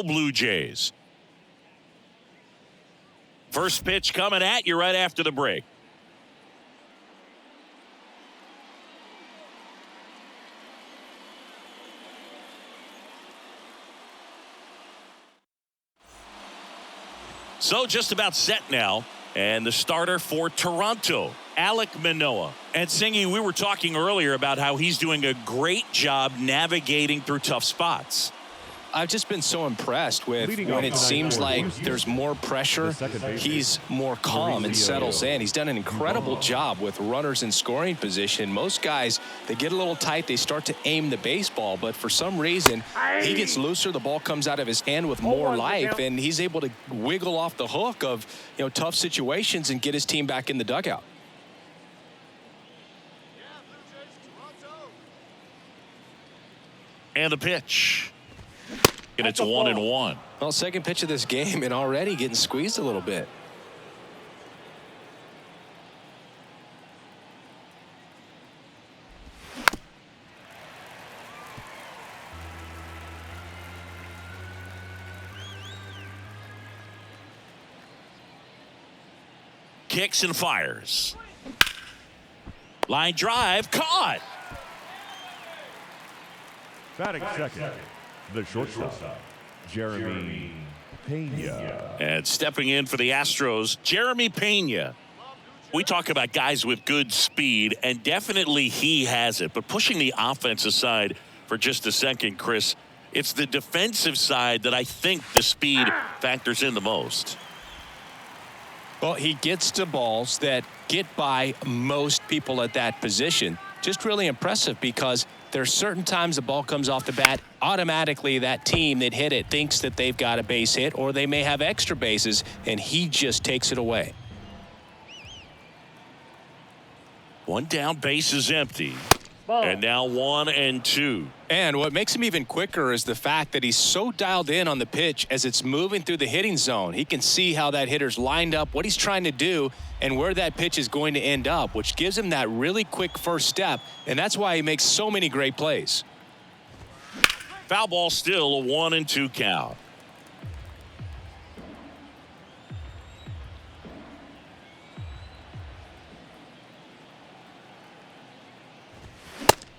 Blue Jays. First pitch coming at you right after the break. So just about set now. And the starter for Toronto, Alek Manoah. And Singy, we were talking earlier about how he's doing a great job navigating through tough spots. I've just been so impressed with when it seems like there's more pressure, he's more calm and settles in. He's done an incredible job with runners in scoring position. Most guys, they get a little tight, they start to aim the baseball, but for some reason, he gets looser, the ball comes out of his hand with more life, and he's able to wiggle off the hook of, tough situations and get his team back in the dugout. And the pitch. And it's 1-1. Well, second pitch of this game and already getting squeezed a little bit. Kicks and fires. Line drive, caught. Batting second, the shortstop, Jeremy Pena. And stepping in for the Astros, Jeremy Pena. We talk about guys with good speed, and definitely he has it. But pushing the offense aside for just a second, Chris, it's the defensive side that I think the speed factors in the most. Well, he gets to balls that get by most people at that position. Just really impressive because there's certain times the ball comes off the bat, automatically that team that hit it thinks that they've got a base hit, or they may have extra bases, and he just takes it away. One down, base is empty. And now 1-2. And what makes him even quicker is the fact that he's so dialed in on the pitch as it's moving through the hitting zone. He can see how that hitter's lined up, what he's trying to do, and where that pitch is going to end up, which gives him that really quick first step, and that's why he makes so many great plays. Foul ball, still a 1-2 count.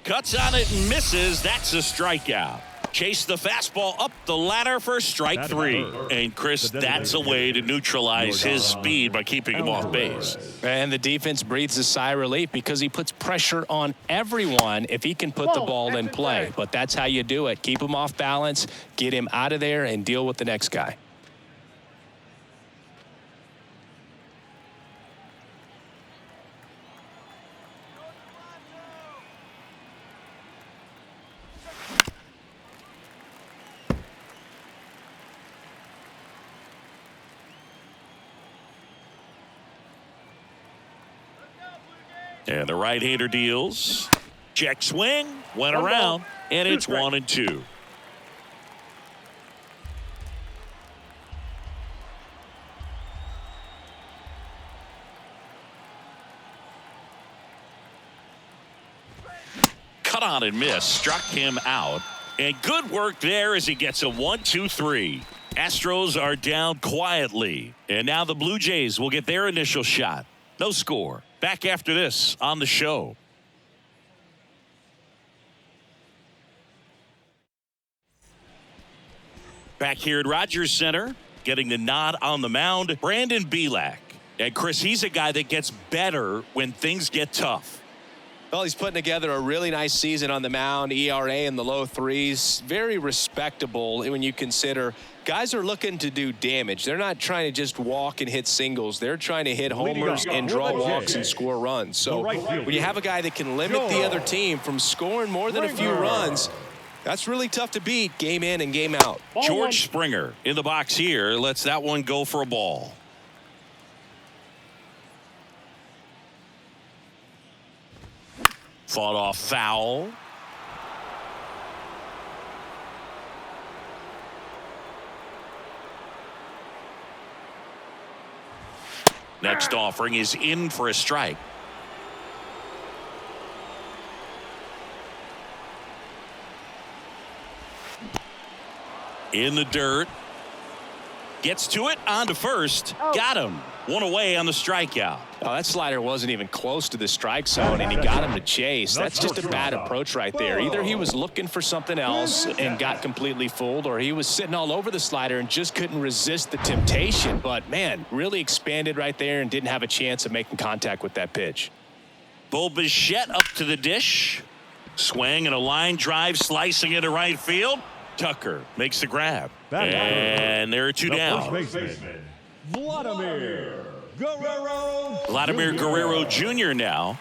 Cuts on it and misses. That's a strikeout. Chase the fastball up the ladder for strike three. And Chris, that's a way to neutralize his speed by keeping him off base. And the defense breathes a sigh of relief because he puts pressure on everyone if he can put the ball in play. But that's how you do it. Keep him off balance, get him out of there, and deal with the next guy. And the right-hander deals. Check swing. Went around. And it's 1-2. Cut on and miss. Struck him out. And good work there as he gets a 1-2-3. Astros are down quietly. And now the Blue Jays will get their initial shot. No score. Back after this on the show. Back here at Rogers Center, getting the nod on the mound, Brandon Bielak. And Chris, he's a guy that gets better when things get tough. Well, he's putting together a really nice season on the mound, ERA in the low threes. Very respectable when you consider guys are looking to do damage. They're not trying to just walk and hit singles. They're trying to hit homers and draw walks and score runs. So when you have a guy that can limit the other team from scoring more than a few runs, that's really tough to beat game in and game out. George Springer in the box here lets that one go for a ball. Fought off foul. Next offering is in for a strike. In the dirt. Gets to it, on to first. Got him. One away on the strikeout. Oh, that slider wasn't even close to the strike zone, and he got him to chase. That's just a bad approach right there. Either he was looking for something else and got completely fooled, or he was sitting all over the slider and just couldn't resist the temptation. But, man, really expanded right there and didn't have a chance of making contact with that pitch. Bo Bichette up to the dish. Swing and a line drive slicing into right field. Tucker makes the grab. And there are two down. Vladimir Guerrero. Vladimir Guerrero Jr. now.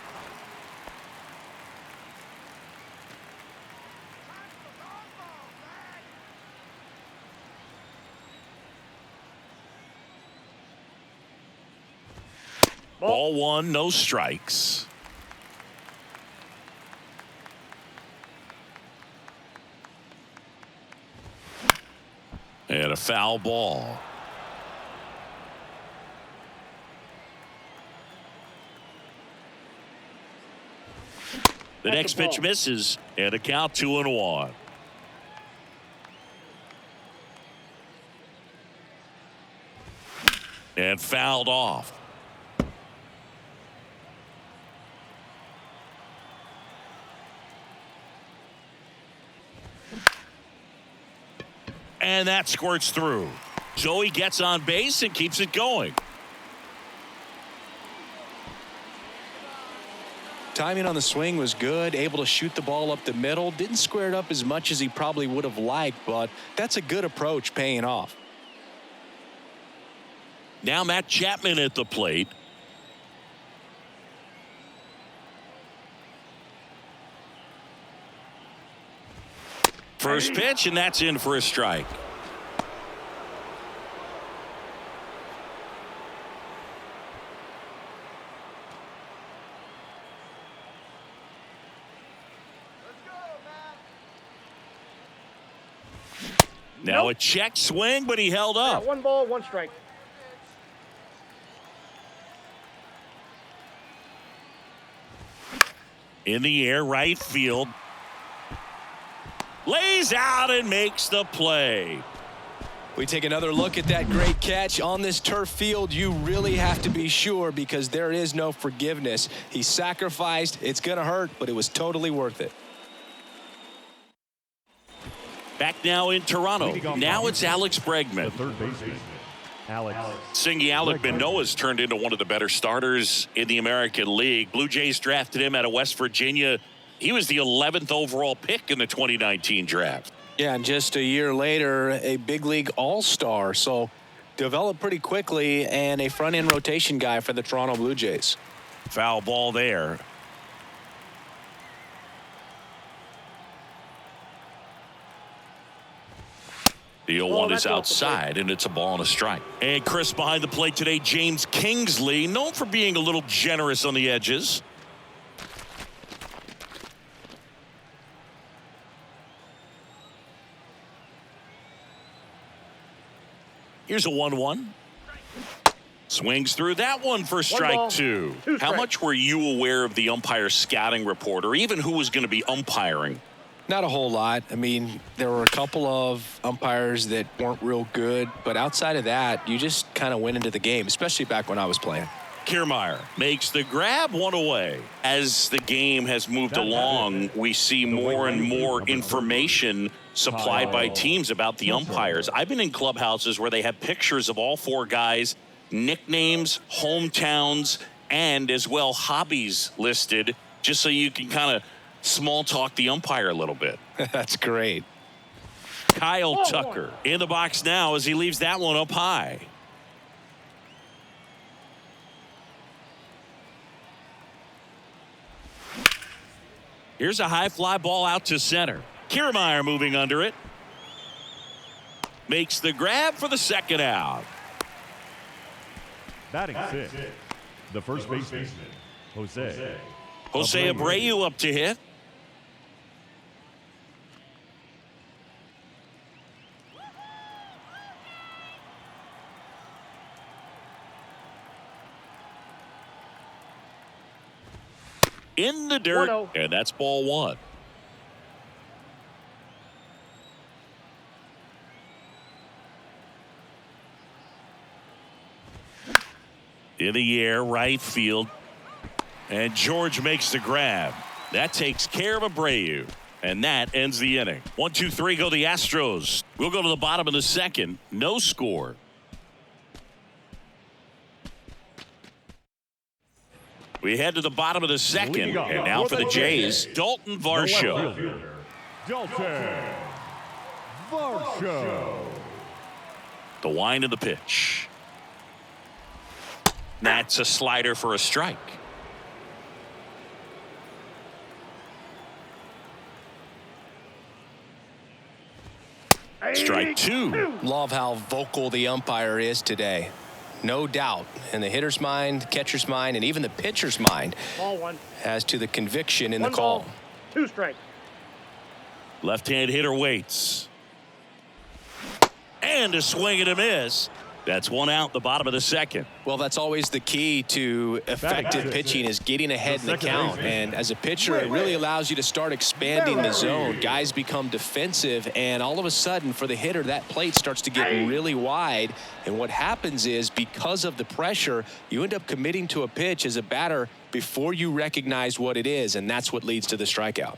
Ball one, no strikes. And a foul ball. The next pitch misses, and a count 2-1. And fouled off. And that squirts through. Joey gets on base and keeps it going. Timing on the swing was good, able to shoot the ball up the middle. Didn't square it up as much as he probably would have liked, but that's a good approach paying off. Now Matt Chapman at the plate. First pitch, and that's in for a strike. Now a check swing, but he held up. 1 ball, 1 strike. In the air, right field. Lays out and makes the play. We take another look at that great catch on this turf field. You really have to be sure because there is no forgiveness. He sacrificed. It's going to hurt, but it was totally worth it. Back now in Toronto. Now it's Alex Bregman. Third baseman, Alex. Singy Alec Manoah's turned into one of the better starters in the American League. Blue Jays drafted him out of West Virginia. He was the 11th overall pick in the 2019 draft. Yeah, and just a year later, a big league all-star. So developed pretty quickly and a front-end rotation guy for the Toronto Blue Jays. Foul ball there. The 0-1 is outside, and it's a ball and a strike. And Chris behind the plate today, James Kingsley, known for being a little generous on the edges. Here's a 1-1. Swings through that one for strike 2. How much were you aware of the umpire scouting report, or even who was going to be umpiring? Not a whole lot. I mean, there were a couple of umpires that weren't real good, but outside of that, you just kind of went into the game, especially back when I was playing. Kiermaier makes the grab, one away. As the game has moved along, we see more and more information supplied by teams about the umpires. I've been in clubhouses where they have pictures of all 4 guys, nicknames, hometowns, and as well hobbies listed, just so you can kind of small talk the umpire a little bit. That's great. Kyle Tucker in the box now as he leaves that one up high. Here's a high fly ball out to center. Kiermaier moving under it. Makes the grab for the second out. Batting 6th, the first baseman, Jose Abreu up to hit. In the dirt, 1-0. and that's ball 1. In the air, right field. And George makes the grab. That takes care of Abreu. And that ends the inning. 1, 2, 3 go the Astros. We'll go to the bottom of the second. No score. We head to the bottom of the second. And now for the Jays, Dalton Varsho. Dalton Varsho. The wind of the pitch. That's a slider for a strike. Strike 2. Love how vocal the umpire is today. No doubt in the hitter's mind, catcher's mind, and even the pitcher's mind as to the conviction in the call. 2 strikes. Left-hand hitter waits. And a swing and a miss. That's 1 out, the bottom of the second. Well, that's always the key to effective pitching is getting ahead in the count. And as a pitcher, it really allows you to start expanding the zone. Guys become defensive, and all of a sudden, for the hitter, that plate starts to get really wide. And what happens is, because of the pressure, you end up committing to a pitch as a batter before you recognize what it is, and that's what leads to the strikeout.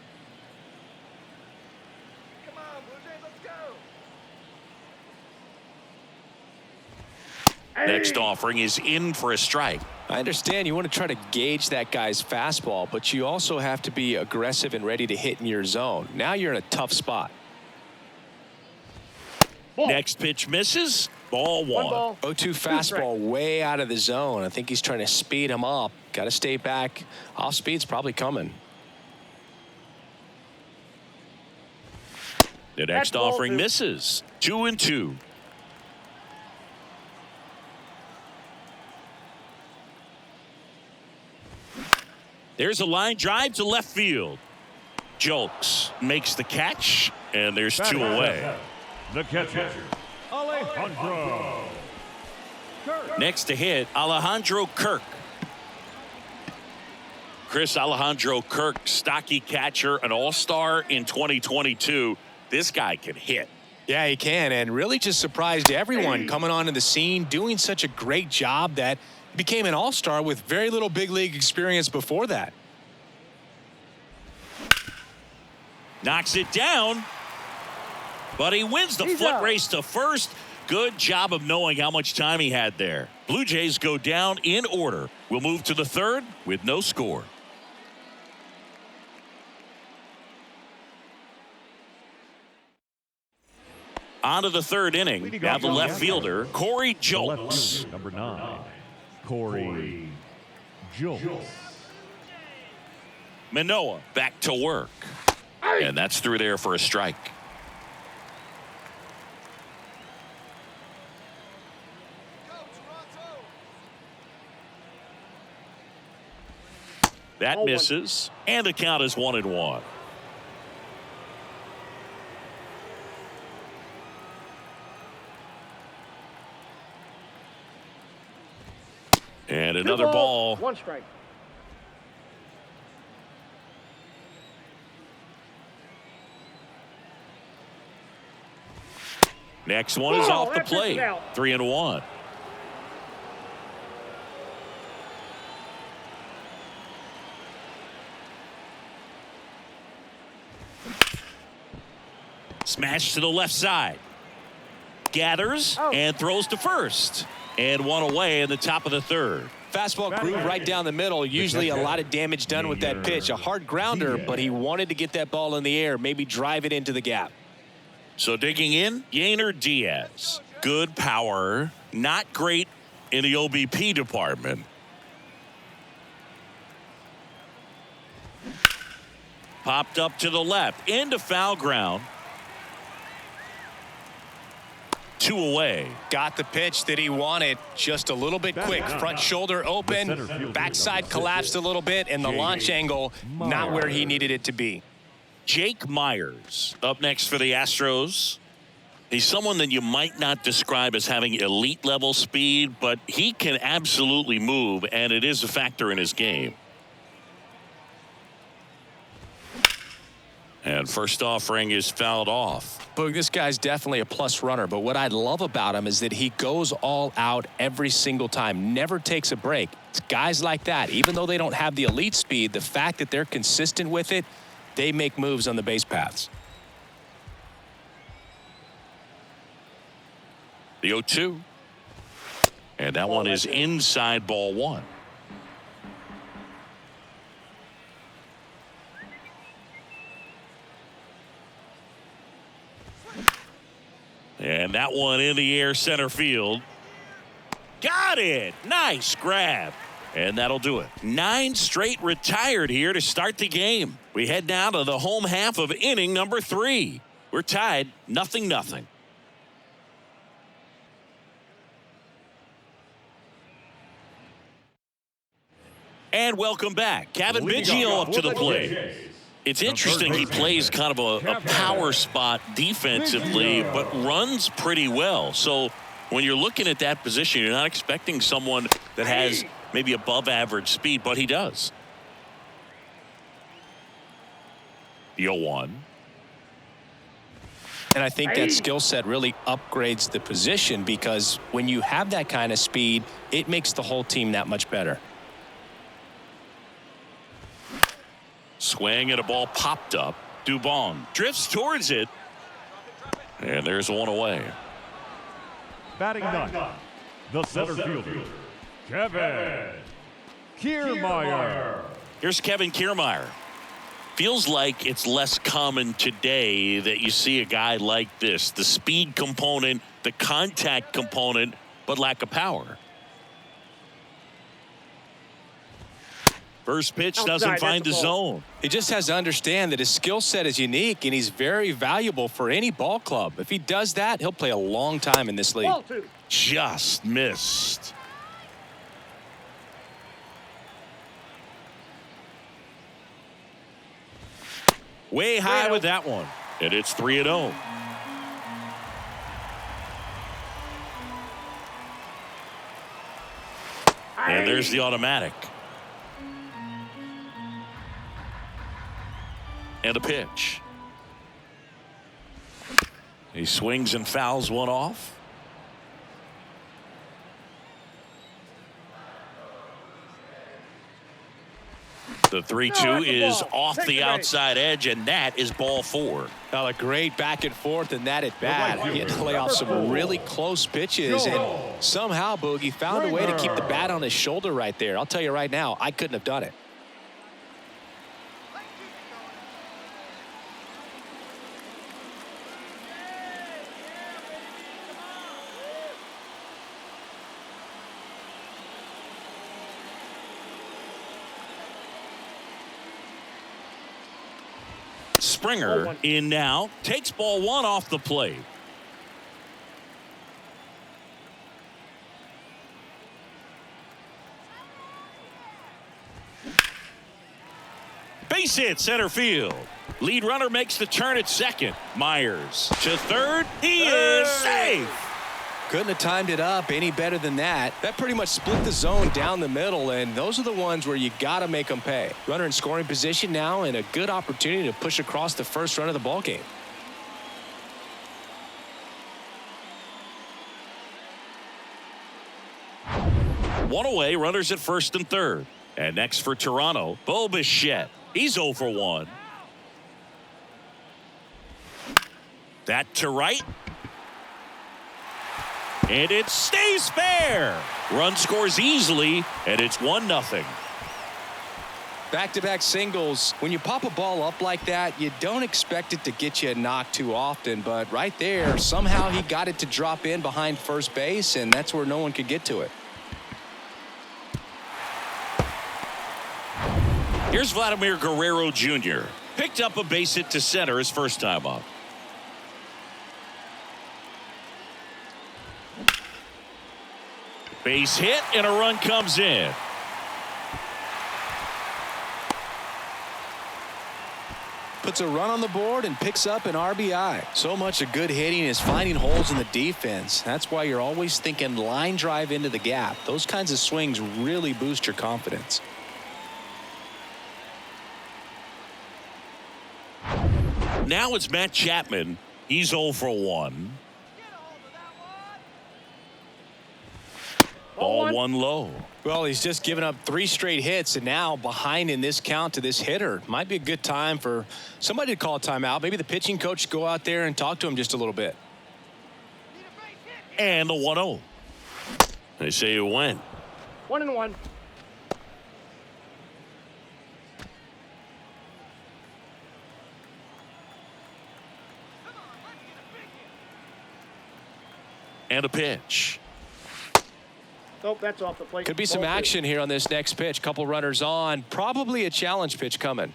Next offering is in for a strike. I understand you want to try to gauge that guy's fastball, but you also have to be aggressive and ready to hit in your zone. Now you're in a tough spot. Next pitch misses. Ball 1. 0-2 fastball way out of the zone. I think he's trying to speed him up. Got to stay back. Off speed's probably coming. The next offering misses. 2-2. There's a line drive to left field. Jolks makes the catch, and there's 2 away. The catcher, Alejandro. Next to hit, Alejandro Kirk. Chris, Alejandro Kirk, stocky catcher, an all-star in 2022. This guy can hit. Yeah, he can, and really just surprised everyone coming onto the scene, doing such a great job that he became an all-star with very little big league experience before that. Knocks it down, but he wins the foot race to first. Good job of knowing how much time he had there. Blue Jays go down in order. We'll move to the third with no score. On to the third inning. Now the left fielder, Corey Jolks. Number 9, Corey Jolks. Manoah back to work. And that's through there for a strike. That misses, and the count is 1-1. And another ball. 1 strike. Next one is off the plate. 3-1. Smash to the left side. Gathers and throws to first. And 1 away in the top of the third. Fastball groove right down the middle. Usually a lot of damage done with that pitch. A hard grounder, but he wanted to get that ball in the air, maybe drive it into the gap. So digging in, Yainer Diaz. Good power, not great in the OBP department. Popped up to the left, into foul ground. 2 away. Got the pitch that he wanted, just a little bit quick. Front shoulder open, backside collapsed a little bit, and the launch angle not where he needed it to be. Jake Myers up next for the Astros. He's someone that you might not describe as having elite level speed, but he can absolutely move, and it is a factor in his game. And first offering is fouled off. Boog, this guy's definitely a plus runner, but what I love about him is that he goes all out every single time, never takes a break. It's guys like that, even though they don't have the elite speed, the fact that they're consistent with it, they make moves on the base paths. The 0-2. And that one is inside ball one. And that one in the air center field. Got it. Nice grab. And that'll do it. 9 straight retired here to start the game. We head now to the home half of inning number 3. We're tied 0-0. And welcome back. Kevin Biggio up to the plate. It's interesting he plays kind of a power spot defensively, but runs pretty well. So when you're looking at that position, you're not expecting someone that has maybe above average speed, but he does. The 0-1. And I think that skill set really upgrades the position because when you have that kind of speed, it makes the whole team that much better. Swing and a ball popped up. Dubon drifts towards it. And there's one away. Batting ninth, the center fielder, Kevin Kiermaier. Here's Kevin Kiermaier. Feels like it's less common today that you see a guy like this. The speed component, the contact component, but lack of power. First pitch doesn't find the zone. He just has to understand that his skill set is unique and he's very valuable for any ball club. If he does that, he'll play a long time in this league. Just missed. Way high with that one. And it's 3-0. And there's the automatic. And a pitch. He swings and fouls one off. The 3-2 is off the outside edge, and that is ball 4. Now a great back and forth in that at bat. He had to lay off some really close pitches, and somehow Boogie found a way to keep the bat on his shoulder right there. I'll tell you right now, I couldn't have done it. Springer in now, takes ball 1 off the plate. Base hit center field. Lead runner makes the turn at second. Myers to third. He is safe. Couldn't have timed it up any better than that. That pretty much split the zone down the middle, and those are the ones where you got to make them pay. Runner in scoring position now, and a good opportunity to push across the first run of the ball game. One away, runners at first and third. And next for Toronto, Bo Bichette. He's 0 for 1. That to right. And it stays fair. Run scores easily, and it's 1-0. Back-to-back singles. When you pop a ball up like that, you don't expect it to get you a knock too often. But right there, somehow he got it to drop in behind first base, and that's where no one could get to it. Here's Vladimir Guerrero Jr. Picked up a base hit to center his first time up. Base hit, and a run comes in. Puts a run on the board and picks up an RBI. So much of good hitting is finding holes in the defense. That's why you're always thinking line drive into the gap. Those kinds of swings really boost your confidence. now it's Matt Chapman. He's 0 for 1. Ball one low. Well, he's just given up 3 straight hits, and now behind in this count to this hitter. Might be a good time for somebody to call a timeout. Maybe the pitching coach go out there and talk to him just a little bit. And the 1-0. They say it went. 1-1. And a pitch. Nope, that's off the plate. Could be some action here on this next pitch. Couple runners on. Probably a challenge pitch coming.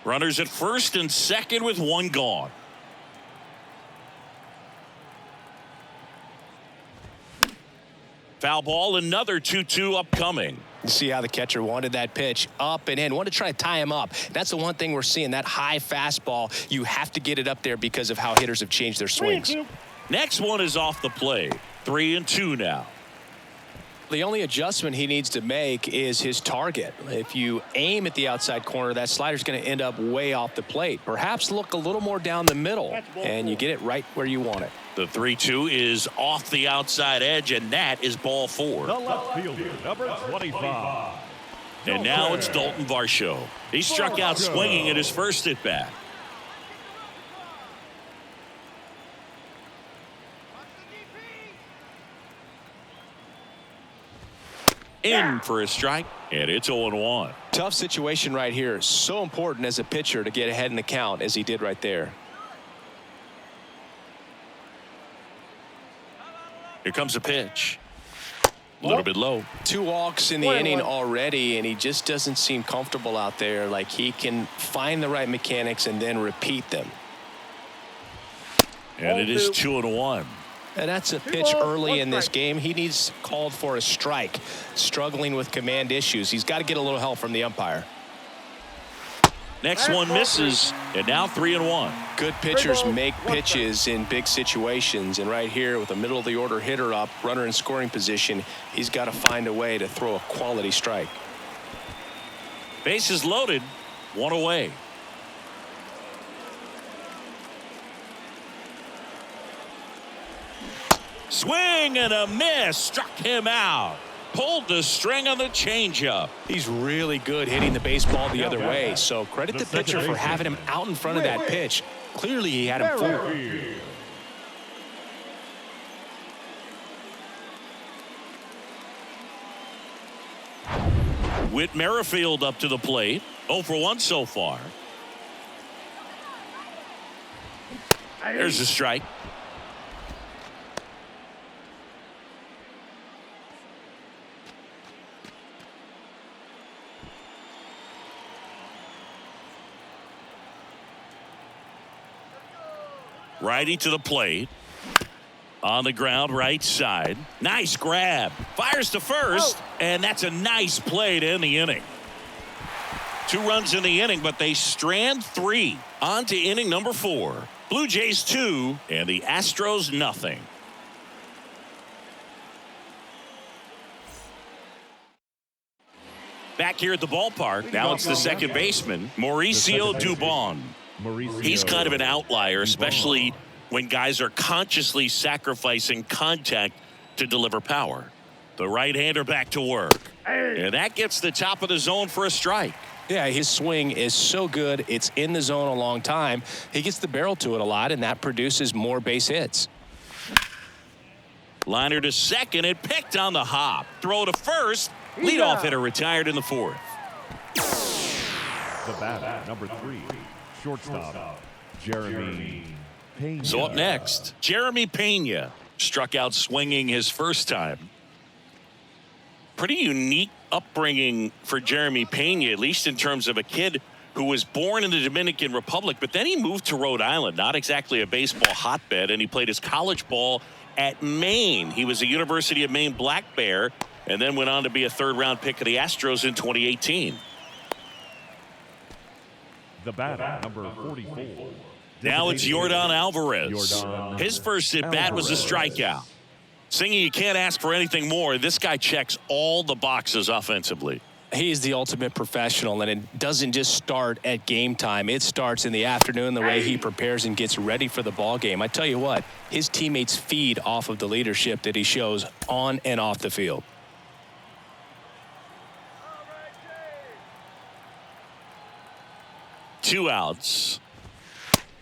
Runners at first and second with 1 gone. Foul ball, another 2-2 upcoming. You see how the catcher wanted that pitch up and in. Wanted to try to tie him up. That's the one thing we're seeing, that high fastball. You have to get it up there because of how hitters have changed their swings. Next one is off the plate. 3-2 now. The only adjustment he needs to make is his target. If you aim at the outside corner, that slider's going to end up way off the plate. Perhaps look a little more down the middle, and you get it right where you want it. The 3-2 is off the outside edge, and that is ball 4. The left fielder, number 25. And now it's Dalton Varsho. He struck out swinging at his first at bat. In for a strike, and it's 0-1. Tough situation right here. So important as a pitcher to get ahead in the count as he did right there. Here comes a pitch. A little bit low. 2 walks in the inning already, and he just doesn't seem comfortable out there. Like he can find the right mechanics and then repeat them. And it is 2-1. And that's a pitch early in this game. He needs called for a strike. Struggling with command issues. He's got to get a little help from the umpire. Next one misses, and now 3-1. Good pitchers make pitches in big situations, and right here with a middle of the order hitter up, runner in scoring position, he's got to find a way to throw a quality strike. Bases loaded, 1 away. Swing and a miss, struck him out. Pulled the string on the changeup. He's really good hitting the baseball the other way, so credit the pitcher for having him out in front of that pitch. Clearly he had him fooled. Whit Merrifield up to the plate. 0 for 1 so far. There's a strike. Righty to the plate. On the ground, right side. Nice grab. Fires to first, and that's a nice play to end the inning. 2 runs in the inning, but they strand 3. On to inning number 4. Blue Jays 2, and the Astros nothing. Back here at the ballpark, now it's the second baseman, Mauricio Dubon. He's kind of an outlier, especially when guys are consciously sacrificing contact to deliver power. The right-hander back to work. And that gets the top of the zone for a strike. Yeah, his swing is so good. It's in the zone a long time. He gets the barrel to it a lot, and that produces more base hits. Liner to second and picked on the hop. Throw to first. Leadoff hitter retired in the 4th. The batter, number 3, shortstop, Jeremy Pena. So up next, Jeremy Pena struck out swinging his first time. Pretty unique upbringing for Jeremy Pena, at least in terms of a kid who was born in the Dominican Republic, but then he moved to Rhode Island, not exactly a baseball hotbed, and he played his college ball at Maine. He was a University of Maine Black Bear, and then went on to be a 3rd-round pick of the Astros in 2018. The batter, number 44, Now it's Yordan Alvarez. Yordan His first at bat was a strikeout. Singing, you can't ask for anything more. This guy checks all the boxes offensively. He's the ultimate professional, and it doesn't just start at game time. It starts in the afternoon, the way he prepares and gets ready for the ball game. I tell you what, his teammates feed off of the leadership that he shows on and off the field. Two outs.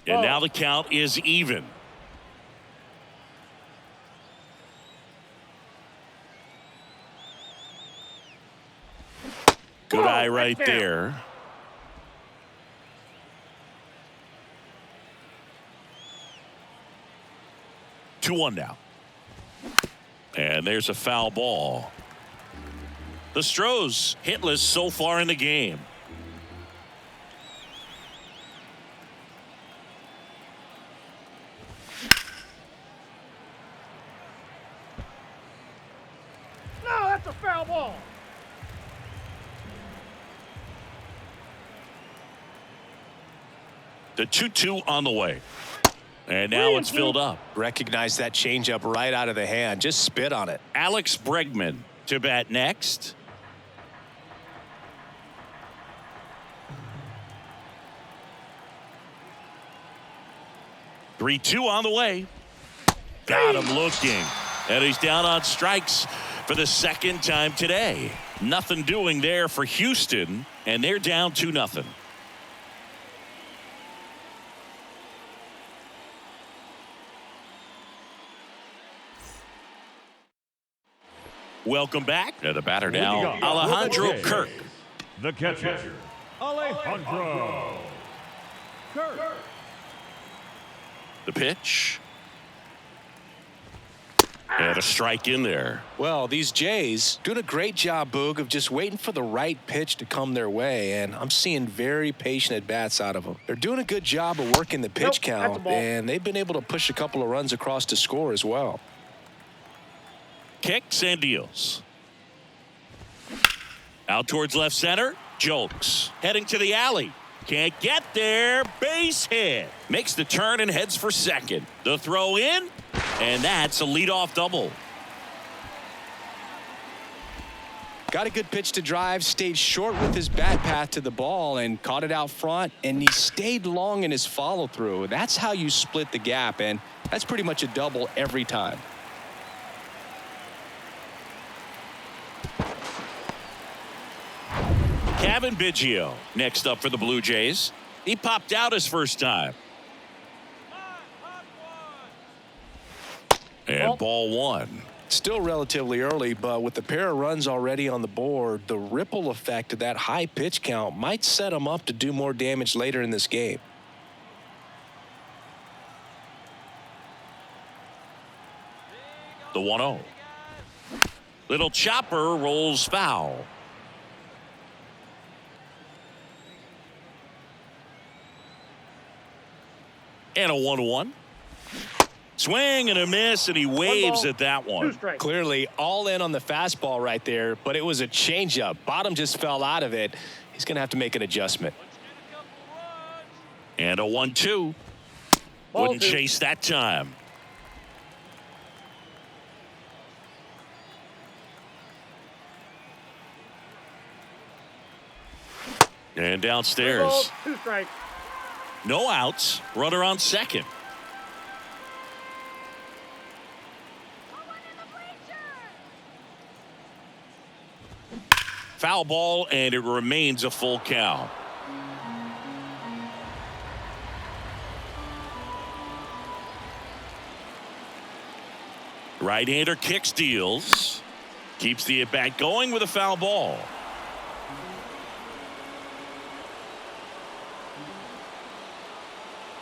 And now the count is even. Good eye right there. Two one now. And there's a foul ball. The Stros hitless so far in the game. No, that's a foul ball. The 2-2 on the way. And now it's filled up. Recognize that changeup right out of the hand. Just spit on it. Alex Bregman to bat next. Three, 2 on the way. Got him looking. And he's down on strikes for the second time today. Nothing doing there for Houston. And they're down 2-0. Welcome back. The batter now, Alejandro Kirk. The catcher, Alejandro Kirk. The pitch. And a strike in there. Well, these Jays doing a great job, Boog, of just waiting for the right pitch to come their way, and I'm seeing very patient at-bats out of them. They're doing a good job of working the pitch count, and they've been able to push a couple of runs across to score as well. Kicks and deals. Out towards left center. Jolks. Heading to the alley. Can't get there. Base hit. Makes the turn and heads for second. The throw in. And that's a leadoff double. Got a good pitch to drive. Stayed short with his bat path to the ball and caught it out front. And he stayed long in his follow through. That's how you split the gap. And that's pretty much a double every time. Kevin Biggio next up for the Blue Jays. He popped out his first time. And ball one. Still relatively early, but with the pair of runs already on the board, the ripple effect of that high pitch count might set him up to do more damage later in this game. The 1-0. Little chopper rolls foul. And a 1-1. Swing and a miss, and he waves at that one. Clearly all in on the fastball right there, but it was a changeup. Bottom just fell out of it. He's going to have to make an adjustment. And a 1-2. Wouldn't chase that time. And downstairs. Two strikes. No outs. Runner on second. Foul ball, and it remains a full count. Right-hander kicks, deals. Keeps the at-bat going with a foul ball.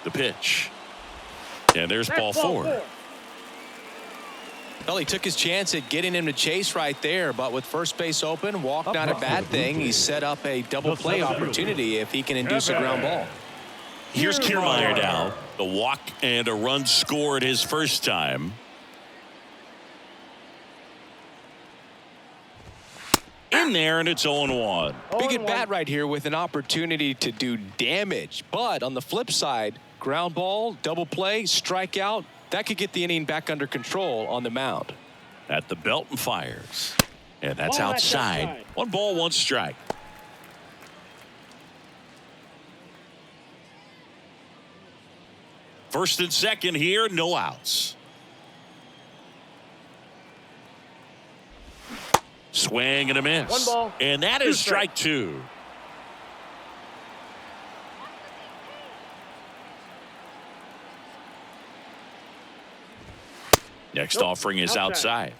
The pitch. And there's ball four. Well, he took his chance at getting him to chase right there, but with first base open, walk not a bad thing. He set up a double play opportunity if he can induce a ground ball. Here's Kiermaier now. The walk and a run scored his first time. In there, and it's 0-1. Big at bat right here with an opportunity to do damage. But on the flip side, ground ball, double play, strikeout. That could get the inning back under control on the mound. At the belt and fires. And that's outside. 1 ball, 1 strike. First and second here, no outs. Swing and a miss. 1 ball. And that is strike 2. Next offering is outside.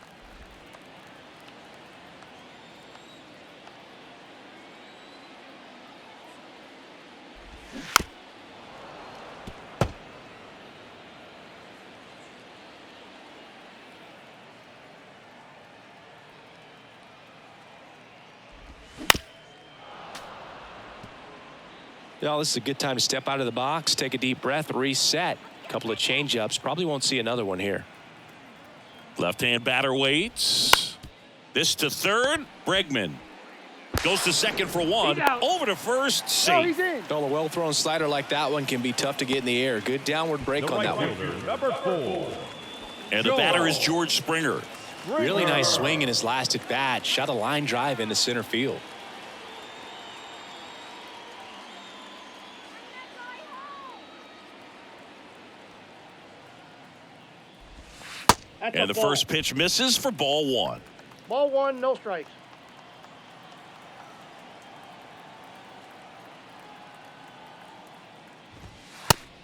Well, this is a good time to step out of the box, take a deep breath, reset. A couple of changeups. Probably won't see another one here. Left-hand batter waits. This to third. Bregman goes to second for 1. Over to first. Safe. He's in. Well, a well-thrown slider like that one can be tough to get in the air. Good downward break on that one. Number 4. And the batter is George Springer. Really nice swing in his last at bat. Shot a line drive into center field. And the first pitch misses for ball 1. Ball 1, no strikes.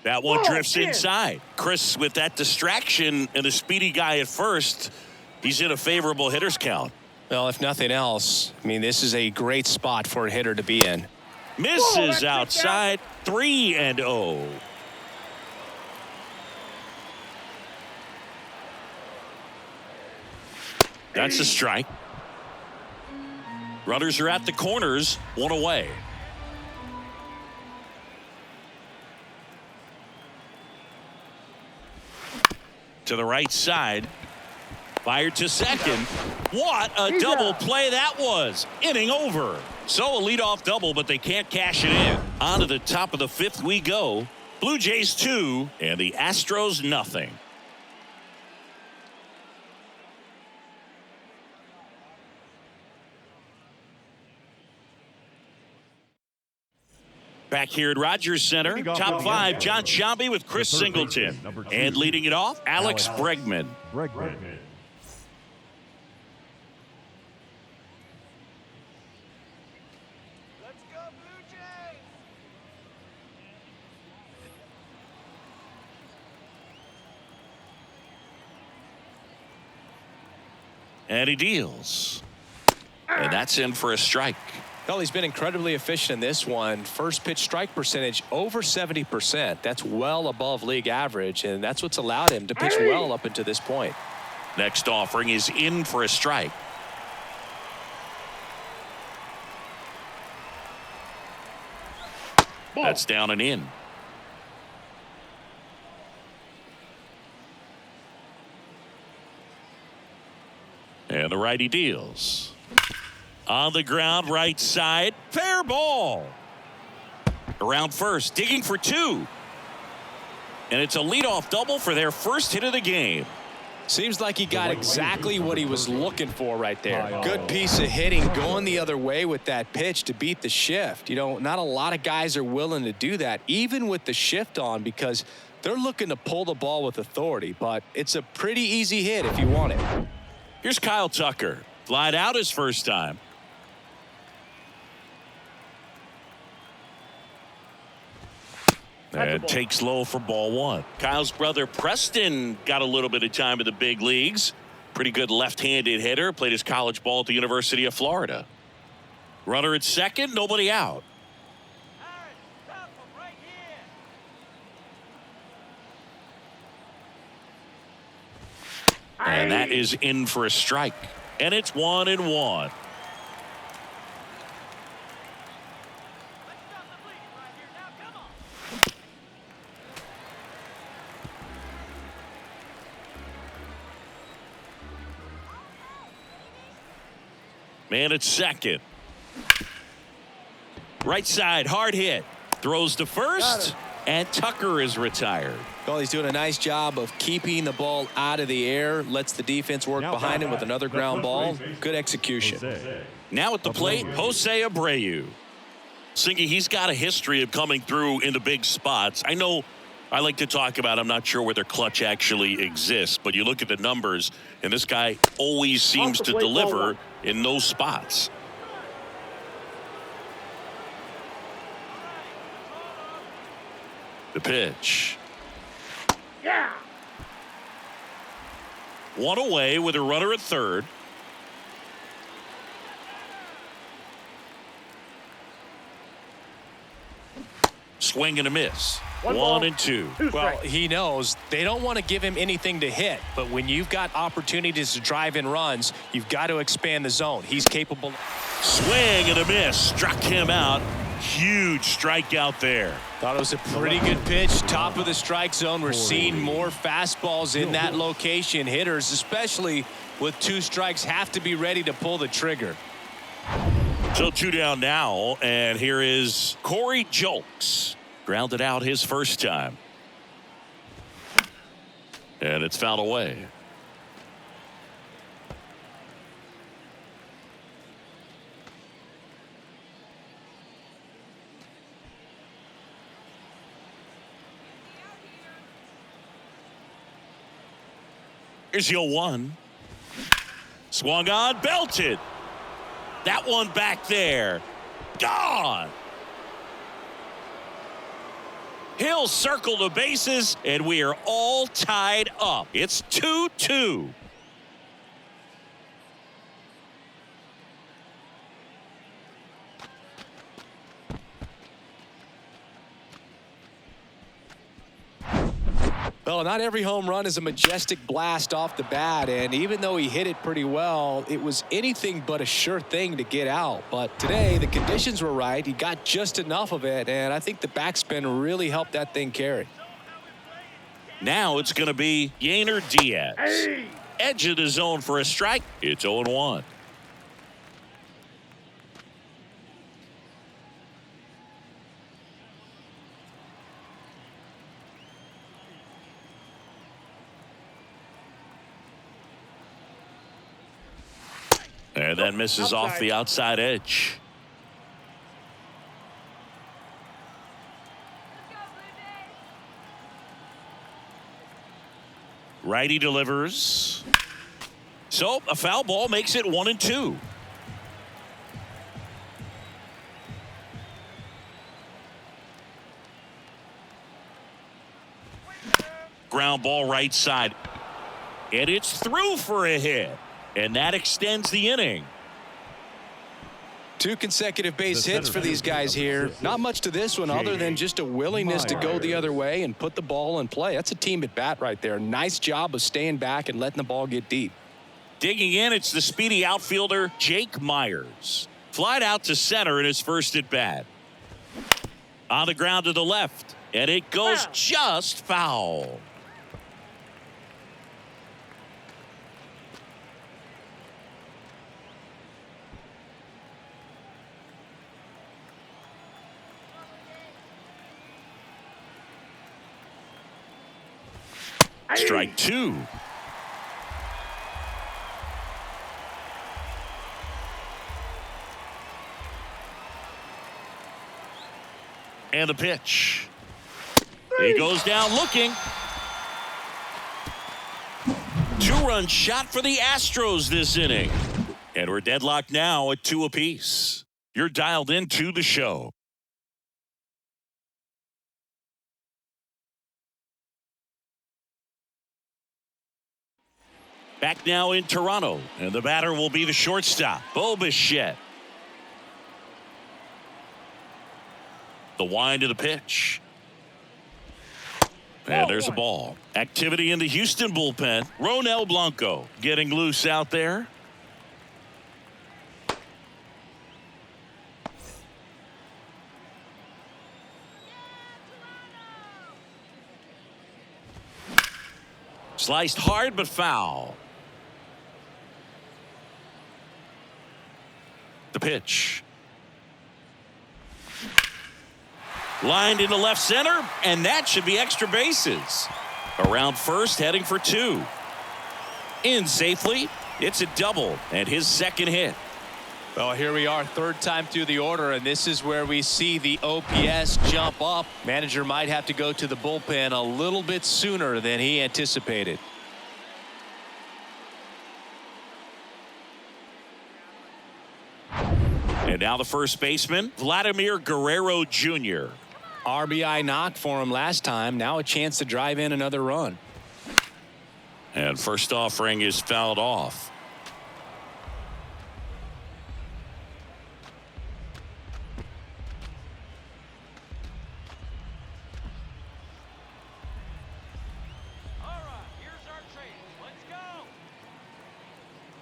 That one drifts inside. Chris, with that distraction and a speedy guy at first, he's in a favorable hitter's count. Well, if nothing else, I mean, this is a great spot for a hitter to be in. Misses outside. 3-0. That's a strike. Runners are at the corners, 1 away. To the right side. Fired to second. What a double play that was. Inning over. So a leadoff double, but they can't cash it in. On to the top of the 5th we go. Blue Jays 2 and the Astros nothing. Back here at Rogers Center, top 5, John Sciambi with Chris Singleton. And leading it off, Alex Bregman. Let's go, Blue Jays! And he deals. And that's in for a strike. Well, he's been incredibly efficient in this one. First pitch strike percentage over 70%. That's well above league average, and that's what's allowed him to pitch well up until this point. Next offering is in for a strike. That's down and in. And the righty deals. On the ground, right side, fair ball. Around first, digging for 2. And it's a leadoff double for their first hit of the game. Seems like he got exactly what he was looking for right there. Good piece of hitting, going the other way with that pitch to beat the shift. You know, not a lot of guys are willing to do that, even with the shift on, because they're looking to pull the ball with authority. But it's a pretty easy hit if you want it. Here's Kyle Tucker. Flied out his first time. And takes low for ball 1. Kyle's brother Preston got a little bit of time in the big leagues. Pretty good left-handed hitter. Played his college ball at the University of Florida. Runner at second, nobody out. And that is in for a strike. And it's 1-1. Man at second. Right side, hard hit. Throws to first. and Tucker is retired. Well, he's doing a nice job of keeping the ball out of the air, lets the defense work behind him with another ground ball. Good execution. Now at the plate, Jose Abreu. Singy, he's got a history of coming through in the big spots. I know I like to talk about, I'm not sure whether clutch actually exists, but you look at the numbers, and this guy always seems to deliver in those spots. The pitch. Yeah. One away with a runner at third. Swing and a miss. One and two. Well, he knows they don't want to give him anything to hit, but when you've got opportunities to drive in runs, you've got to expand the zone. He's capable. Swing and a miss. Struck him out. Huge strikeout there. Thought it was a pretty good pitch. Top of the strike zone. We're seeing more fastballs in that location. Hitters, especially with 2 strikes, have to be ready to pull the trigger. So 2 down now, and here is Corey Julks. Grounded out his first time. And it's fouled away. Here's your 1. Swung on, belted. That one back there. Gone. He'll circle the bases, and we are all tied up. It's 2-2. Well, not every home run is a majestic blast off the bat, and even though he hit it pretty well, it was anything but a sure thing to get out. But today, the conditions were right. He got just enough of it, and I think the backspin really helped that thing carry. Now it's going to be Yainer Diaz. Hey. Edge of the zone for a strike. It's 0-1. And that misses off the outside edge. Righty delivers. So a foul ball makes it 1-2. Ground ball right side. And it's through for a hit. And that extends the inning. 2 consecutive base hits for these guys here. Not much to this one other than just a willingness to go the other way and put the ball in play. That's a team at bat right there. Nice job of staying back and letting the ball get deep. Digging in, it's the speedy outfielder, Jake Myers. Flied out to center in his first at bat. On the ground to the left. And it goes just foul. Strike 2. And the pitch. He goes down looking. 2-run shot for the Astros this inning. And we're deadlocked now at 2 apiece. You're dialed into the show. Back now in Toronto, and the batter will be the shortstop, Bo Bichette. The wind of the pitch. And there's a ball. Activity in the Houston bullpen. Ronel Blanco getting loose out there. Sliced hard but foul. The pitch. Lined into left center, and that should be extra bases. Around first, heading for 2. In safely, it's a double and his second hit. Well, here we are, third time through the order, and this is where we see the OPS jump up. Manager might have to go to the bullpen a little bit sooner than he anticipated. And now the first baseman, Vladimir Guerrero Jr. RBI knock for him last time. Now a chance to drive in another run. And first offering is fouled off.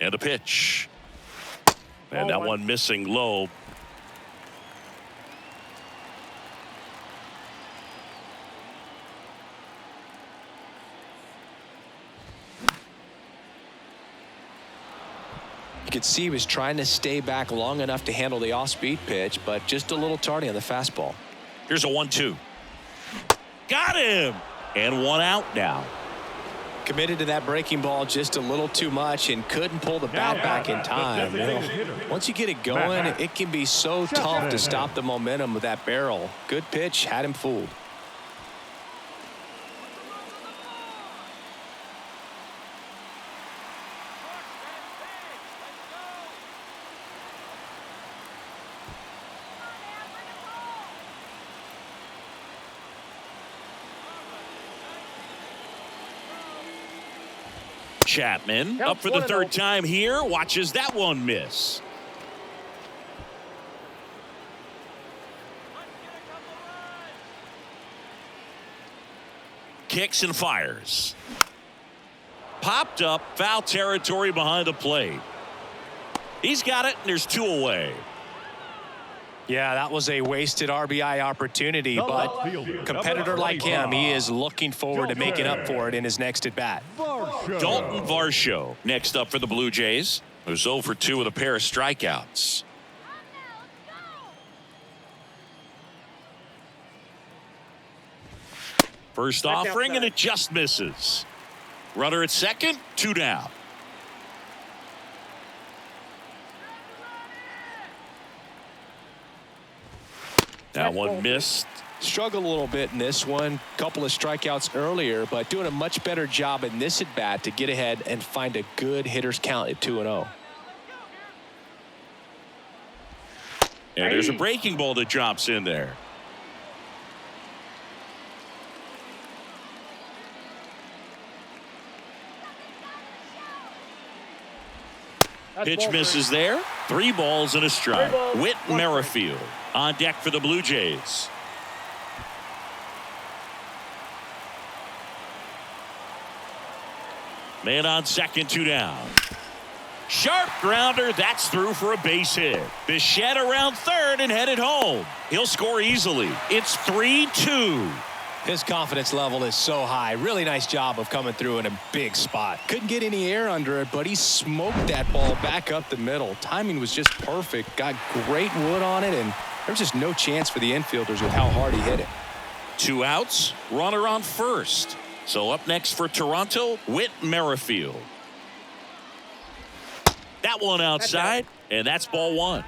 And a pitch. And that one missing low. You could see he was trying to stay back long enough to handle the off-speed pitch, but just a little tardy on the fastball. Here's a 1-2. Got him. And one out now. Committed to that breaking ball just a little too much and couldn't pull the bat back in time. Once you get it going, it can be so tough to stop the momentum with that barrel. Good pitch, had him fooled. Chapman up for the third time here. Watches that one miss. Kicks and fires. Popped up, foul territory behind the plate. He's got it, and there's 2 away. Yeah, that was a wasted RBI opportunity, but competitor like him, he is looking forward to making up for it in his next at-bat. Dalton Varsho next up for the Blue Jays, who's 0 for 2 with a pair of strikeouts. First offering, and it just misses. Runner at second, 2 down. That one missed. Struggled a little bit in this one. Couple of strikeouts earlier, but doing a much better job in this at-bat to get ahead and find a good hitter's count at 2-0. And there's a breaking ball that drops in there. Pitch misses there. 3 balls and a strike. Whit Merrifield on deck for the Blue Jays. Man on second, 2 down. Sharp grounder, that's through for a base hit. Bichette around third and headed home. He'll score easily. It's 3-2. His confidence level is so high. Really nice job of coming through in a big spot. Couldn't get any air under it, but he smoked that ball back up the middle. Timing was just perfect. Got great wood on it, and there's just no chance for the infielders with how hard he hit it. 2 outs, runner on first. So up next for Toronto, Whit Merrifield. That one outside, and that's ball 1.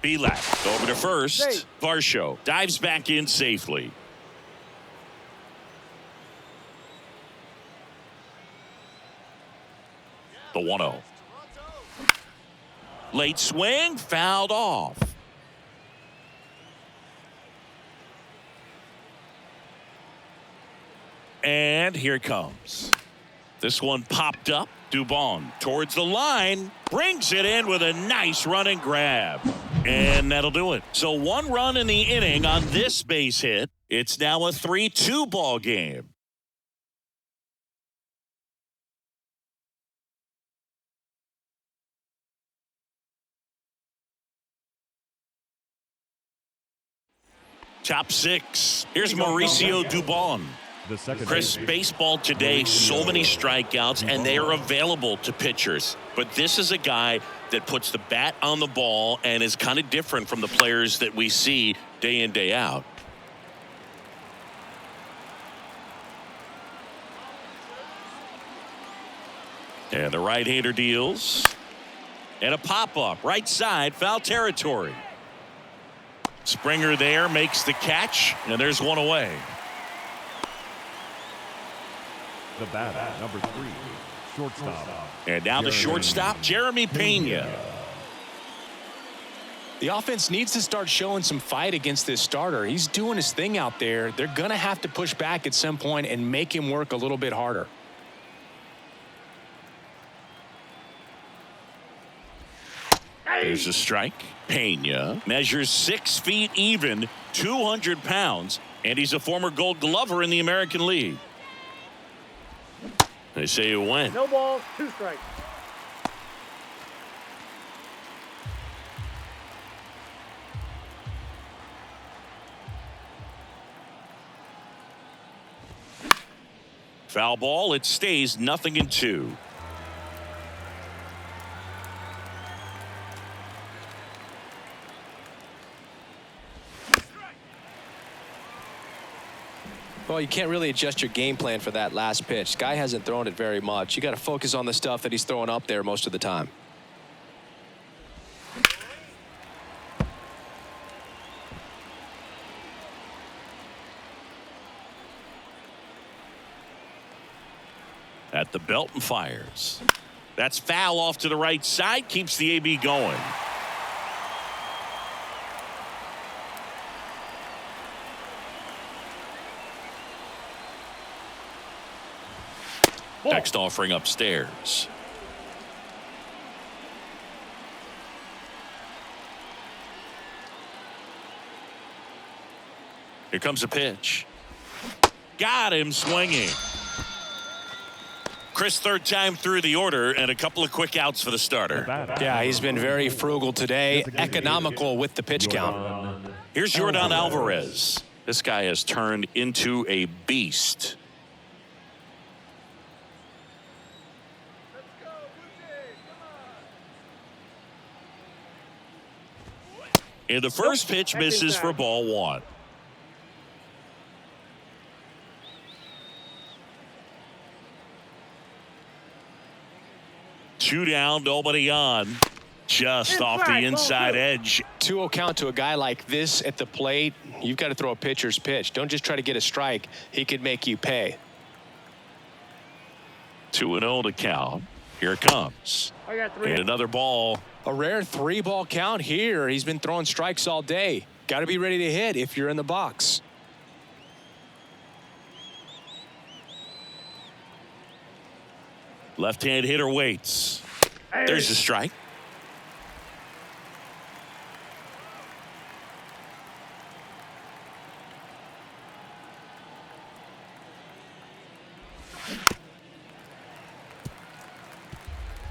Belak over to first. Varsho dives back in safely. The 1-0. Late swing, fouled off. And here it comes. This one popped up. Dubon towards the line, brings it in with a nice run and grab. And that'll do it. So 1 run in the inning on this base hit. It's now a 3-2 ball game. Top 6. Here's Mauricio Dubon. The second Chris, baseman. baseball today, so many strikeouts, and they are available to pitchers. But this is a guy that puts the bat on the ball and is kind of different from the players that we see day in, day out. And the right-hander deals. And a pop-up, right side, foul territory. Springer there makes the catch, and there's one away. The batter, number 3, shortstop. And now the shortstop, Jeremy Pena. The offense needs to start showing some fight against this starter. He's doing his thing out there. They're going to have to push back at some point and make him work a little bit harder. There's a strike. Pena measures 6 feet even, 200 pounds, and he's a former Gold Glover in the American League. They say it went. No balls, 2 strikes. Foul ball. It stays 0-2. Well, you can't really adjust your game plan for that last pitch. Guy hasn't thrown it very much. You got to focus on the stuff that he's throwing up there most of the time. At the belt and fires. That's foul off to the right side. Keeps the AB going. Next offering upstairs. Here comes a pitch. Got him swinging. Chris, third time through the order and a couple of quick outs for the starter. Yeah, he's been very frugal today, economical with the pitch count. Here's Yordan Alvarez. This guy has turned into a beast. And the first pitch misses for ball 1. Two down, nobody on. Just off the inside edge. 2-0 count to a guy like this at the plate. You've got to throw a pitcher's pitch. Don't just try to get a strike. He could make you pay. 2-0 to count. Here it comes. I got 3. And another ball. A rare 3-ball count here. He's been throwing strikes all day. Got to be ready to hit if you're in the box. Left-hand hitter waits. There's a strike.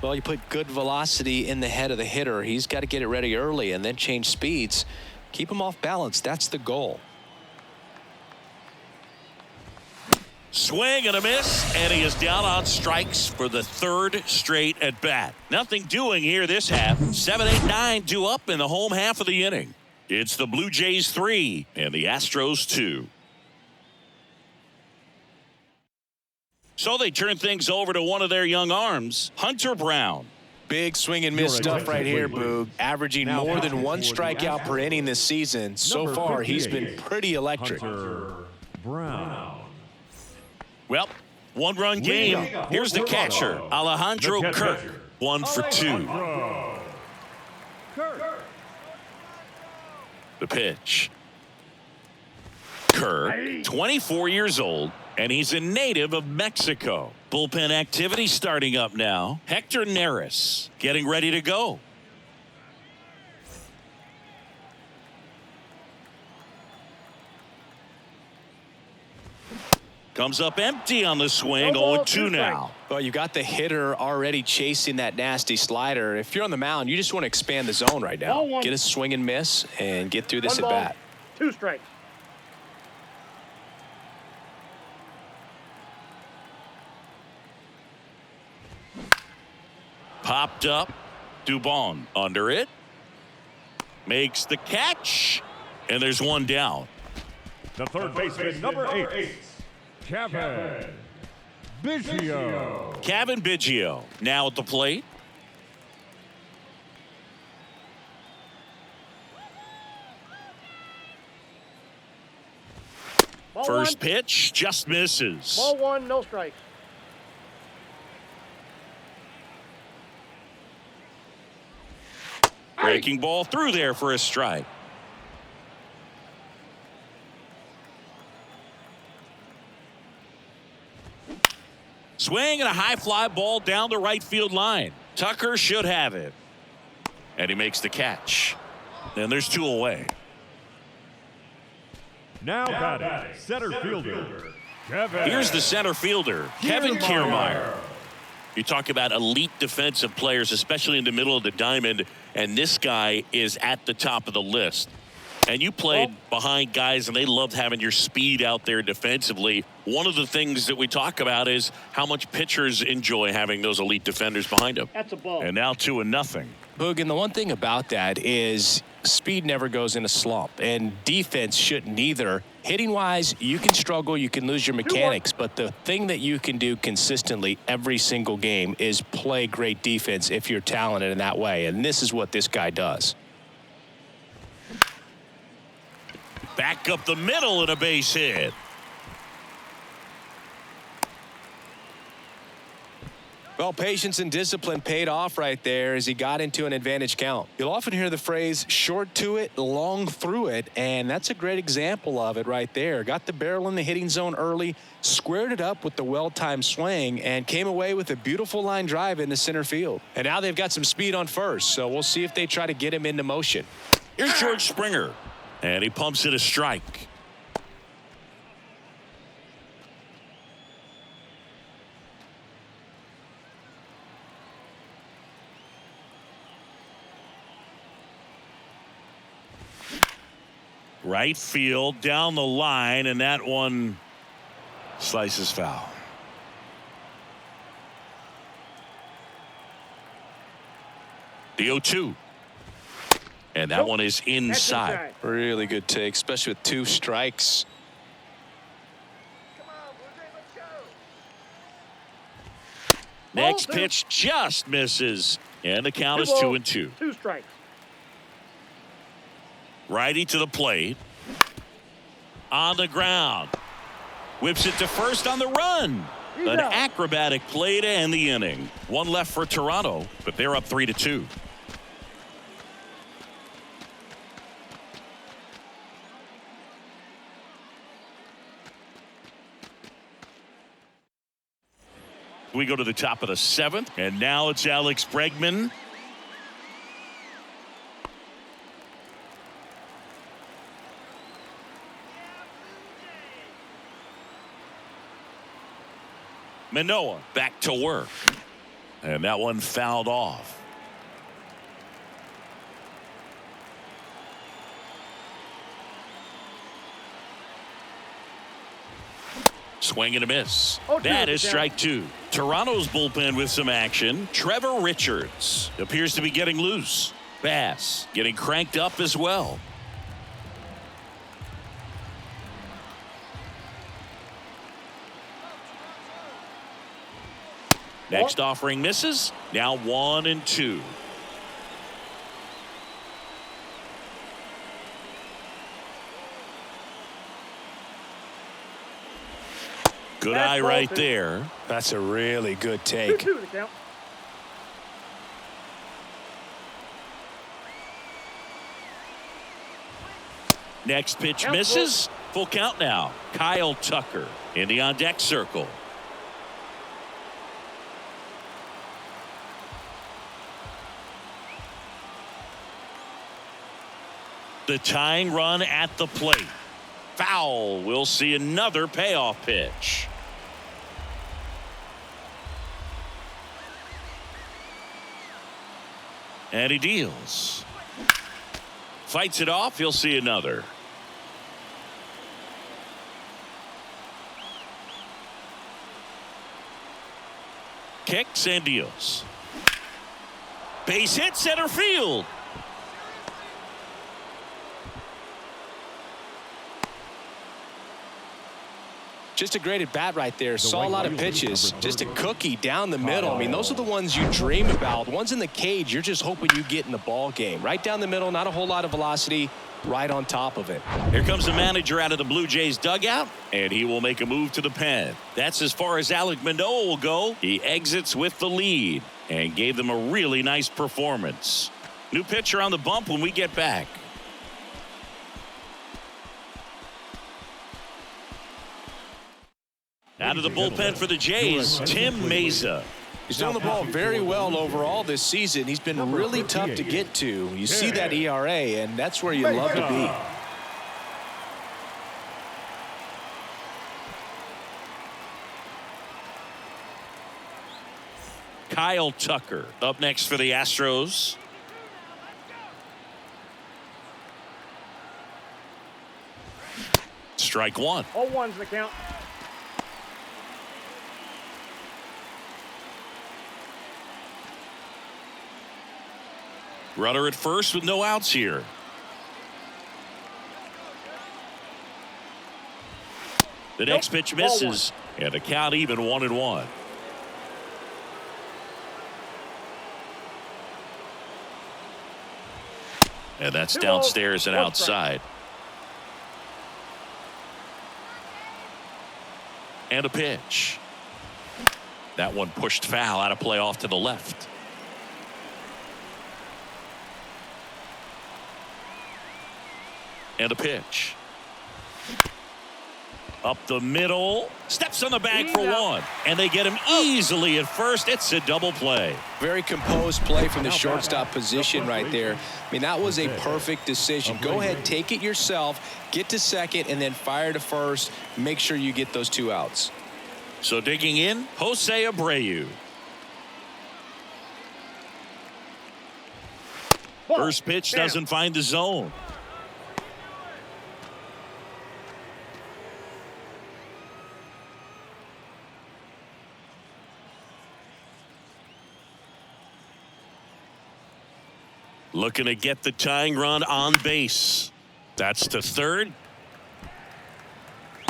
Well, you put good velocity in the head of the hitter. He's got to get it ready early and then change speeds. Keep him off balance. That's the goal. Swing and a miss, and he is down on strikes for the 3rd straight at bat. Nothing doing here this half. 7, 8, 9 due up in the home half of the inning. It's the Blue Jays 3 and the Astros 2. So they turn things over to one of their young arms, Hunter Brown. Big swing and miss stuff right here, Boog. Averaging more than 1 strikeout per inning this season. So far, he's been pretty electric. Hunter Brown. Well, 1-run game. Here's the catcher, Alejandro Kirk. 1 for 2. The pitch. Kirk, 24 years old, and he's a native of Mexico. Bullpen activity starting up now. Hector Neris getting ready to go. Comes up empty on the swing. 0-2 now. Well, you got the hitter already chasing that nasty slider. If you're on the mound, you just want to expand the zone right now. Get a swing and miss and get through this at bat. 2 strikes. Popped up. Dubon under it. Makes the catch. And there's one down. The third baseman, number 8, Kevin Biggio. Kevin Biggio now at the plate. Ball First one. pitch just misses. Ball one, no strikes. Breaking ball through there for a strike. Swing and a high fly ball down the right field line. Tucker should have it. And he makes the catch. And there's 2 away. Now batting, center fielder, Kevin. Here's the center fielder, Kevin Kiermaier. You talk about elite defensive players, especially in the middle of the diamond, and this guy is at the top of the list. And you played behind guys, and they loved having your speed out there defensively. One of the things that we talk about is how much pitchers enjoy having those elite defenders behind them. That's a ball. And now 2-0. Boog, and the one thing about that is speed never goes in a slump, and defense shouldn't either. Hitting-wise, you can struggle, you can lose your mechanics, but the thing that you can do consistently every single game is play great defense if you're talented in that way, and this is what this guy does. Back up the middle and a base hit. Well, patience and discipline paid off right there as he got into an advantage count. You'll often hear the phrase short to it, long through it, and that's a great example of it right there. Got the barrel in the hitting zone early, squared it up with the well-timed swing, and came away with a beautiful line drive into center field. And now they've got some speed on first, so we'll see if they try to get him into motion. Here's George Springer, and he pumps it a strike. Right field down the line, and that one slices foul. The 0-2. And that one is inside. Really good take, especially with 2 strikes. Come on, Blue Jay, let's go. Next pitch just misses. And the count is 2-2. 2 strikes. Righty to the plate. On the ground. Whips it to first on the run. An acrobatic play to end the inning. 1 left for Toronto, but they're up 3-2. We go to the top of the 7th, and now it's Alex Bregman. Manoah back to work, and that one fouled off. Swing and a miss. That is strike 2. Toronto's bullpen with some action. Trevor Richards appears to be getting loose. Bass getting cranked up as well. Next offering misses. Now 1-2. Good eye right there. That's a really good take. 2-2 the count. Next pitch misses. Full count now. Kyle Tucker in the on-deck circle. The tying run at the plate. Foul. We'll see another payoff pitch. And he deals. Fights it off. He'll see another. Kicks and deals. Base hit center field. Just a great at bat right there. Saw a lot of pitches. Just a cookie down the middle. I mean, those are the ones you dream about. Ones in the cage, you're just hoping you get in the ball game. Right down the middle, not a whole lot of velocity. Right on top of it. Here comes the manager out of the Blue Jays dugout, and he will make a move to the pen. That's as far as Alek Manoah will go. He exits with the lead and gave them a really nice performance. New pitcher on the bump when we get back. Out of the bullpen for the Jays, Tim Meza. He's doing the ball very well overall this season. He's been really tough to get to. You see that ERA, and that's where you love to be. Kyle Tucker up next for the Astros. Strike one. 0-1's the count. Runner at first with no outs here. The next pitch misses, and the count even 1-1. And that's downstairs and outside. And a pitch. That one pushed foul out of play off to the left. And a pitch. Up the middle. Steps on the bag for one. And they get him easily at first. It's a double play. Very composed play from the shortstop position right there. I mean, that was a perfect decision. Go ahead, take it yourself, get to second, and then fire to first. Make sure you get those 2 outs. So digging in, Jose Abreu. First pitch doesn't find the zone. Looking to get the tying run on base. That's to third.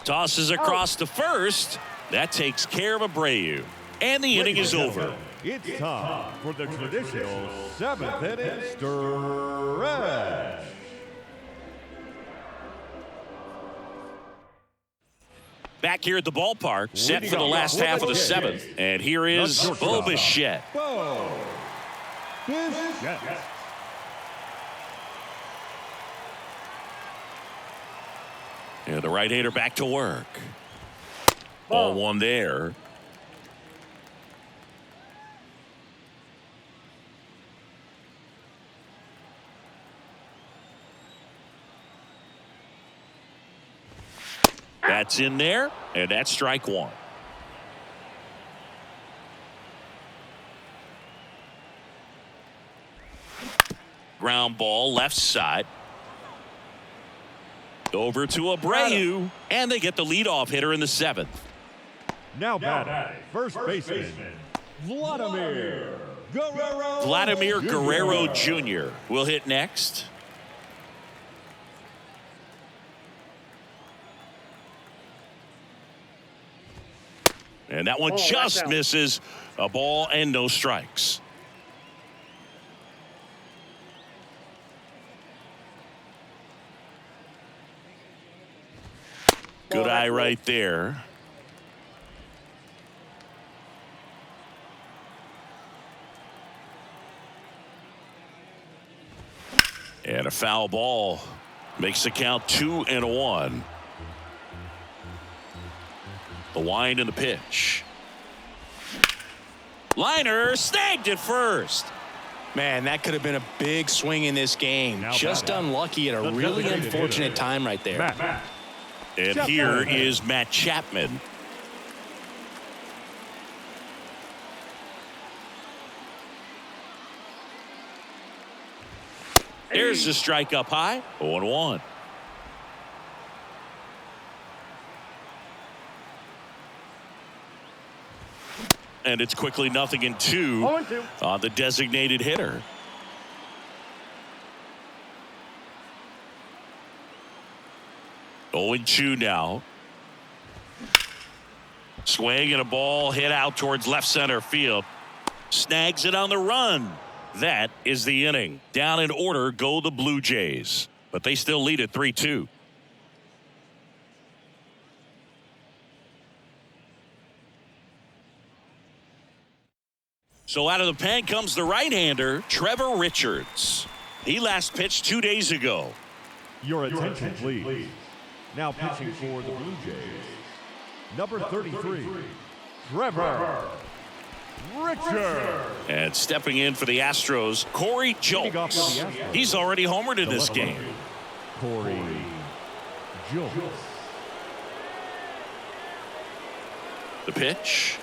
Tosses across to first. That takes care of Abreu. And the inning is over. It's time for the traditional 7th inning stretch. Back here at the ballpark, set for the last half of the 7th. And here is Bo Bichette. And the right-hander back to work. Ball one there. That's in there, and that's strike one. Ground ball left side. Over to Abreu, and they get the leadoff hitter in the 7th. Now batting, first baseman, Vladimir Guerrero. Vladimir Guerrero Jr. will hit next. And that one just misses. A ball and no strikes. Good eye right there. And a foul ball makes the count 2-1. The wind and the pitch. Liner snagged at first. Man, that could have been a big swing in this game. Just unlucky at a really unfortunate time right there. And here is Matt Chapman. There's the strike up high. 0-1. and it's quickly 0-2 0-2. on the designated hitter. Oh, 0-2 now. Swing and a ball hit out towards left center field. Snags it on the run. That is the inning. Down in order go the Blue Jays, but they still lead at 3-2. So out of the pen comes the right-hander, Trevor Richards. He last pitched 2 days ago. Your attention, please. Now pitching for the Blue Jays, number 33, Trevor Richards. And stepping in for the Astros, Corey Julks. He's already homered in this game. Corey Julks. The pitch.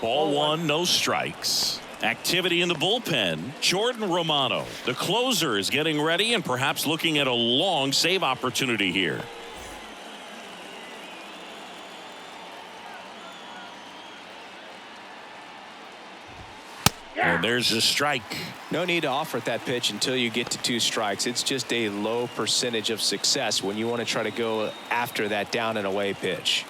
Ball one, no strikes. Activity in the bullpen. Jordan Romano, the closer, is getting ready and perhaps looking at a long save opportunity here. And there's a strike. No need to offer that pitch until you get to 2 strikes. It's just a low percentage of success when you want to try to go after that down and away pitch.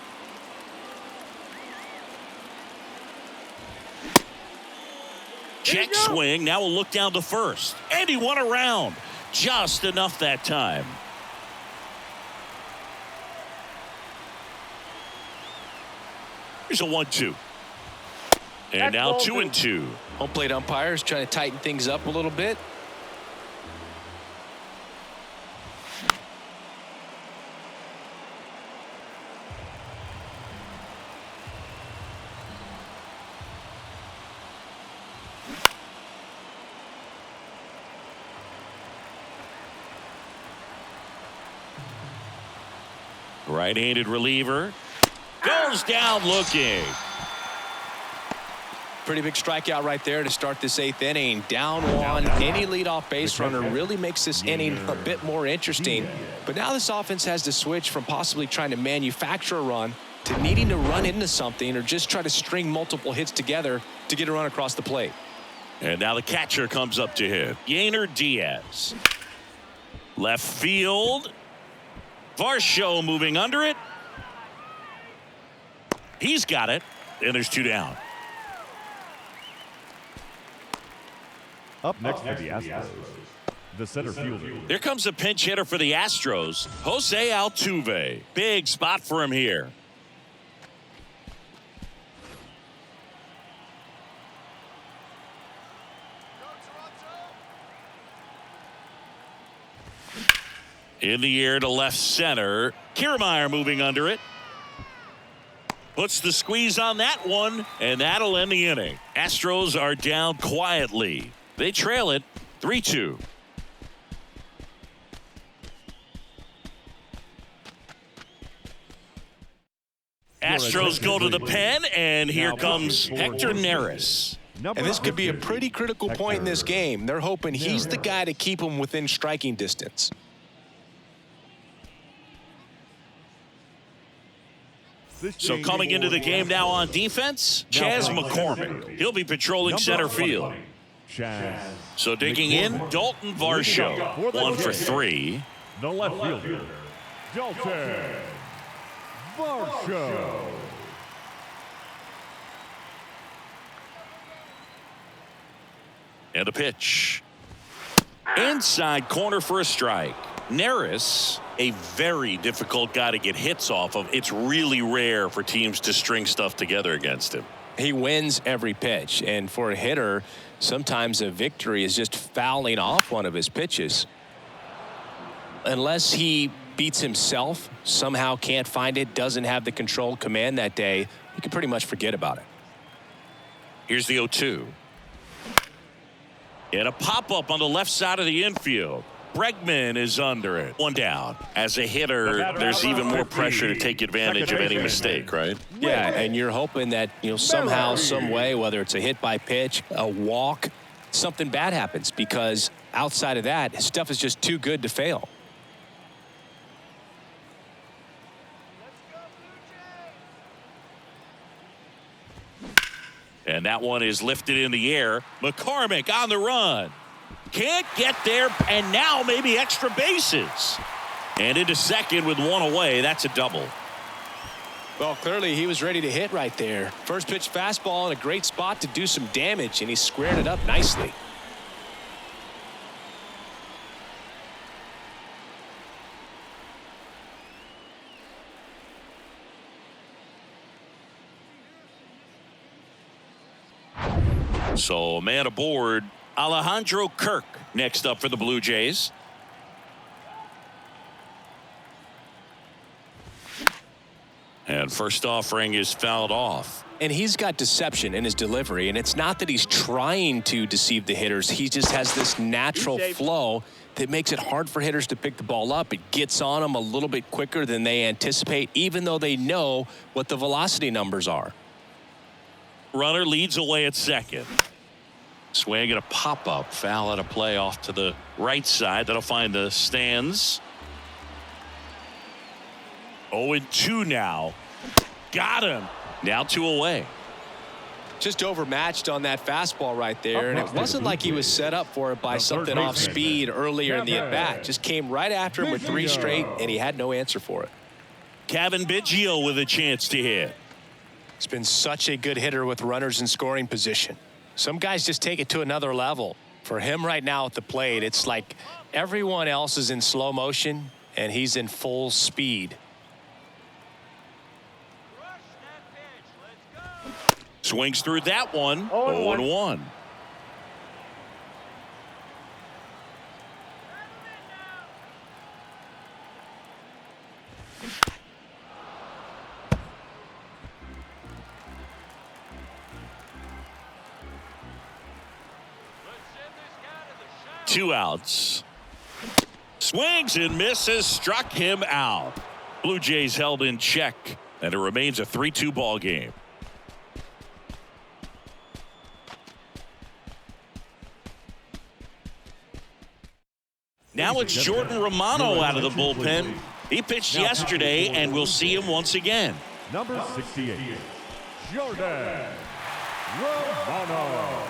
Check swing. Now we'll look down to first. And he won around. Just enough that time. Here's a 1-2. And now 2-2. Home plate umpires trying to tighten things up a little bit. Right-handed reliever goes down looking. Pretty big strikeout right there to start this 8th inning. Down 1. Any leadoff base runner really makes this inning a bit more interesting. But now this offense has to switch from possibly trying to manufacture a run to needing to run into something or just try to string multiple hits together to get a run across the plate. And now the catcher comes up to him. Yainer Diaz. Left field. Varsho moving under it. He's got it. And there's 2 down. Up next for the Astros, the center fielder. There comes a pinch hitter for the Astros, Jose Altuve. Big spot for him here. In the air to left center. Kiermaier moving under it. Puts the squeeze on that one, and that'll end the inning. Astros are down quietly. They trail it 3-2. Astros go to the pen, and here comes Hector Neris. And this could be a pretty critical point in this game. They're hoping he's the guy to keep them within striking distance. So coming into the game now on defense, Chas McCormick. He'll be patrolling center field. So digging in, Dalton Varsho. 1 for 3. The left fielder, Dalton Varsho. And the pitch. Inside corner for a strike. Neris, a very difficult guy to get hits off of. It's really rare for teams to string stuff together against him. He wins every pitch, and for a hitter, sometimes a victory is just fouling off one of his pitches. Unless he beats himself, somehow can't find it, doesn't have the control command that day, you can pretty much forget about it. Here's the 0-2. And a pop-up on the left side of the infield. Bregman is under it. 1 down. As a hitter, there's even more pressure to take advantage of any mistake, right? Yeah, and you're hoping that, somehow, some way, whether it's a hit by pitch, a walk, something bad happens, because outside of that, his stuff is just too good to fail. And that one is lifted in the air. McCormick on the run. Can't get there, and now maybe extra bases. And into second with one away. That's a double. Well, clearly he was ready to hit right there. First pitch fastball in a great spot to do some damage, and he squared it up nicely. So, man aboard, Alejandro Kirk next up for the Blue Jays. And first offering is fouled off. And he's got deception in his delivery, and it's not that he's trying to deceive the hitters. He just has this natural flow that makes it hard for hitters to pick the ball up. It gets on them a little bit quicker than they anticipate, even though they know what the velocity numbers are. Runner leads away at second. Swing and a pop-up. Foul out of play off to the right side. That'll find the stands. 0-2 now. Got him. Now 2 away. Just overmatched on that fastball right there, and it wasn't like he was set up for it by something off speed earlier in the at-bat. Just came right after him with 3 straight, and he had no answer for it. Kevin Biggio with a chance to hit. He's been such a good hitter with runners in scoring position. Some guys just take it to another level. For him right now at the plate, it's like everyone else is in slow motion, and he's in full speed. Swings through that one. 0-1. Two outs. Swings and misses. Struck him out. Blue Jays held in check, and it remains a 3-2 ball game. Now it's Jordan Romano out of the bullpen. He pitched yesterday, and we'll see him once again. Number 68, Jordan Romano.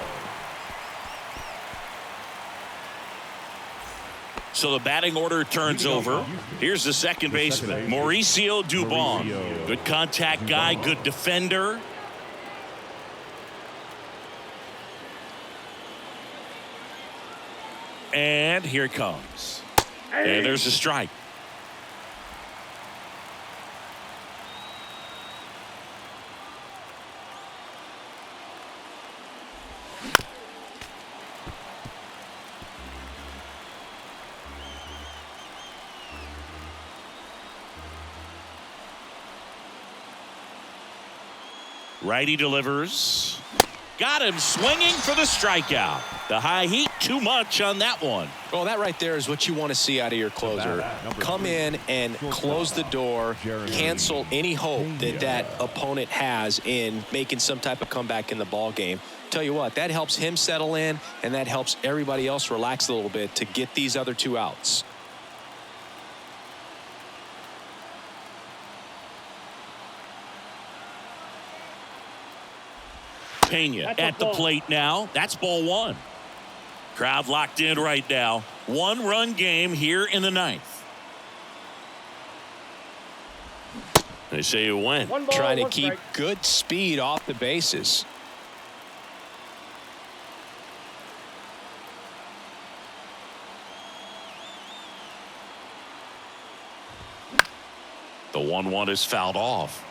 So the batting order turns over. Here's the second baseman, Mauricio Dubon. Good contact guy, good defender. And here it comes. And there's a strike. Righty delivers. Got him swinging for the strikeout. The high heat, too much on that one. Well, that right there is what you want to see out of your closer. Come in and close the door, cancel any hope that that opponent has in making some type of comeback in the ball game. Tell you what, that helps him settle in, and that helps everybody else relax a little bit to get these other 2 outs. Pena at the plate now. That's ball 1. Crowd locked in right now. 1-run game here in the 9th. They say it went. Trying to keep good speed off the bases. The 1-1 is fouled off.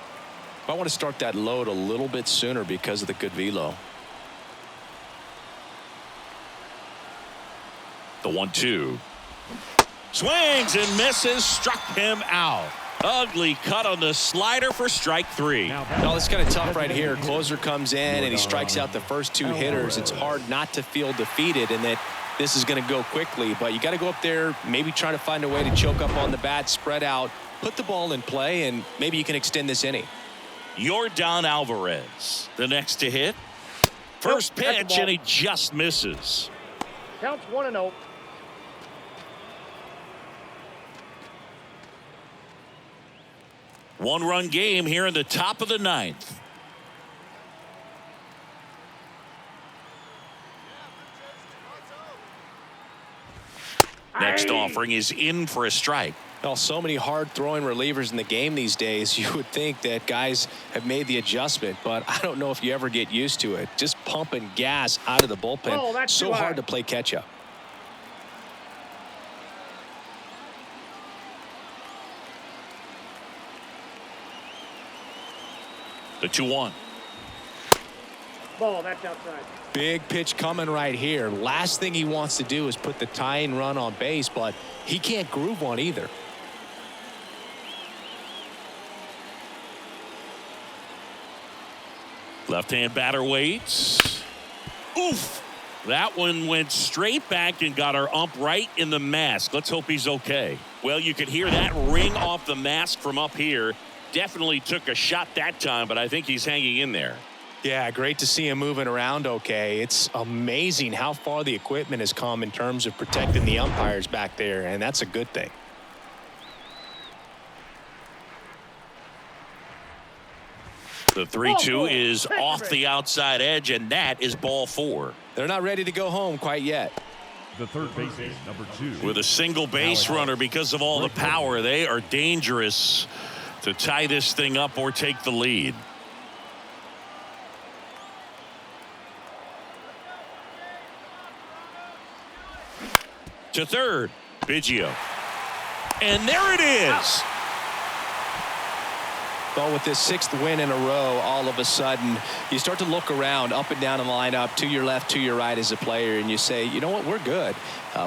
I want to start that load a little bit sooner because of the good velo. The 1-2. Swings and misses. Struck him out. Ugly cut on the slider for strike 3. No, it's kind of tough right here. Closer comes in and he strikes out the first 2 hitters. It's hard not to feel defeated and that this is going to go quickly. But you got to go up there, maybe try to find a way to choke up on the bat, spread out, put the ball in play, and maybe you can extend this inning. Yordan Alvarez, the next to hit. First pitch, and he just misses. Counts 1-0. One-run game here in the top of the 9th. next offering is in for a strike. Well, so many hard-throwing relievers in the game these days, you would think that guys have made the adjustment, but I don't know if you ever get used to it. Just pumping gas out of the bullpen, Oh, that's so too high. hard to play catch-up. The 2-1. Ball, that's outside. Big pitch coming right here. Last thing he wants to do is put the tying run on base, but he can't groove one either. Left-hand batter waits. Oof. That one went straight back and got our ump right in the mask. Let's hope he's okay. Well, you could hear that ring off the mask from up here. Definitely took a shot that time, but I think he's hanging in there. Yeah, great to see him moving around okay. It's amazing how far the equipment has come in terms of protecting the umpires back there, and that's a good thing. The 3-2 is off the outside edge, and that is ball 4. They're not ready to go home quite yet. The third baseman, number 2. With a single base runner because of all the power, they are dangerous to tie this thing up or take the lead. To third, Biggio. And there it is. Well, with this 6th win in a row, all of a sudden, you start to look around up and down the lineup, to your left, to your right as a player, and you say, you know what, we're good.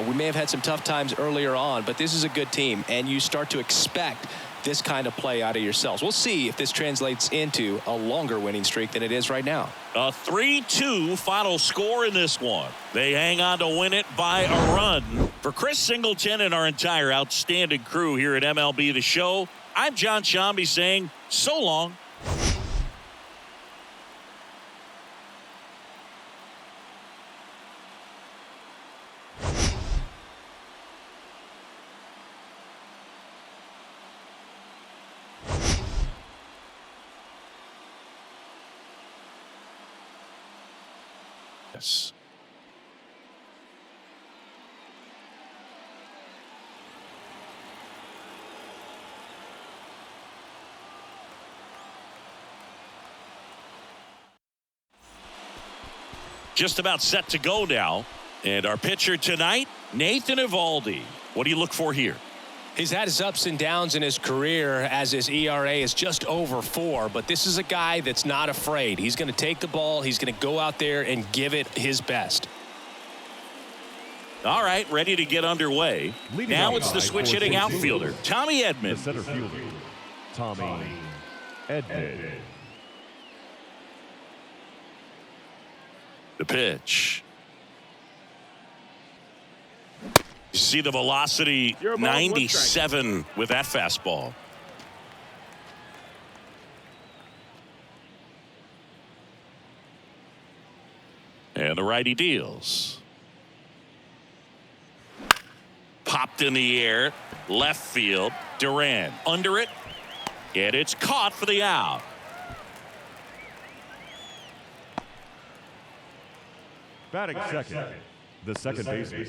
We may have had some tough times earlier on, but this is a good team, and you start to expect this kind of play out of yourselves. We'll see if this translates into a longer winning streak than it is right now. A 3-2 final score in this one. They hang on to win it by a run. For Chris Singleton and our entire outstanding crew here at MLB The Show, I'm John Shambi saying so long. Yes. Just about set to go now. And our pitcher tonight, Nathan Eovaldi. What do you look for here? He's had his ups and downs in his career as his ERA is just over 4, but this is a guy that's not afraid. He's going to take the ball. He's going to go out there and give it his best. All right, ready to get underway. Now it's the switch hitting outfielder, Tommy Edman. The center fielder, Tommy Edman. The pitch. You see the velocity, 97 with that fastball. And the righty deals. Popped in the air, left field. Duran under it, and it's caught for the out. Batting second, the second baseman,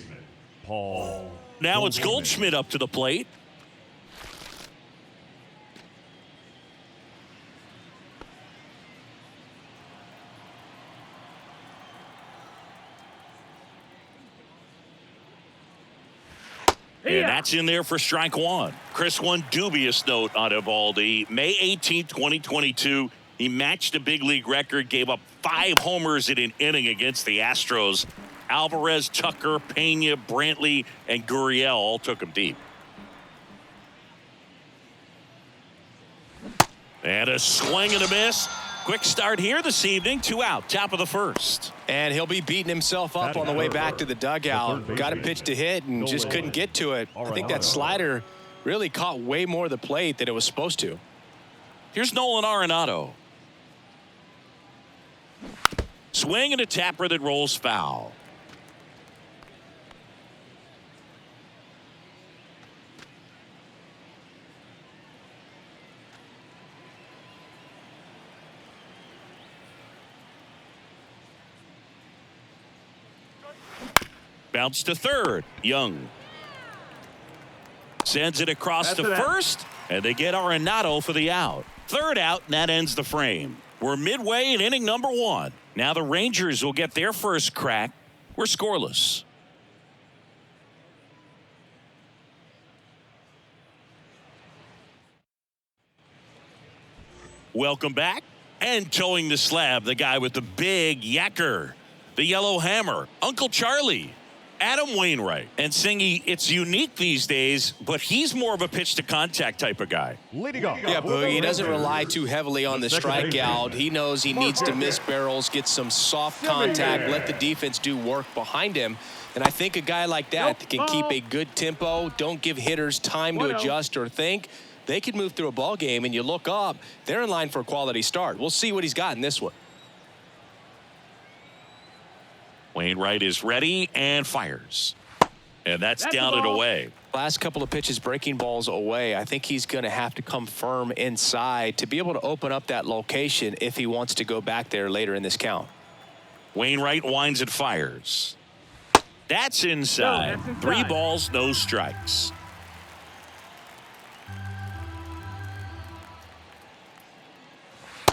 Paul. Now it's Goldschmidt up to the plate. And that's in there for strike 1. Chris, one dubious note on Eovaldi. May 18, 2022, he matched a big league record, gave up 5 homers in an inning against the Astros. Alvarez, Tucker, Pena, Brantley, and Gurriel all took him deep. And a swing and a miss. Quick start here this evening. 2 out, top of the first. And he'll be beating himself up on the way back to the dugout. Got a pitch to hit and just couldn't get to it. I think that slider really caught way more of the plate than it was supposed to. Here's Nolan Arenado. Swing and a tapper that rolls foul. Bounce to third. Young. Sends it across to first, and they get Arenado for the out. Third out, and that ends the frame. We're midway in inning number 1. Now the Rangers will get their first crack. We're scoreless. Welcome back. And towing the slab, the guy with the big yacker, the yellow hammer, Uncle Charlie, Adam Wainwright. And Singy, it's unique these days, but he's more of a pitch-to-contact type of guy. Leading off. Yeah, Boogie, he doesn't rely too heavily on the strikeout. He knows he needs to miss barrels, get some soft contact, let the defense do work behind him. And I think a guy like that can keep a good tempo, don't give hitters time to adjust or think. They could move through a ball game, and you look up, they're in line for a quality start. We'll see what he's got in this one. Wainwright is ready and fires. And that's down and away. Last couple of pitches breaking balls away. I think he's going to have to come firm inside to be able to open up that location if he wants to go back there later in this count. Wainwright winds and fires. That's inside. 3 balls, no strikes.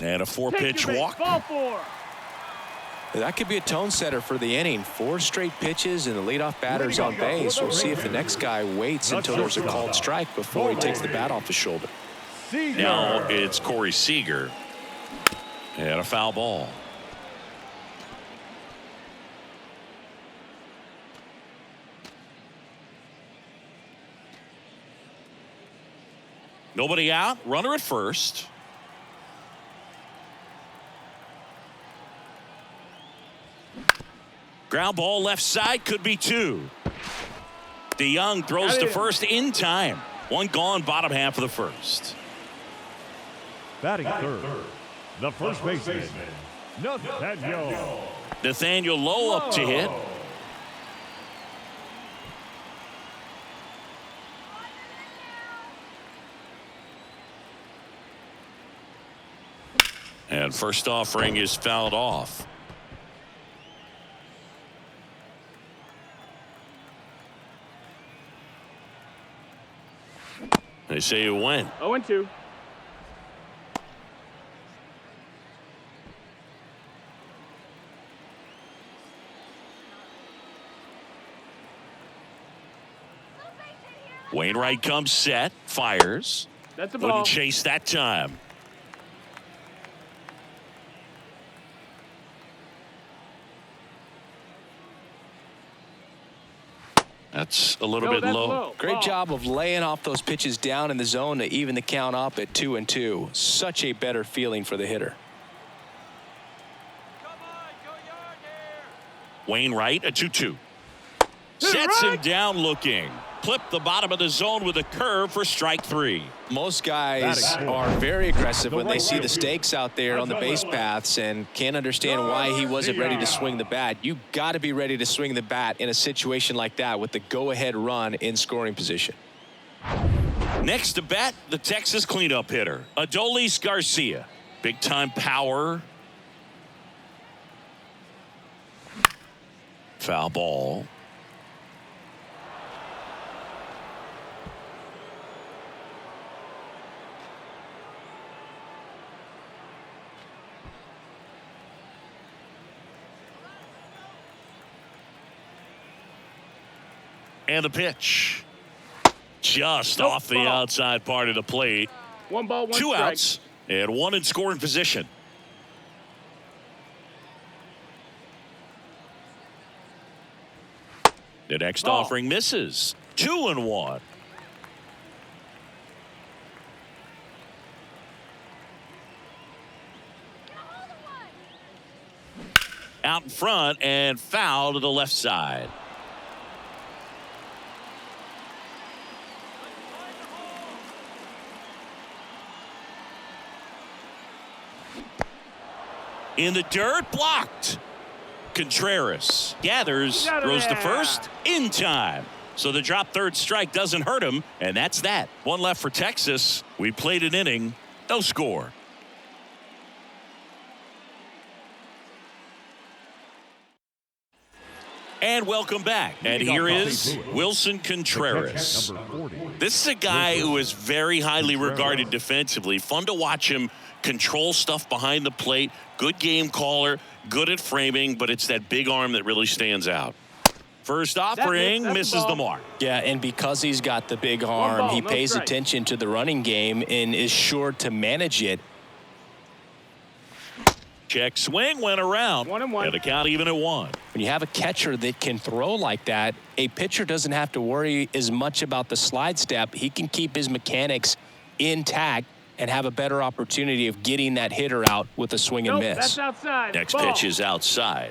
And a 4-pitch walk. Ball 4. That could be a tone setter for the inning. 4 straight pitches and the leadoff batter's on base. We'll see if the next guy waits until there's a called strike before he takes the bat off his shoulder. Now it's Corey Seager. And a foul ball. Nobody out. Runner at first. Ground ball left side, could be 2. DeYoung throws to first in time. 1 gone, bottom half of the first. Batting third, the first baseman, Nathaniel Lowe up to hit. And first offering is fouled off. They say you win. 0-2. Wainwright comes set, fires. That's a ball. Wouldn't chase that time. That's a little bit low. Great job of laying off those pitches down in the zone to even the count up at 2-2. Such a better feeling for the hitter. Wainwright, a 2-2. Sets him down looking. Clip the bottom of the zone with a curve for strike 3. Most guys are very aggressive when they see the stakes out there on the base paths and can't understand why he wasn't ready to swing the bat. You got to be ready to swing the bat in a situation like that with the go-ahead run in scoring position. Next to bat, the Texas cleanup hitter, Adolis Garcia. Big-time power. Foul ball. And the pitch. Just off the outside part of the plate. 1 ball, 1 2 strike. outs and 1 in scoring position. The next offering misses. 2-1. Out in front and foul to the left side. In the dirt, blocked. Contreras gathers, throws to first in time. So the drop third strike doesn't hurt him, and that's that. 1 left for Texas. We played an inning, no score. And welcome back. And here is Wilson Contreras. This is a guy who is very highly regarded defensively. Fun to watch him control stuff behind the plate. Good game caller, good at framing, but it's that big arm that really stands out. First offering misses the mark. Yeah, and because he's got the big arm, he pays attention to the running game and is sure to manage it. Check swing went around. 1-1. And the count even at 1. When you have a catcher that can throw like that, a pitcher doesn't have to worry as much about the slide step. He can keep his mechanics intact and have a better opportunity of getting that hitter out with a swing and miss. That's outside. Next Ball. pitch is outside.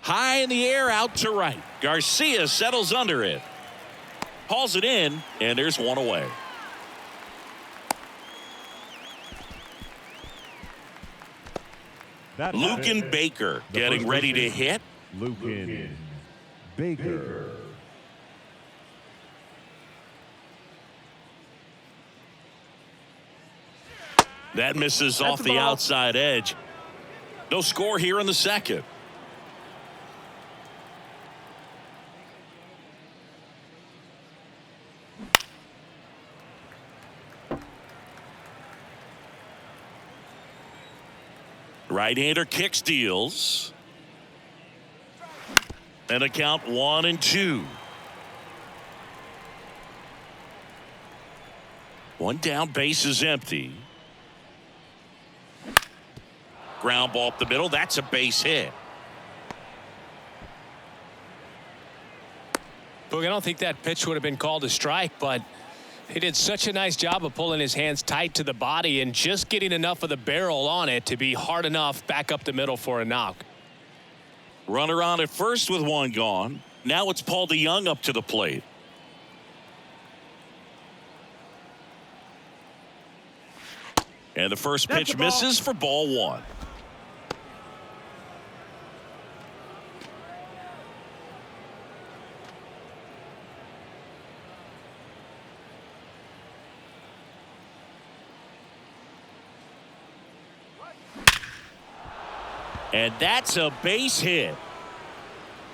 High in the air, out to right. Garcia settles under it. Hauls it in, and there's one away. Lucan Baker getting ready to hit. Lucan Baker. That misses off the outside edge. No score here in the second. Right-hander kicks, deals. And a count 1-2. One down, base is empty. Ground ball up the middle. That's a base hit. Boog, I don't think that pitch would have been called a strike, but he did such a nice job of pulling his hands tight to the body and just getting enough of the barrel on it to be hard enough back up the middle for a knock. Runner on at first with one gone. Now it's Paul DeYoung up to the plate. And the first pitch misses for ball 1. And that's a base hit.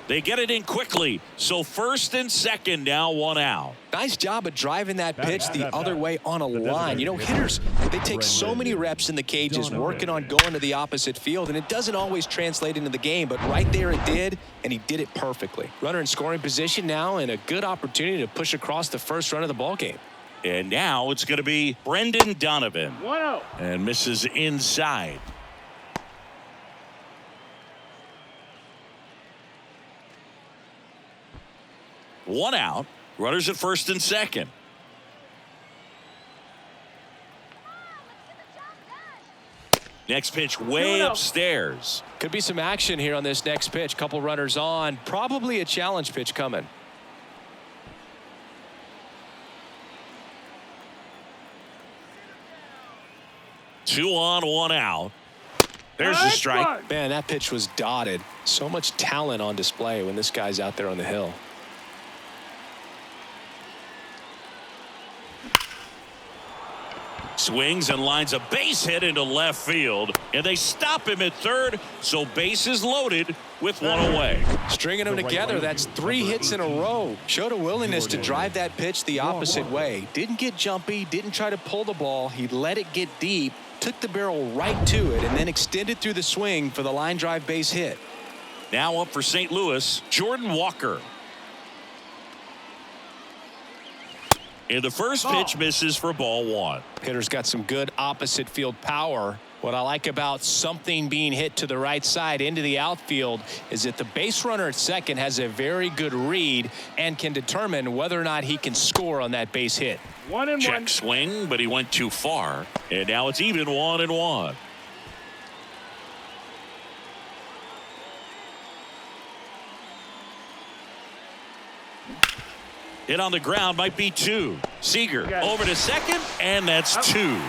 They get it in quickly. So first and second, now one out. Nice job of driving that pitch the other way on a line. You know, hitters, they take so many reps in the cages working on going to the opposite field, and it doesn't always translate into the game, but right there it did, and he did it perfectly. Runner in scoring position now, and a good opportunity to push across the first run of the ball game. And now it's going to be Brendan Donovan. 1-0. And misses inside. One out. Runners at first and second. Next pitch way upstairs. Could be some action here on this next pitch. Couple runners on. Probably a challenge pitch coming. Two on, one out. There's the strike. Man, that pitch was dotted. So much talent on display when this guy's out there on the hill. Swings and lines a base hit into left field, and they stop him at third, so base is loaded with one away. Stringing them together, that's 3 hits in a row. Showed a willingness to drive that pitch the opposite way. Didn't get jumpy, didn't try to pull the ball. He let it get deep, took the barrel right to it, and then extended through the swing for the line drive base hit. Now up for St. Louis, Jordan Walker. And the first pitch misses for ball 1. Hitter's got some good opposite field power. What I like about something being hit to the right side into the outfield is that the base runner at second has a very good read and can determine whether or not he can score on that base hit. 1-1. Check swing, but he went too far. And now it's even 1-1. Hit on the ground might be 2. Seager over to second, and that's 2.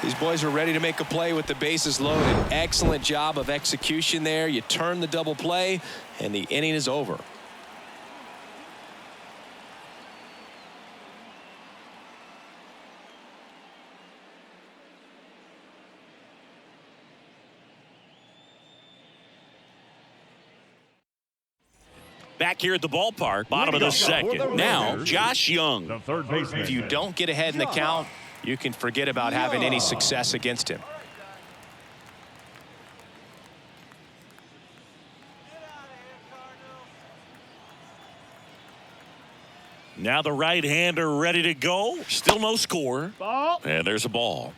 These boys are ready to make a play with the bases loaded. Excellent job of execution there. You turn the double play, and the inning is over. back here at the ballpark. Bottom of the second. Now, Josh Young. The third baseman. If you don't get ahead in the count, you can forget about having any success against him. Now the right-hander ready to go. Still no score. Ball. And there's a ball.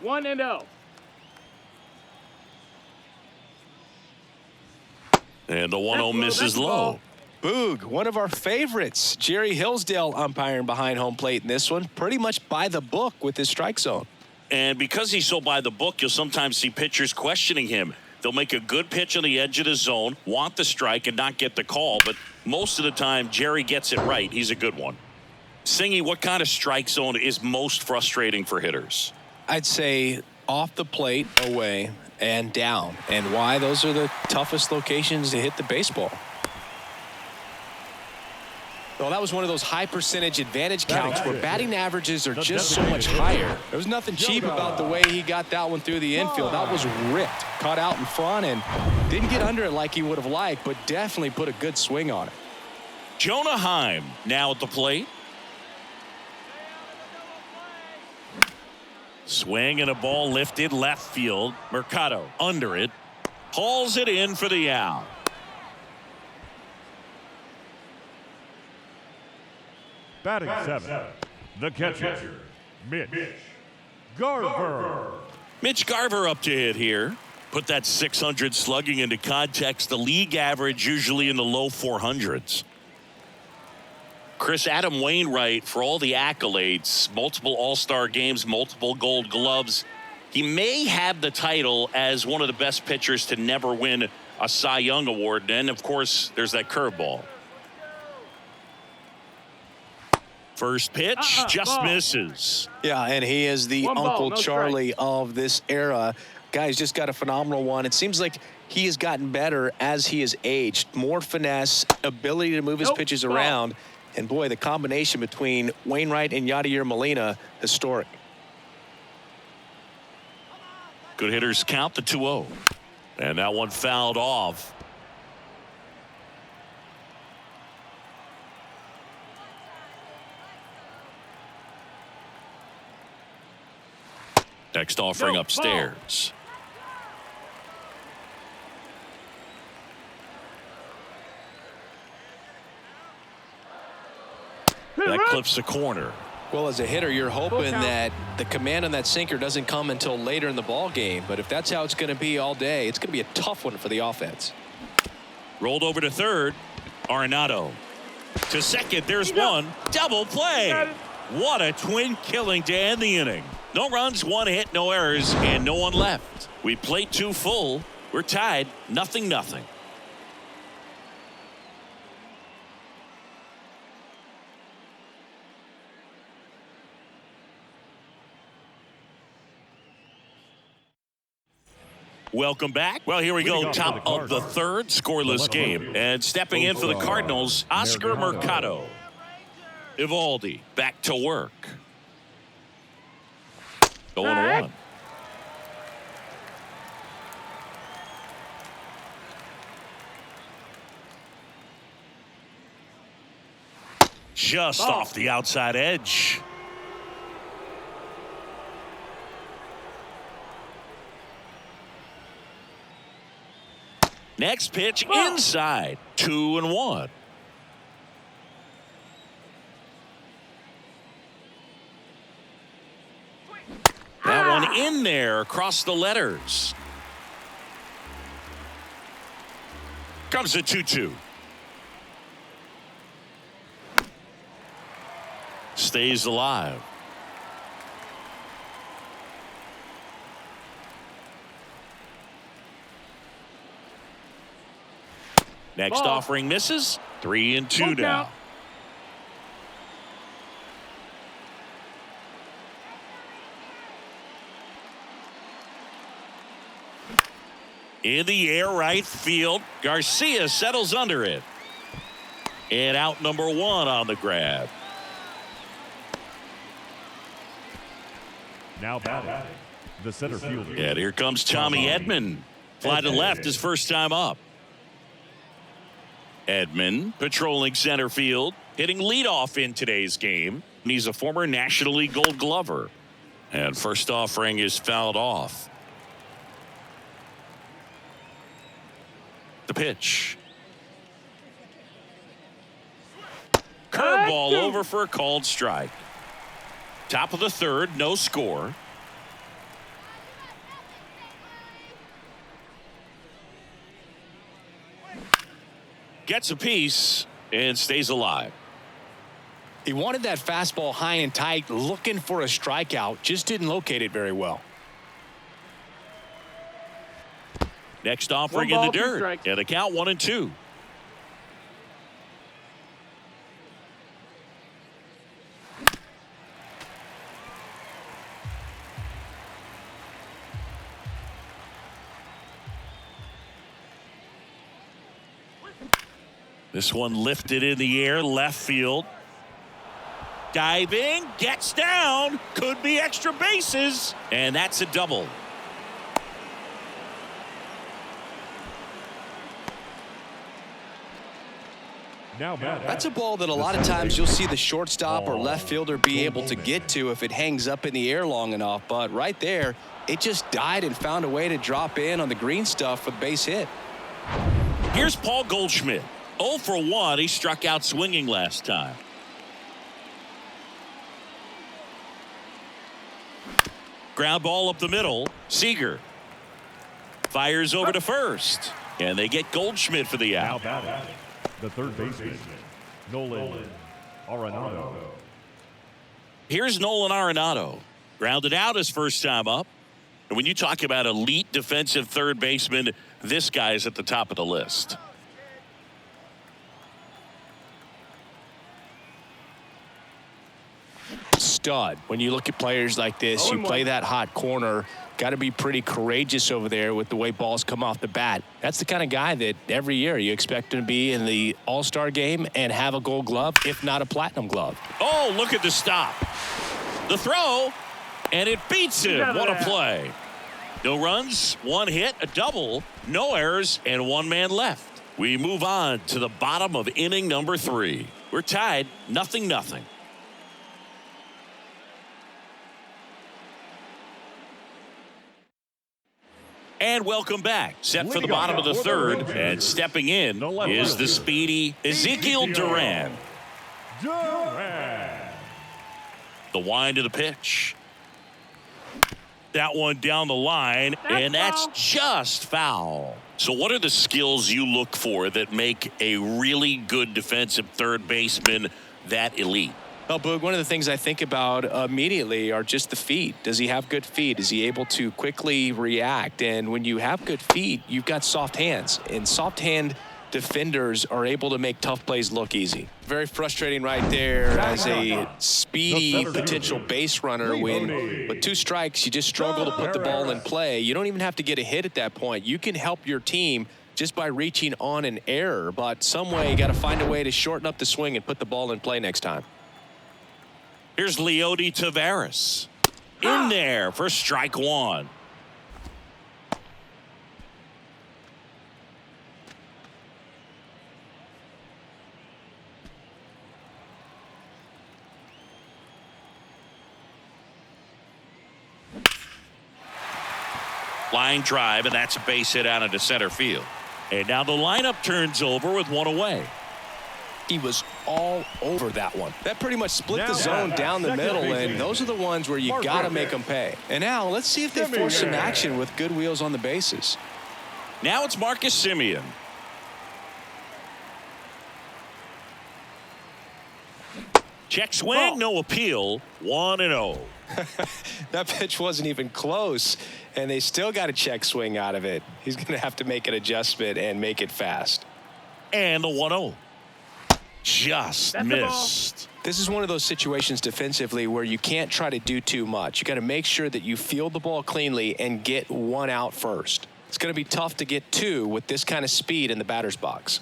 1-0. And the 1-0 misses low. Boog, one of our favorites. Jerry Hillsdale umpiring behind home plate in this one. Pretty much by the book with his strike zone. And because he's so by the book, you'll sometimes see pitchers questioning him. They'll make a good pitch on the edge of the zone, want the strike, and not get the call. But most of the time, Jerry gets it right. He's a good one. Singy, what kind of strike zone is most frustrating for hitters? I'd say off the plate, away, and down. And why? Those are the toughest locations to hit the baseball. Well, that was one of those high percentage advantage counts where batting averages are just so much higher. There was nothing cheap about the way he got that one through the infield. That was ripped, caught out in front, and didn't get under it like he would have liked, but definitely put a good swing on it. Jonah Heim now at the plate. Swing and a ball lifted left field. Mercado under it. Hauls it in for the out. Batting seven. The catcher, Mitch Garver. Mitch Garver up to hit here. Put that 600 slugging into context. The league average usually in the low 400s. Chris, Adam Wainwright, for all the accolades, multiple All-Star games, multiple Gold Gloves, he may have the title as one of the best pitchers to never win a Cy Young Award. And then, of course, there's that curveball. First pitch just misses. Yeah, and he is the Uncle Charlie of this era. Guy's just got a phenomenal one. It seems like he has gotten better as he has aged. More finesse, ability to move his pitches around. And, boy, the combination between Wainwright and Yadier Molina, historic. Good hitters count the 2-0. And that one fouled off. Next offering upstairs. That clips the corner. Well, as a hitter, you're hoping that the command on that sinker doesn't come until later in the ball game. But if that's how it's going to be all day, it's going to be a tough one for the offense. Rolled over to third. Arenado. To second, there's one. Double play. What a twin killing to end the inning. No runs, one hit, no errors, and no one left. We played 2 full. We're tied, 0-0. Welcome back. Well, here we go. Top of the third, scoreless game. And stepping in for the Cardinals, Oscar Mercado. Evaldi back to work. 0-1. Just off the outside edge. Next pitch inside. 2-1. That one in there across the letters. Comes the 2-2. Stays alive. Next offering misses. 3-2 now. In the air right field. Garcia settles under it. And out number 1 on the grab. Now batting, the center fielder. And here comes Tommy Edman. Fly to left his first time up. Edman patrolling center field, hitting leadoff in today's game. And he's a former National League Gold Glover. And first offering is fouled off. The pitch. Curveball over for a called strike. Top of the third, no score. Gets a piece and stays alive. He wanted that fastball high and tight, looking for a strikeout, just didn't locate it very well. Next offering in the dirt, and the count 1-2. This one lifted in the air, left field. Diving, gets down, could be extra bases, and that's a double. That's a ball that a lot of times you'll see the shortstop or left fielder be able to get to if it hangs up in the air long enough. But right there, it just died and found a way to drop in on the green stuff for the base hit. Here's Paul Goldschmidt. 0 for 1. He struck out swinging last time. Ground ball up the middle. Seager fires over to first. And they get Goldschmidt for the out. Now batting, the third baseman, Nolan Arenado. Here's Nolan Arenado. Grounded out his first time up. And when you talk about elite defensive third baseman, this guy's at the top of the list. Stud. When you look at players like this, you play that hot corner, got to be pretty courageous over there with the way balls come off the bat. That's the kind of guy that every year you expect him to be in the All-Star game and have a Gold Glove, if not a Platinum Glove. Oh, look at the stop. The throw, and it beats him. What a play. No runs, one hit, a double, no errors, and one man left. We move on to the bottom of inning number 3. We're tied, 0-0. And welcome back. Set for the bottom of the third, and stepping in is the speedy Ezekiel Duran. The wind of the pitch. That one down the line, and that's just foul. So what are the skills you look for that make a really good defensive third baseman that elite? Well, Boog, one of the things I think about immediately are just the feet. Does he have good feet? Is he able to quickly react? And when you have good feet, you've got soft hands. And soft hand defenders are able to make tough plays look easy. Very frustrating right there as a speedy potential base runner when with 2 strikes, you just struggle to put the ball in play. You don't even have to get a hit at that point. You can help your team just by reaching on an error. But some way, you got to find a way to shorten up the swing and put the ball in play next time. Here's Leody Taveras in there for strike 1. Line drive, and that's a base hit out into center field. And now the lineup turns over with one away. He was all over that one. That pretty much split the zone down the middle, and those are the ones where you got to make them pay. And now let's see if they force some action with good wheels on the bases. Now it's Marcus Semien. Check swing, no appeal, 1-0. That pitch wasn't even close, and they still got a check swing out of it. He's going to have to make an adjustment and make it fast. And the 1-0. Just missed. This is one of those situations defensively where you can't try to do too much. You got to make sure that you field the ball cleanly and get one out first. It's going to be tough to get 2 with this kind of speed in the batter's box.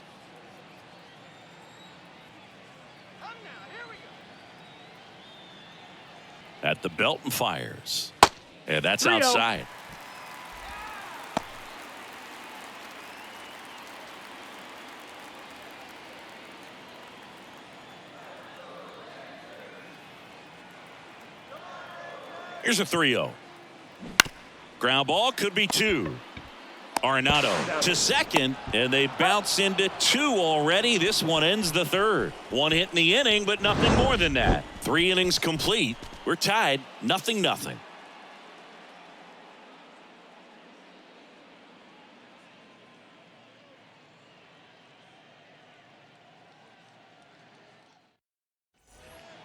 At the belt and fires. And that's outside. Here's a 3-0. Ground ball could be 2. Arenado to second, and they bounce into 2 already. This one ends the 3rd. 1 hit in the inning, but nothing more than that. 3 innings complete. We're tied 0-0.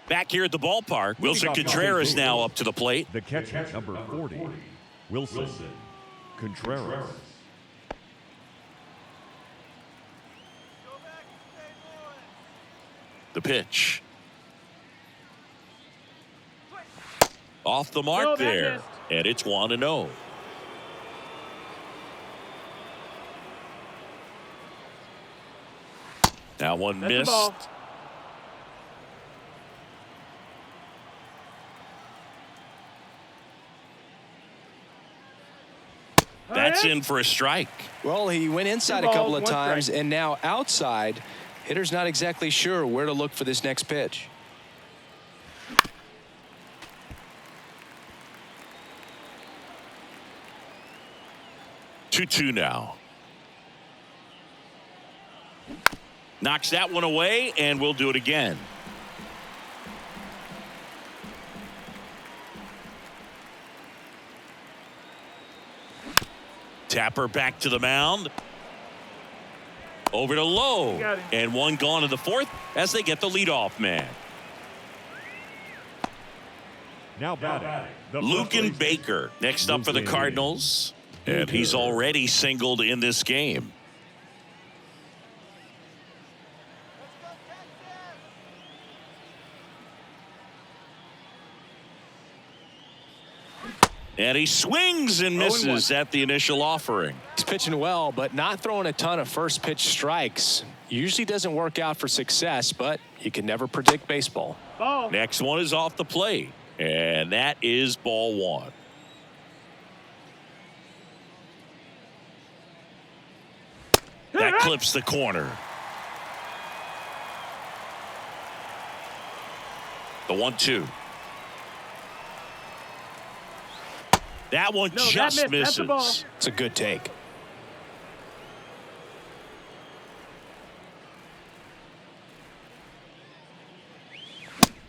Back here at the ballpark, Wilson Contreras now up to the plate. The catcher, number 40, Wilson Contreras. The pitch. Off the mark there. And it's 1-0. Now one missed. That's in for a strike. Well, he went inside a couple of times, and now outside. Hitter's not exactly sure where to look for this next pitch. Two now. Knocks that one away, and we'll do it again. Tapper back to the mound. Over to Lowe. And one gone in the 4th as they get the leadoff man. Now batting, Lucan Baker next up for the Cardinals. And he's already singled in this game. And he swings and misses at the initial offering. He's pitching well, but not throwing a ton of first pitch strikes. Usually doesn't work out for success, but you can never predict baseball. Next one is off the plate, and that is ball 1. That clips the corner. The 1-2. That one just misses. It's a good take.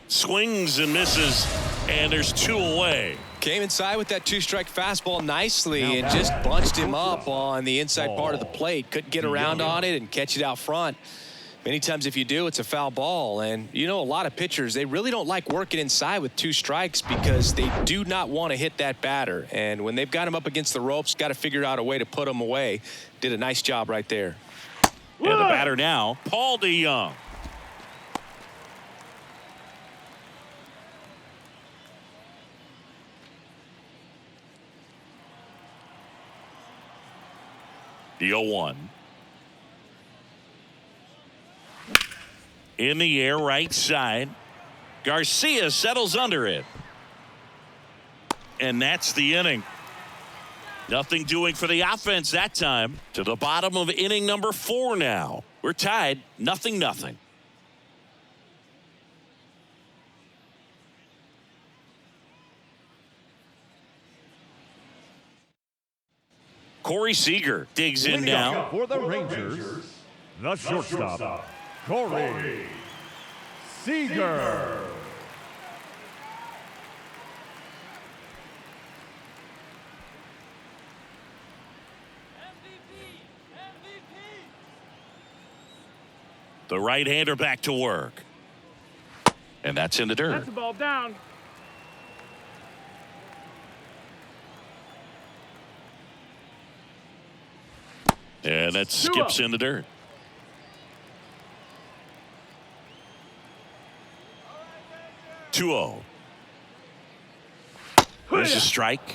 Swings and misses, and there's 2 away. Came inside with that 2-strike fastball nicely and just bunched him up on the inside part of the plate. Couldn't get around on it and catch it out front. Many times if you do, it's a foul ball. And, you know, a lot of pitchers, they really don't like working inside with 2 strikes because they do not want to hit that batter. And when they've got him up against the ropes, got to figure out a way to put him away. Did a nice job right there. And the batter now, Paul DeYoung. The 0-1. In the air, right side. Garcia settles under it. And that's the inning. Nothing doing for the offense that time. To the bottom of inning number 4 now. We're tied 0-0. Corey Seager digs in now. For the Rangers, the shortstop, Corey Seager. The right-hander back to work. And that's in the dirt. That's the ball down. And that skips in the dirt. Two-0. There's a strike.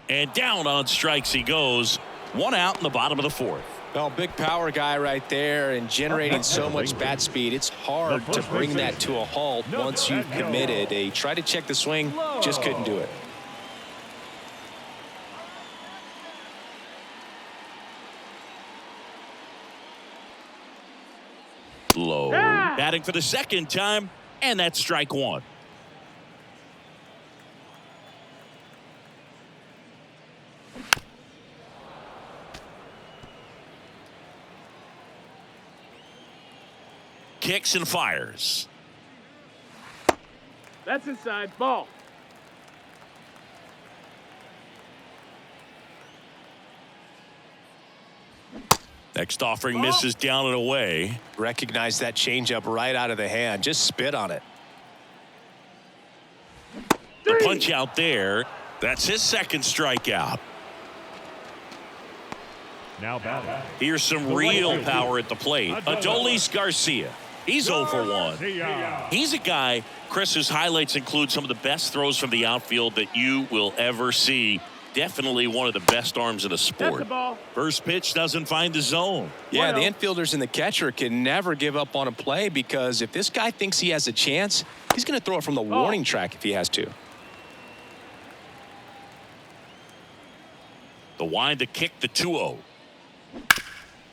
And down on strikes he goes. 1 out in the bottom of the 4th. Well, big power guy right there and generating so much bat speed. It's hard to bring that to a halt once you've committed. They tried to check the swing, just couldn't do it. Low. Batting for the second time, and that's strike one. Kicks and fires. That's inside. Ball. Next offering misses down and away. Recognize that changeup right out of the hand. Just spit on it. The punch out there. That's his second strikeout. Now batting. Here's some real power at the plate. Adolis Garcia. He's 0 for 1. He's a guy, Chris, whose highlights include some of the best throws from the outfield that you will ever see. Definitely one of the best arms in the sport. First pitch doesn't find the zone. Yeah, the infielders and the catcher can never give up on a play, because if this guy thinks he has a chance, he's going to throw it from the warning track if he has to. The wind to kick the 2-0.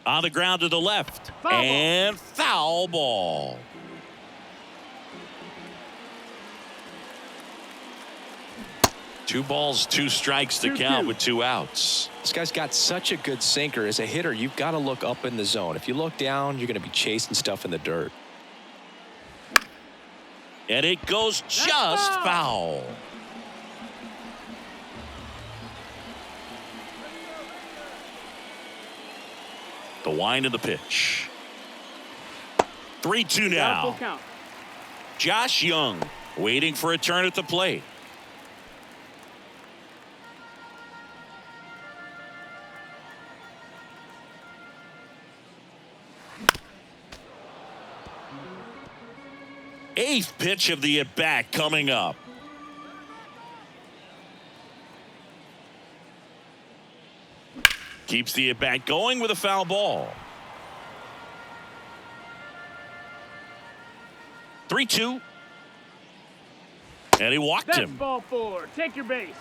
On the ground to the left. And foul ball. Two balls, two strikes to count with 2 outs. This guy's got such a good sinker. As a hitter, you've got to look up in the zone. If you look down, you're going to be chasing stuff in the dirt. And it goes just foul. The wind of the pitch. 3-2 now. Josh Young waiting for a turn at the plate. Eighth pitch of the at-bat coming up. Keeps the at-bat going with a foul ball. 3-2. And he walked him. Ball 4. Take your base.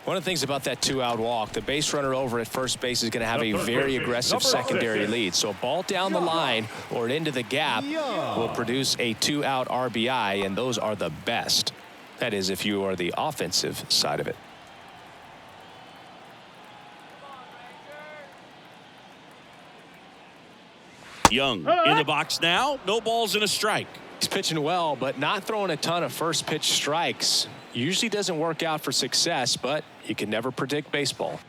One of the things about that 2-out walk, the base runner over at first base is going to have a very aggressive secondary lead. So a ball down the line or into the gap will produce a 2-out RBI, and those are the best. That is, if you are the offensive side of it. Young in the box now. No balls and a strike. He's pitching well, but not throwing a ton of first pitch strikes. Usually doesn't work out for success, but you can never predict baseball.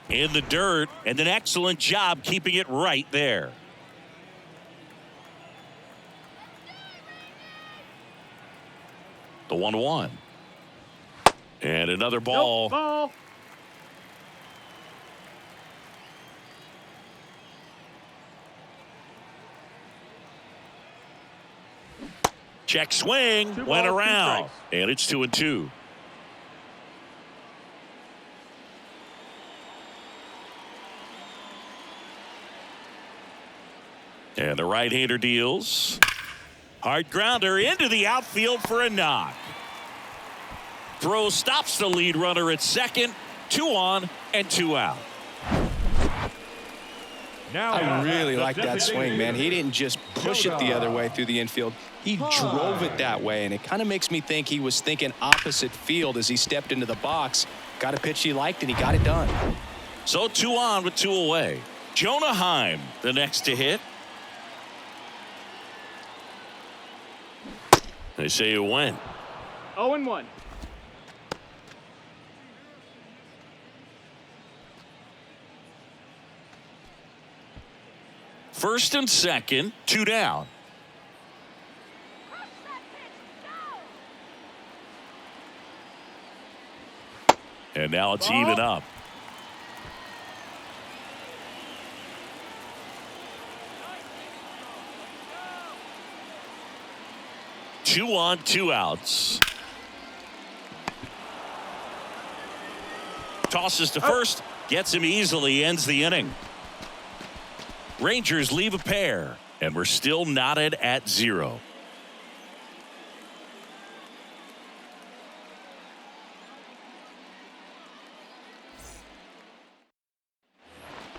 In the dirt, and an excellent job keeping it right there. The 1-1. And another ball. Ball. Check swing, went around, and it's 2-2. And the right-hander deals. Hard grounder into the outfield for a knock. Throw stops the lead runner at second. 2 on and 2 out. I really like that swing, man. He didn't just push it the other way through the infield. He drove it that way, and it kind of makes me think he was thinking opposite field as he stepped into the box. Got a pitch he liked, and he got it done. So 2 on with 2 away. Jonah Heim, the next to hit. They say it went. 0-1. First and second, 2 down. And now it's even up. Two on, 2 outs. Tosses to first, gets him easily, ends the inning. Rangers leave a pair, and we're still knotted at 0.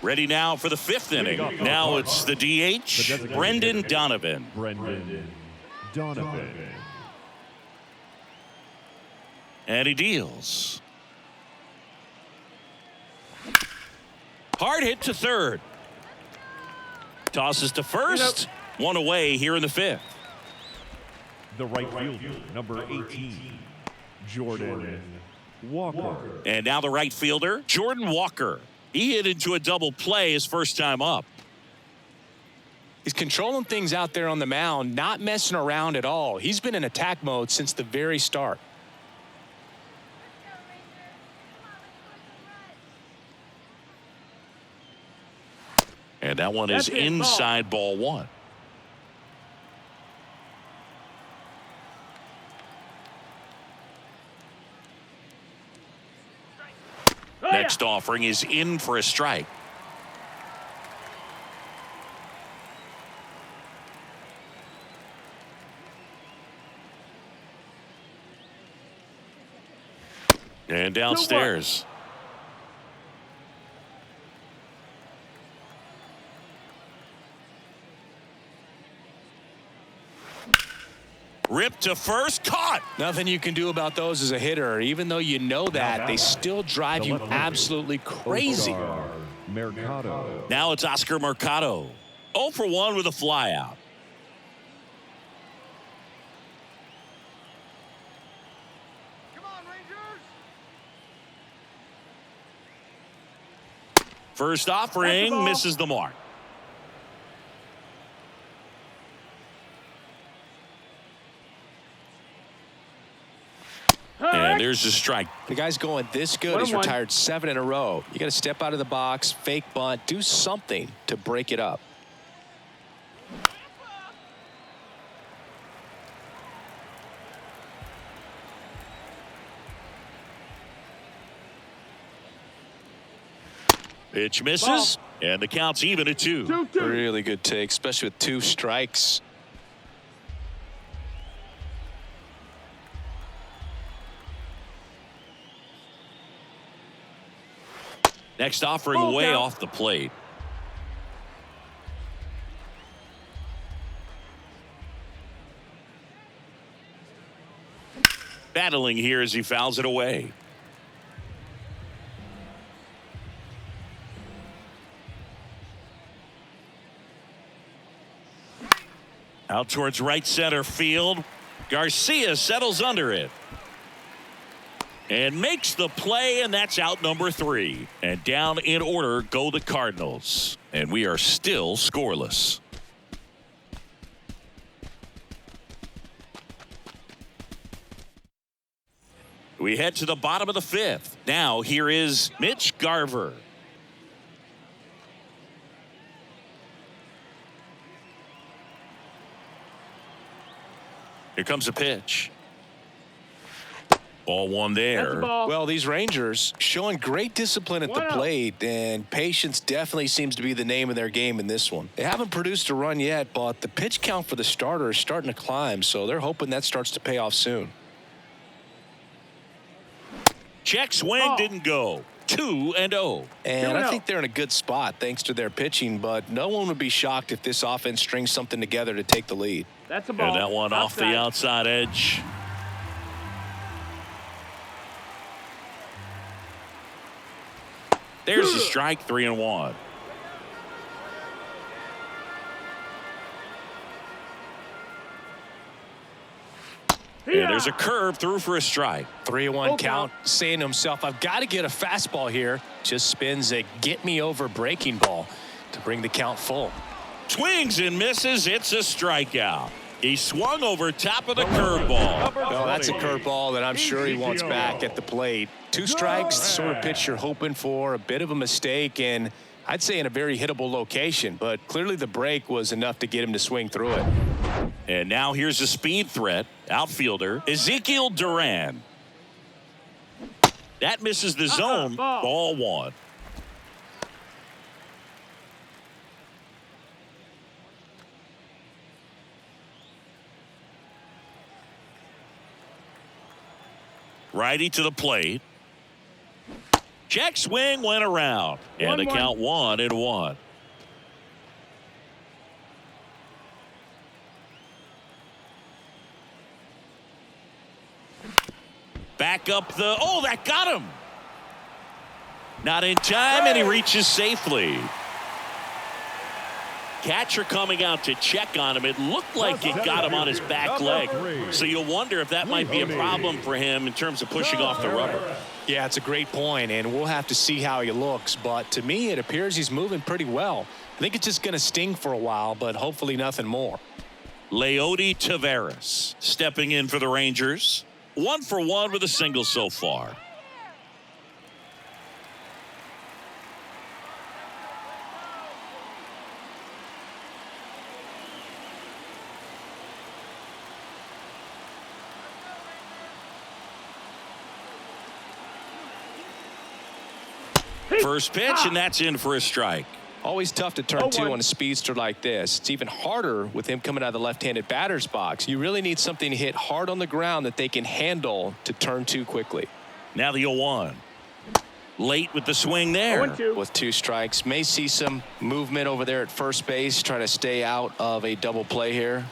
Ready now for the 5th inning. Now it's the DH, Brendan Donovan. Brendan Donovan. And he deals. Hard hit to third. Tosses to first. One away here in the 5th. The right fielder, number 18, Jordan Walker. And now the right fielder, Jordan Walker. He hit into a double play his first time up. He's controlling things out there on the mound, not messing around at all. He's been in attack mode since the very start. And that one is inside ball 1. Next offering is in for a strike. And downstairs. Ripped to first, caught. Nothing you can do about those as a hitter. Even though you know that, they still drive you absolutely crazy. Mercado. Now it's Oscar Mercado. 0 for 1 with a flyout. Come on, Rangers! First offering misses the mark. And there's the strike. The guy's going this good. He's retired 7 in a row. You got to step out of the box, fake bunt, do something to break it up. Pitch misses, and the count's even at 2. Really good take, especially with 2 strikes. Next offering way off the plate. Battling here as he fouls it away. Out towards right center field. Garcia settles under it. And makes the play, and that's out number 3. And down in order go the Cardinals. And we are still scoreless. We head to the bottom of the 5th. Now here is Mitch Garver. Here comes a pitch. Ball 1 there. Well, these Rangers showing great discipline at the plate, and patience definitely seems to be the name of their game in this one. They haven't produced a run yet, but the pitch count for the starter is starting to climb, so they're hoping that starts to pay off soon. Check swing didn't go. 2-0. And I think they're in a good spot thanks to their pitching, but no one would be shocked if this offense strings something together to take the lead. That's a ball. And that one off the outside edge. There's a strike, 3-1. And there's a curve through for a strike. 3-1 count, saying to himself, I've got to get a fastball here. Just spins a get me over breaking ball to bring the count full. Swings and misses. It's a strikeout. He swung over top of the curveball. Well, that's a curveball that I'm sure he wants back at the plate. 2 strikes, the sort of pitch you're hoping for. A bit of a mistake, and I'd say in a very hittable location. But clearly the break was enough to get him to swing through it. And now here's a speed threat. Outfielder Ezekiel Duran. That misses the zone. Ball 1. Righty to the plate. Check swing went around. And the count 1-1. Back up the. Oh, that got him. Not in time, and he reaches safely. Catcher coming out to check on him. It looked like it got him on his back leg. So you'll wonder if that might be a problem for him in terms of pushing off the rubber. Yeah, it's a great point, and we'll have to see how he looks. But to me, it appears he's moving pretty well. I think it's just going to sting for a while, but hopefully nothing more. Leody Taveras stepping in for the Rangers. 1 for 1 with a single so far. First pitch, and that's in for a strike. Always tough to turn two on a speedster like this. It's even harder with him coming out of the left-handed batter's box. You really need something to hit hard on the ground that they can handle to turn two quickly. Now the 0-1. Late with the swing there. 0-2. With 2 strikes. May see some movement over there at first base. Try to stay out of a double play here.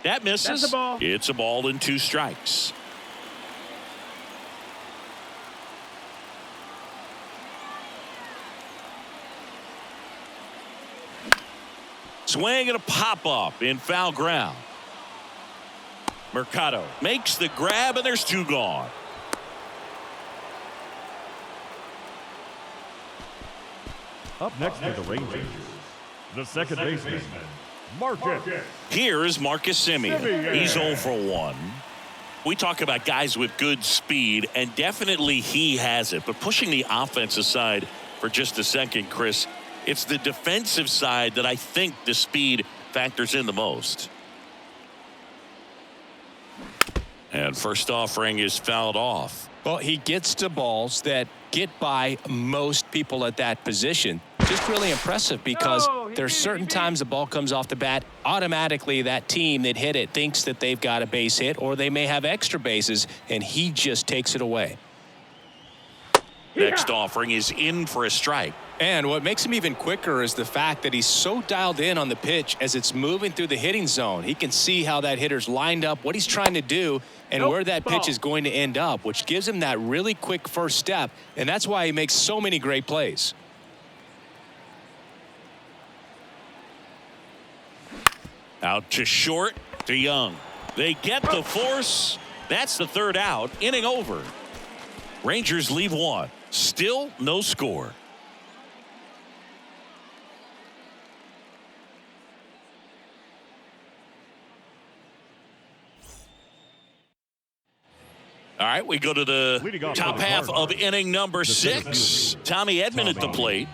That misses. That's a ball. It's a ball and 2 strikes. Swing and a pop-up in foul ground. Mercado makes the grab, and there's 2 gone. Up next for the Rangers, the second baseman, Marcus. Here's Marcus Semien. He's 0 for 1. We talk about guys with good speed, and definitely he has it. But pushing the offense aside for just a second, Chris, it's the defensive side that I think the speed factors in the most. And first offering is fouled off. Well, he gets to balls that get by most people at that position. Just really impressive because there's certain times the ball comes off the bat, automatically that team that hit it thinks that they've got a base hit, or they may have extra bases, and he just takes it away. Next offering is in for a strike. And what makes him even quicker is the fact that he's so dialed in on the pitch as it's moving through the hitting zone. He can see how that hitter's lined up, what he's trying to do, and where that pitch is going to end up, which gives him that really quick first step, and that's why he makes so many great plays. Out to short to Young. They get the force. That's the 3rd out. Inning over. Rangers leave 1. Still no score. All right, we go to the top half of inning number 6. Tommy Edman at the plate.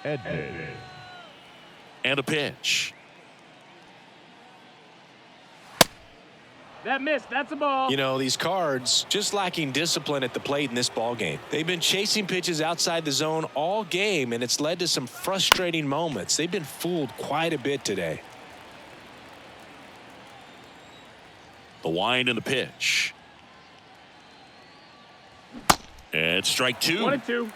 And a pitch. That missed. That's a ball. You know, these Cards just lacking discipline at the plate in this ball game. They've been chasing pitches outside the zone all game, and it's led to some frustrating moments. They've been fooled quite a bit today. The wind and the pitch. And strike 2. 1-2.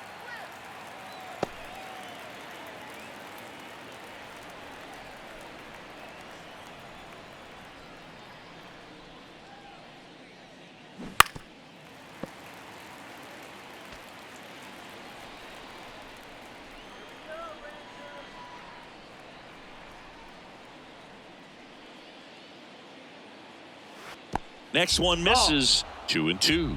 Next one misses. 2-2.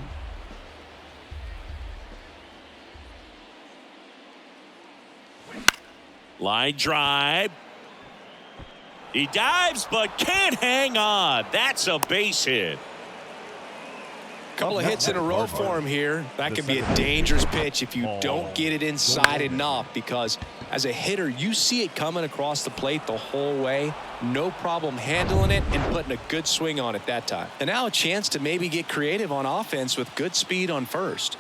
Line drive. He dives but can't hang on. That's a base hit. Couple of hits in a row for him here. That could be a dangerous pitch if you don't get it inside enough, because as a hitter, you see it coming across the plate the whole way. No problem handling it and putting a good swing on it that time. And now a chance to maybe get creative on offense with good speed on first.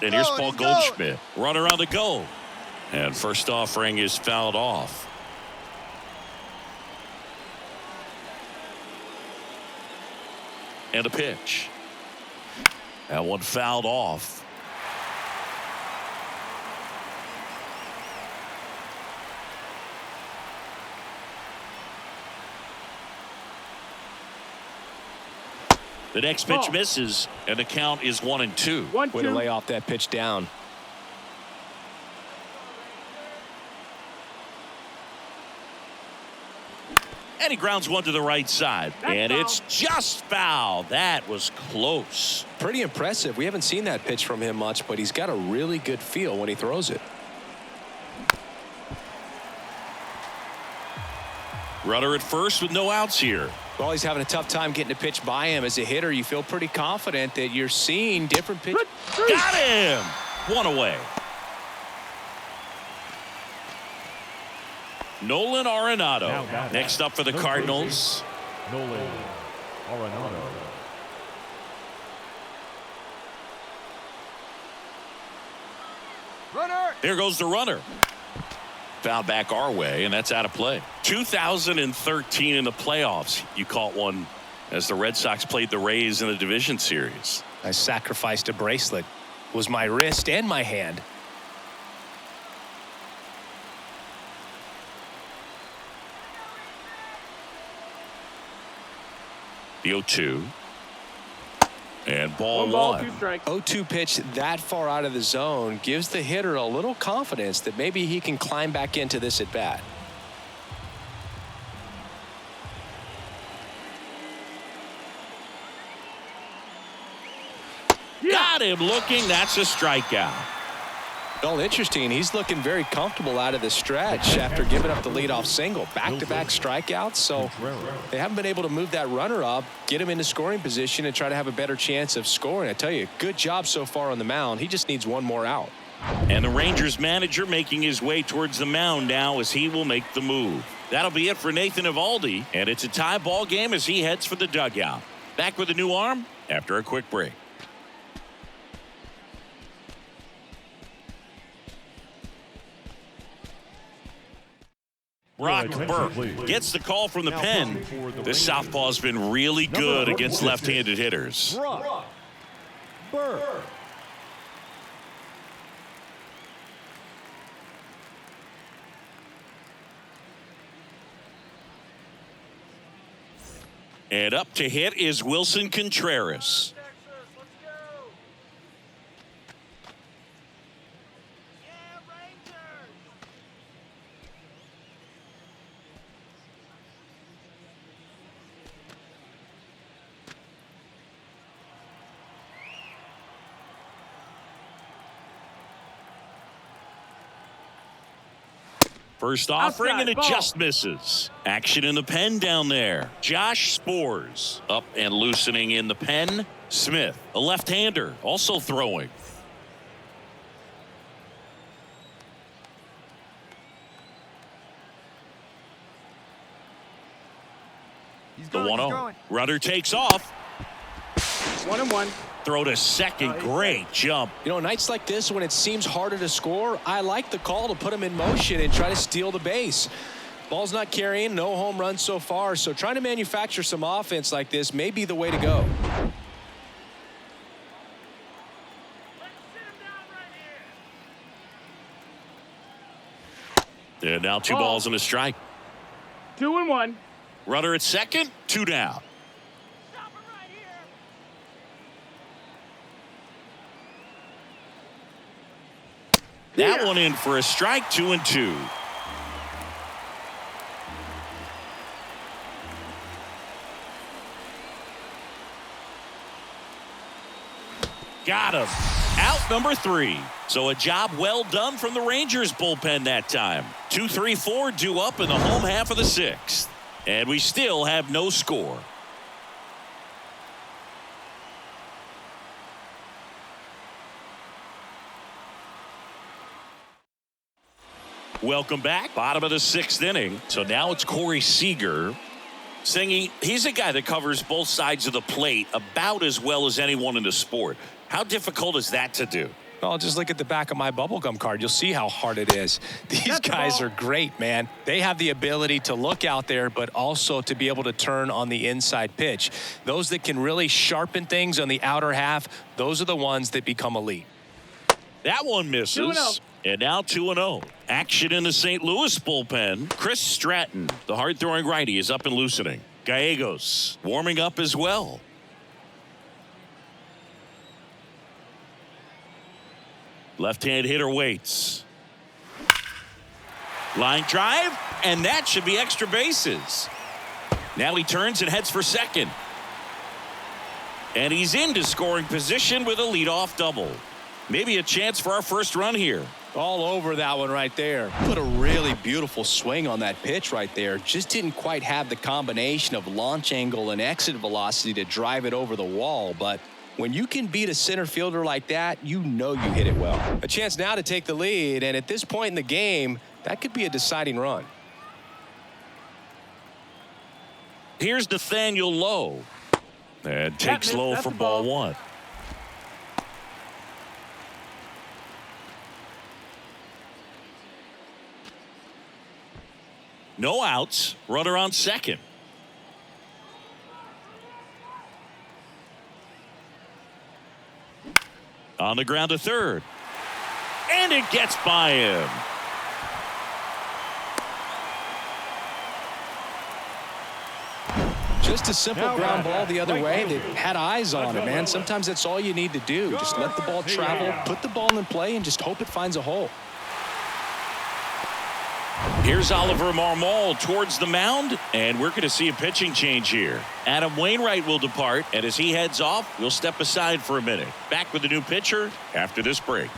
And here's Paul Goldschmidt. Runner on the go. And first offering is fouled off. And a pitch. That one fouled off. The next pitch misses, and the count is 1-2. Way to lay off that pitch down. And he grounds one to the right side. And it's just foul. That was close. Pretty impressive. We haven't seen that pitch from him much, but he's got a really good feel when he throws it. Runner at first with no outs here. Well, he's having a tough time getting a pitch by him. As a hitter, you feel pretty confident that you're seeing different pitches. Got him! One away. Nolan Arenado next up for the Cardinals. Nolan Arenado. Runner. Here goes the runner. Foul back our way, and that's out of play. 2013 in the playoffs, you caught one as the Red Sox played the Rays in the division series. I sacrificed a bracelet. It was my wrist and my hand. The 0-2. And ball One ball, one. 2 strikes. 0-2 pitch that far out of the zone gives the hitter a little confidence that maybe he can climb back into this at bat. Got him looking. That's a strikeout. Well, interesting. He's looking very comfortable out of the stretch after giving up the leadoff single. Back-to-back strikeouts, so they haven't been able to move that runner up, get him into scoring position, and try to have a better chance of scoring. I tell you, good job so far on the mound. He just needs one more out. And the Rangers manager making his way towards the mound now as he will make the move. That'll be it for Nathan Eovaldi, and it's a tie ball game as he heads for the dugout. Back with a new arm after a quick break. Brock Burke gets the call from the pen. This southpaw's been really good against left-handed hitters. Brock Burke. And up to hit is Wilson Contreras. First offering and it just misses. Action in the pen down there. Josh Spores up and loosening in the pen. Smith, a left-hander, also throwing. The 1-0. Runner takes off. 1-1. Throw to second. Great jump. You know, nights like this when it seems harder to score, I like the call to put him in motion and try to steal the base. Ball's not carrying, no home runs so far, so trying to manufacture some offense like this may be the way to go. And now 2 balls and a strike. 2-1. Runner at second, 2 down. That one in for a strike, 2-2. Got him. Out number 3. So a job well done from the Rangers bullpen that time. 2-3-4 due up in the home half of the 6th. And we still have no score. Welcome back. Bottom of the 6th inning. So now it's Corey Seager singing. He's a guy that covers both sides of the plate about as well as anyone in the sport. How difficult is that to do? Well, just look at the back of my bubblegum card. You'll see how hard it is. These guys are great, man. They have the ability to look out there, but also to be able to turn on the inside pitch. Those that can really sharpen things on the outer half, those are the ones that become elite. That one misses. 2-0. And now 2-0. Action in the St. Louis bullpen. Chris Stratton, the hard-throwing righty, is up and loosening. Gallegos warming up as well. Left-hand hitter waits. Line drive, and that should be extra bases. Now he turns and heads for second. And he's into scoring position with a leadoff double. Maybe a chance for our first run here. All over that one right there. Put a really beautiful swing on that pitch right there. Just didn't quite have the combination of launch angle and exit velocity to drive it over the wall. But when you can beat a center fielder like that, you know you hit it well. A chance now to take the lead. And at this point in the game, that could be a deciding run. Here's Nathaniel Lowe. And takes low for ball one. No outs. Runner on second. On the ground to third. And it gets by him. Just a simple ground ball the other way that had eyes on it, man. Sometimes that's all you need to do. Just let the ball travel, put the ball in play, and just hope it finds a hole. Here's Oliver Marmol towards the mound, and we're going to see a pitching change here. Adam Wainwright will depart, and as he heads off, we'll step aside for a minute. Back with the new pitcher after this break.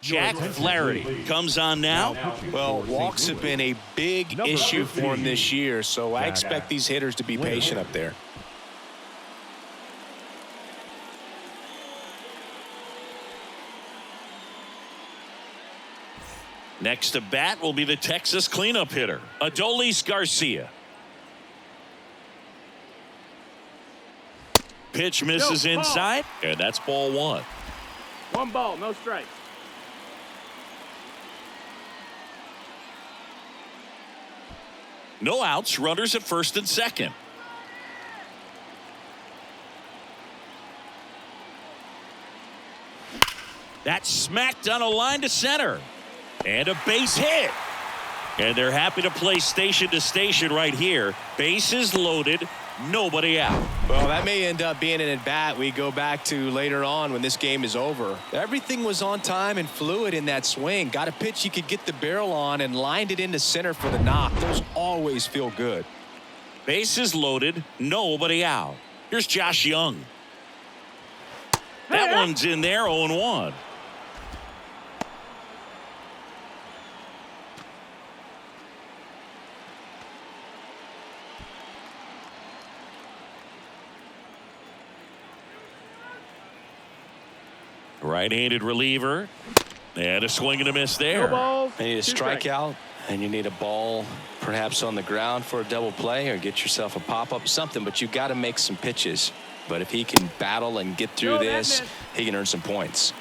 Jack Flaherty comes on now. Well, walks have been a big issue for him this year, so I expect these hitters to be patient up there. Next to bat will be the Texas cleanup hitter, Adolis Garcia. Pitch misses inside, and that's ball one. 1 ball, no strikes. No outs, runners at first and second. That's smacked on a line to center. And a base hit. And they're happy to play station to station right here. Bases loaded, nobody out. Well, that may end up being an at-bat we go back to later on when this game is over. Everything was on time and fluid in that swing. Got a pitch you could get the barrel on and lined it into center for the knock. Those always feel good. Bases loaded, nobody out. Here's Josh Young. That one's in there, 0-1. Right-handed reliever. And a swing and a miss there. No balls, You need a 2 strikeout, and you need a ball perhaps on the ground for a double play or get yourself a pop-up, something, but you've got to make some pitches. But if he can battle and get through this, he can earn some points.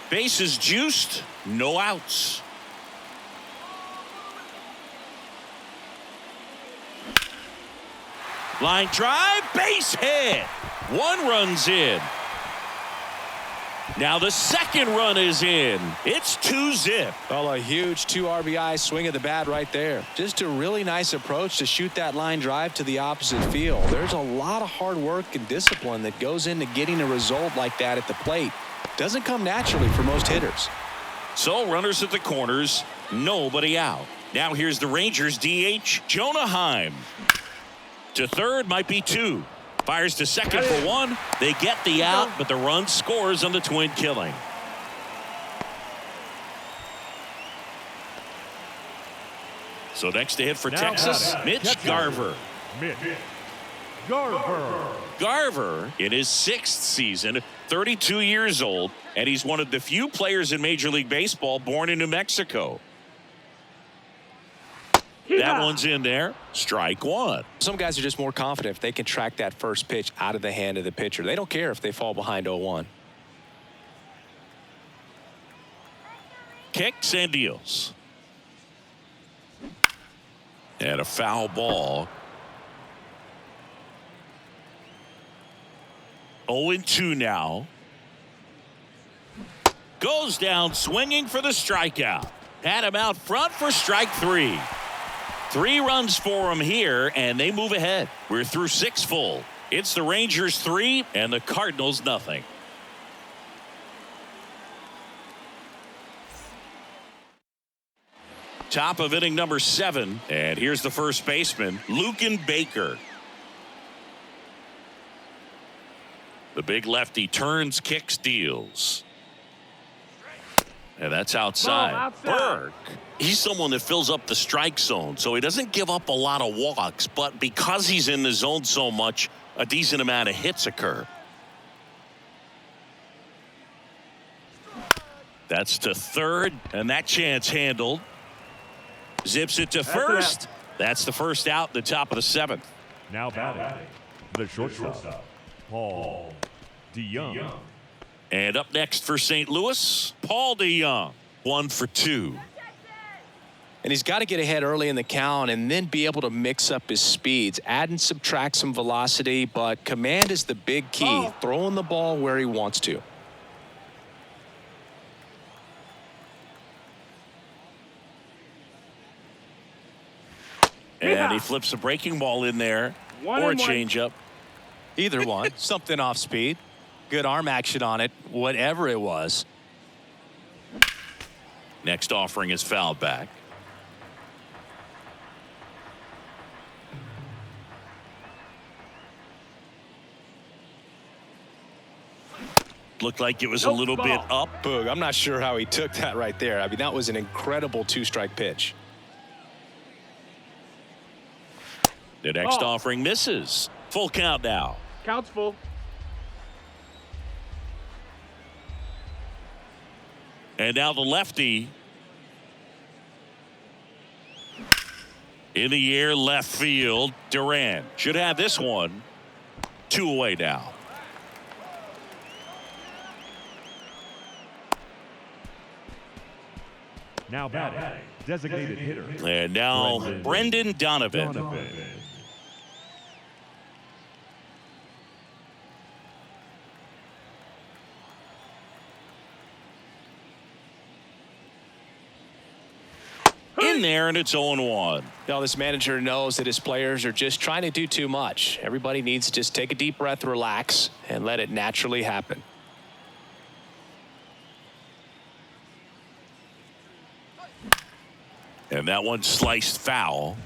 Bases juiced, no outs. Line drive, base hit. 1 run's in. Now the second run is in. It's 2-zip. Well, a huge 2 RBI swing of the bat right there. Just a really nice approach to shoot that line drive to the opposite field. There's a lot of hard work and discipline that goes into getting a result like that at the plate. Doesn't come naturally for most hitters. So runners at the corners, nobody out. Now here's the Rangers DH, Jonah Heim. To third, might be 2. Fires to second for 1. They get the out, but the run scores on the twin killing. So next to hit for Texas, Mitch Garver. Mitch Garver. Garver, in his 6th season, 32 years old, and he's one of the few players in Major League Baseball born in New Mexico. That one's in there. Strike one. Some guys are just more confident if they can track that first pitch out of the hand of the pitcher. They don't care if they fall behind 0-1. Kicks and deals. And a foul ball. 0-2 now. Goes down swinging for the strikeout. Had him out front for strike three. 3 runs for him here, and they move ahead. We're through 6 full. It's the Rangers 3 and the Cardinals nothing. Top of inning number 7, and here's the first baseman, Lucan Baker. The big lefty turns, kicks, deals. And that's outside. Burke, he's someone that fills up the strike zone, so he doesn't give up a lot of walks, but because he's in the zone so much, a decent amount of hits occur. That's to third, and that chance handled. Zips it to first. That's the first out, the top of the 7th. Now batting, the shortstop, Paul DeYoung. And up next for St. Louis, Paul DeYoung. 1 for 2. And he's got to get ahead early in the count and then be able to mix up his speeds, add and subtract some velocity, but command is the big key, throwing the ball where he wants to. And he flips a breaking ball in there, or a changeup. Either one. Something off speed. Good arm action on it, whatever it was. Next offering is fouled back. Looked like it was a little bit up. Boog, I'm not sure how he took that right there. I mean, that was an incredible 2-strike pitch. The next offering misses. Full count now. Count's full. And now the lefty. In the air, left field. Duran should have this one. 2 away now. Now batting, designated hitter. And now Brendan Donovan. In there, and it's 0-1. Now, this manager knows that his players are just trying to do too much. Everybody needs to just take a deep breath, relax, and let it naturally happen. And that one sliced foul.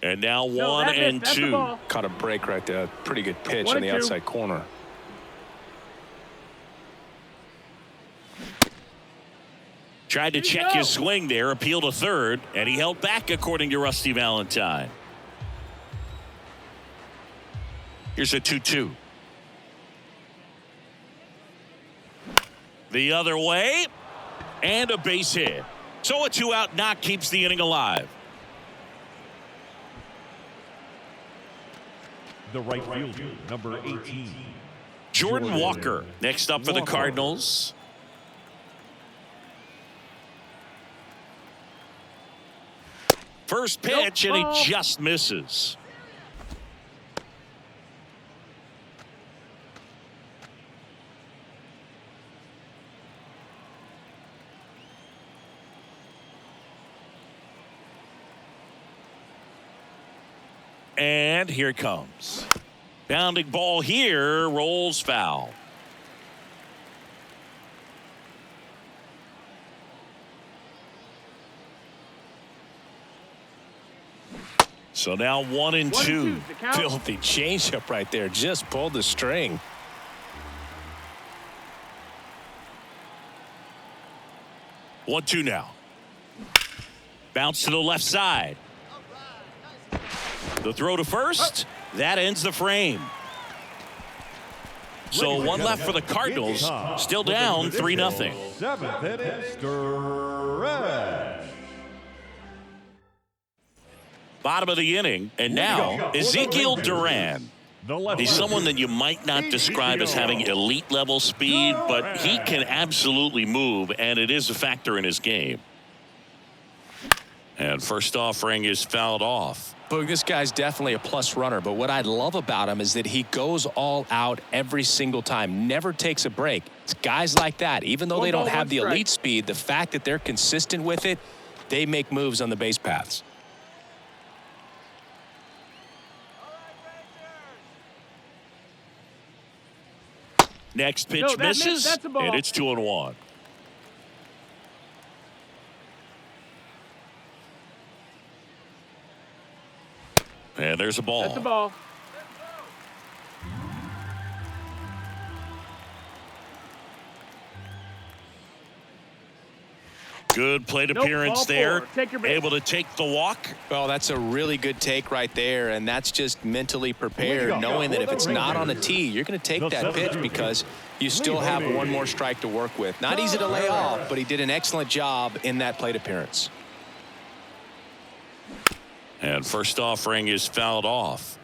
And now 1-2. Caught a break right there. Pretty good pitch on the outside corner. Tried to check his swing there, appeal to third, and he held back according to Rusty Valentine. Here's a 2-2. The other way, and a base hit. So a 2-out knock keeps the inning alive. The right fielder, number 18. Jordan Walker, next up for the Cardinals. First pitch, and he just misses. And here it comes. Bounding ball here, rolls foul. So now 1-2. Filthy changeup right there. Just pulled the string. One, 2 now. Bounce to the left side. The throw to first. That ends the frame. So one left for the Cardinals. Still down 3-0. Seventh inning stretch. Bottom of the inning, and now Ezekiel Duran. He's someone that you might not describe as having elite level speed, but he can absolutely move, and it is a factor in his game. And first offering is fouled off. Boog, this guy's definitely a plus runner, but what I love about him is that he goes all out every single time, never takes a break. It's guys like that, even though they don't have the elite speed, the fact that they're consistent with it, they make moves on the base paths. Next pitch misses, and it's 2-1. And there's a ball. That's a ball. Good plate appearance there. Able to take the walk. Well, that's a really good take right there, and that's just mentally prepared, knowing that if it's not on a tee, you're going to take that pitch because you still have one more strike to work with. Not easy to lay off, but he did an excellent job in that plate appearance. And first offering is fouled off.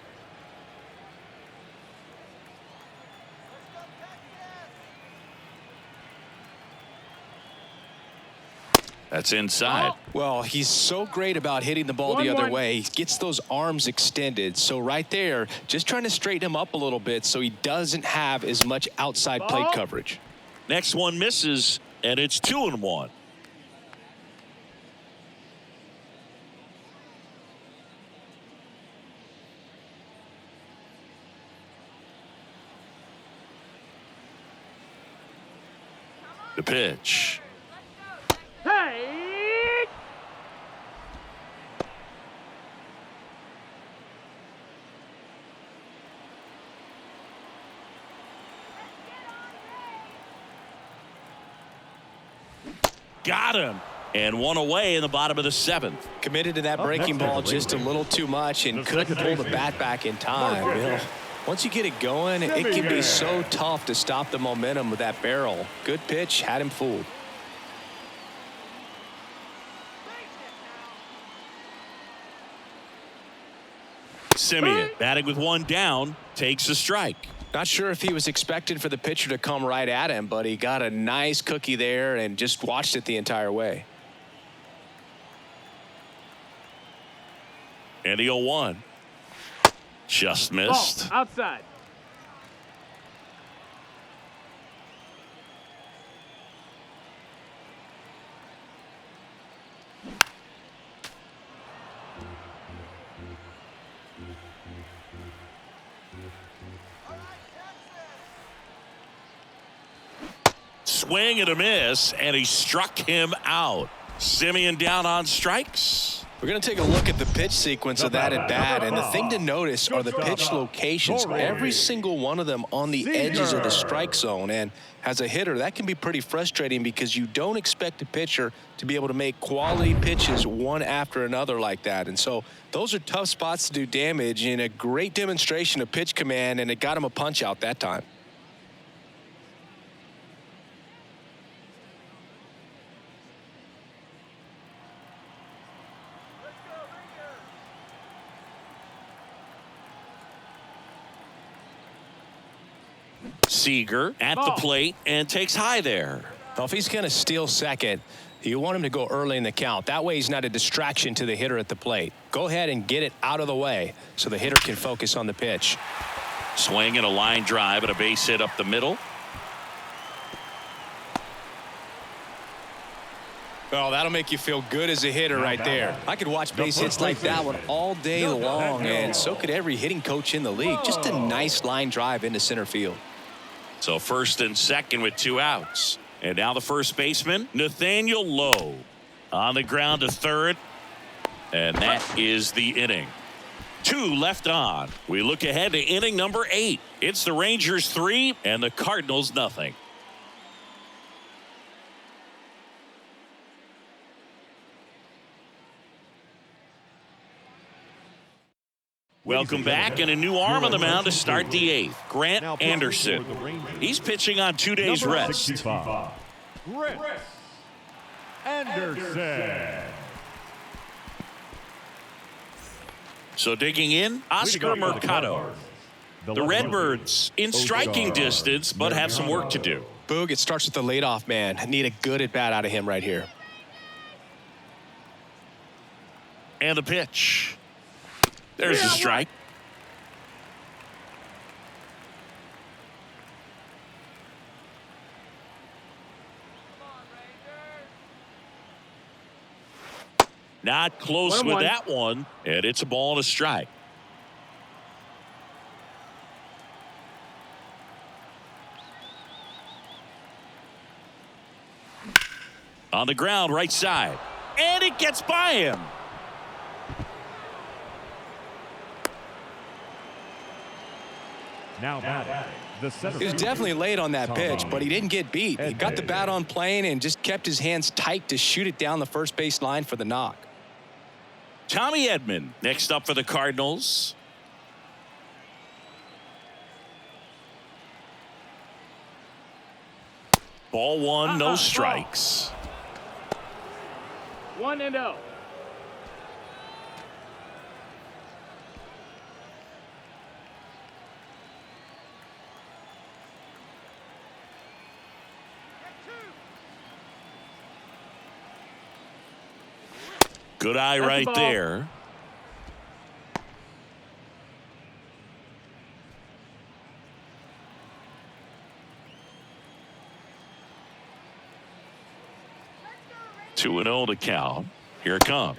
That's inside. Well, he's so great about hitting the ball the other way. He gets those arms extended. So right there, just trying to straighten him up a little bit so he doesn't have as much outside plate coverage. Next one misses, and it's 2-1. The pitch. Hey! Got him. And one away in the bottom of the seventh. Committed to that breaking ball just a little too much and couldn't pull the bat back in time. You know, once you get it going, it can be so tough to stop the momentum with that barrel. Good pitch, had him fooled. Simeon batting with one down, takes a strike. Not sure if he was expected for the pitcher to come right at him, but he got a nice cookie there and just watched it the entire way. And the 0-1. Just missed. Ball, outside. Swing and a miss, and he struck him out. Simeon down on strikes. We're going to take a look at the pitch sequence of that at bat, and the thing to notice are the pitch locations. Every single one of them on the edges of the strike zone, and as a hitter, that can be pretty frustrating because you don't expect a pitcher to be able to make quality pitches one after another like that. And so those are tough spots to do damage, and a great demonstration of pitch command, and it got him a punch out that time. Seager at the plate and takes high there. Well, if he's going to steal second, you want him to go early in the count. That way he's not a distraction to the hitter at the plate. Go ahead and get it out of the way so the hitter can focus on the pitch. Swing and a line drive and a base hit up the middle. Oh, that'll make you feel good as a hitter right there. I could watch base hits like that one all day long, and so could every hitting coach in the league. Just a nice line drive into center field. So first and second with 2 outs. And now the first baseman, Nathaniel Lowe, on the ground to third. And that is the inning. 2 left on. We look ahead to inning number 8. It's the Rangers 3 and the Cardinals nothing. Welcome back, and a new arm on the mound to start the 8th. Grant Anderson. He's pitching on 2 days rest. 65. Grant Anderson. So digging in, Oscar Mercado. The Redbirds in striking distance, but have some work to do. Boog, it starts with the leadoff man. Need a good at-bat out of him right here. And the pitch. There's a strike. Not close with that one, and it's a ball and a strike. On the ground, right side. And it gets by him. Now batting, the center. He was definitely late on that pitch, but he didn't get beat. He got the bat on plane and just kept his hands tight to shoot it down the first base line for the knock. Tommy Edman next up for the Cardinals. Ball one, no strikes. 1-0. Good eye right there. Two 2-0 to count. Here it comes.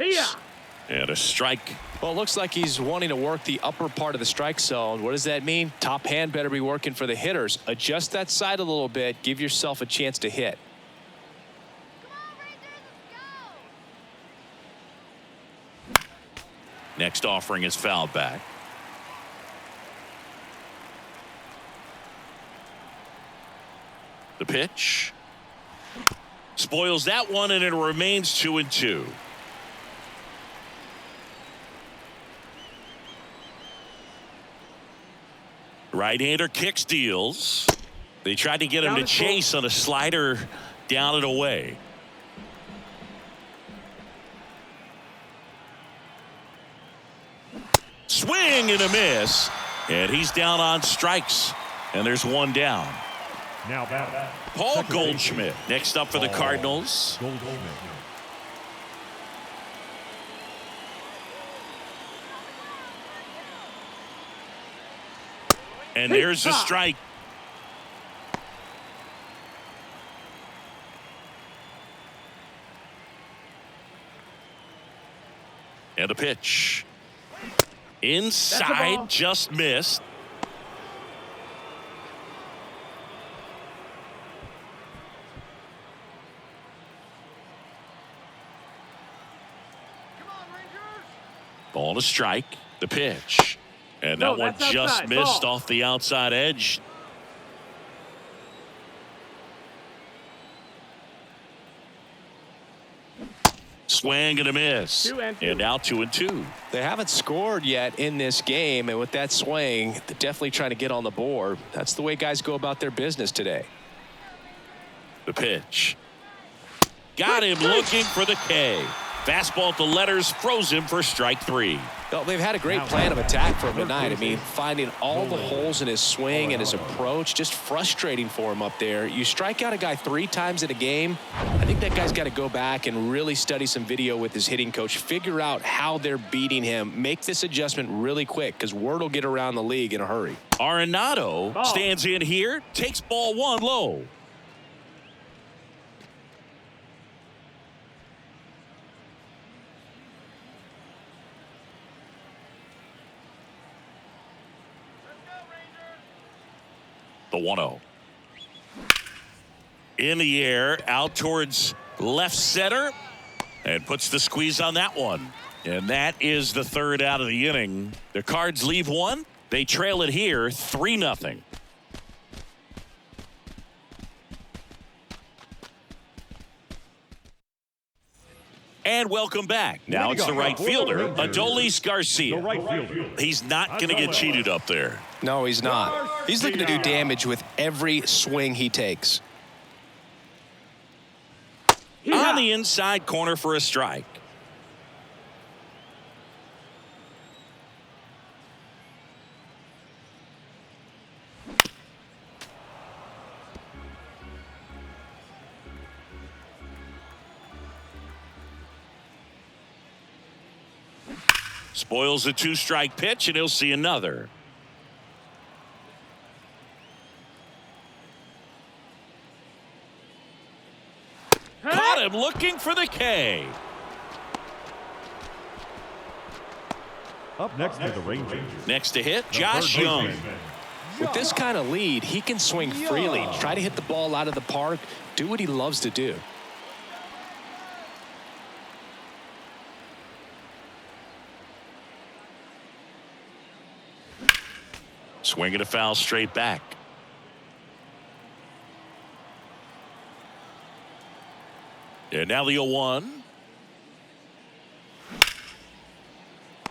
And a strike. Well, it looks like he's wanting to work the upper part of the strike zone. What does that mean? Top hand better be working for the hitters. Adjust that side a little bit. Give yourself a chance to hit. Next offering is fouled back. The pitch. Spoils that one, and it remains 2-2. Right-hander kicks, deals. They tried to get him to chase on a slider down and away. Swing and a miss, and he's down on strikes, and there's one down. Now batting, Paul Goldschmidt next up for the Cardinals. Goldschmidt. And there's the strike. And a pitch. Inside, just missed. Ball to strike. The pitch. And that one just missed off the outside edge. Swing and a miss. And now 2-2. They haven't scored yet in this game, and with that swing, they're definitely trying to get on the board. That's the way guys go about their business today. The pitch. Got him looking for the K. Fastball to letters, froze him for strike 3. Well, they've had a great plan of attack for him tonight. I mean, finding all the holes in his swing and his approach, just frustrating for him up there. You strike out a guy 3 times in a game, I think that guy's got to go back and really study some video with his hitting coach, figure out how they're beating him, make this adjustment really quick, because word will get around the league in a hurry. Arenado stands in here, takes ball 1 low. The 1-0. In the air, out towards left center, and puts the squeeze on that one. And that is the 3rd out of the inning. The Cards leave 1. They trail it here 3-0. And welcome back. Now it's the right fielder, Adolis Garcia. The right fielder. He's not going to get cheated up there. No, he's not. He's looking to do damage with every swing he takes. On the inside corner for a strike. Spoils a 2-strike pitch, and he'll see another. Caught him looking for the K. Up next to the Rangers. Next to hit, Josh Young. With this kind of lead, he can swing freely, try to hit the ball out of the park, do what he loves to do. Swinging a foul straight back. And now the 0-1.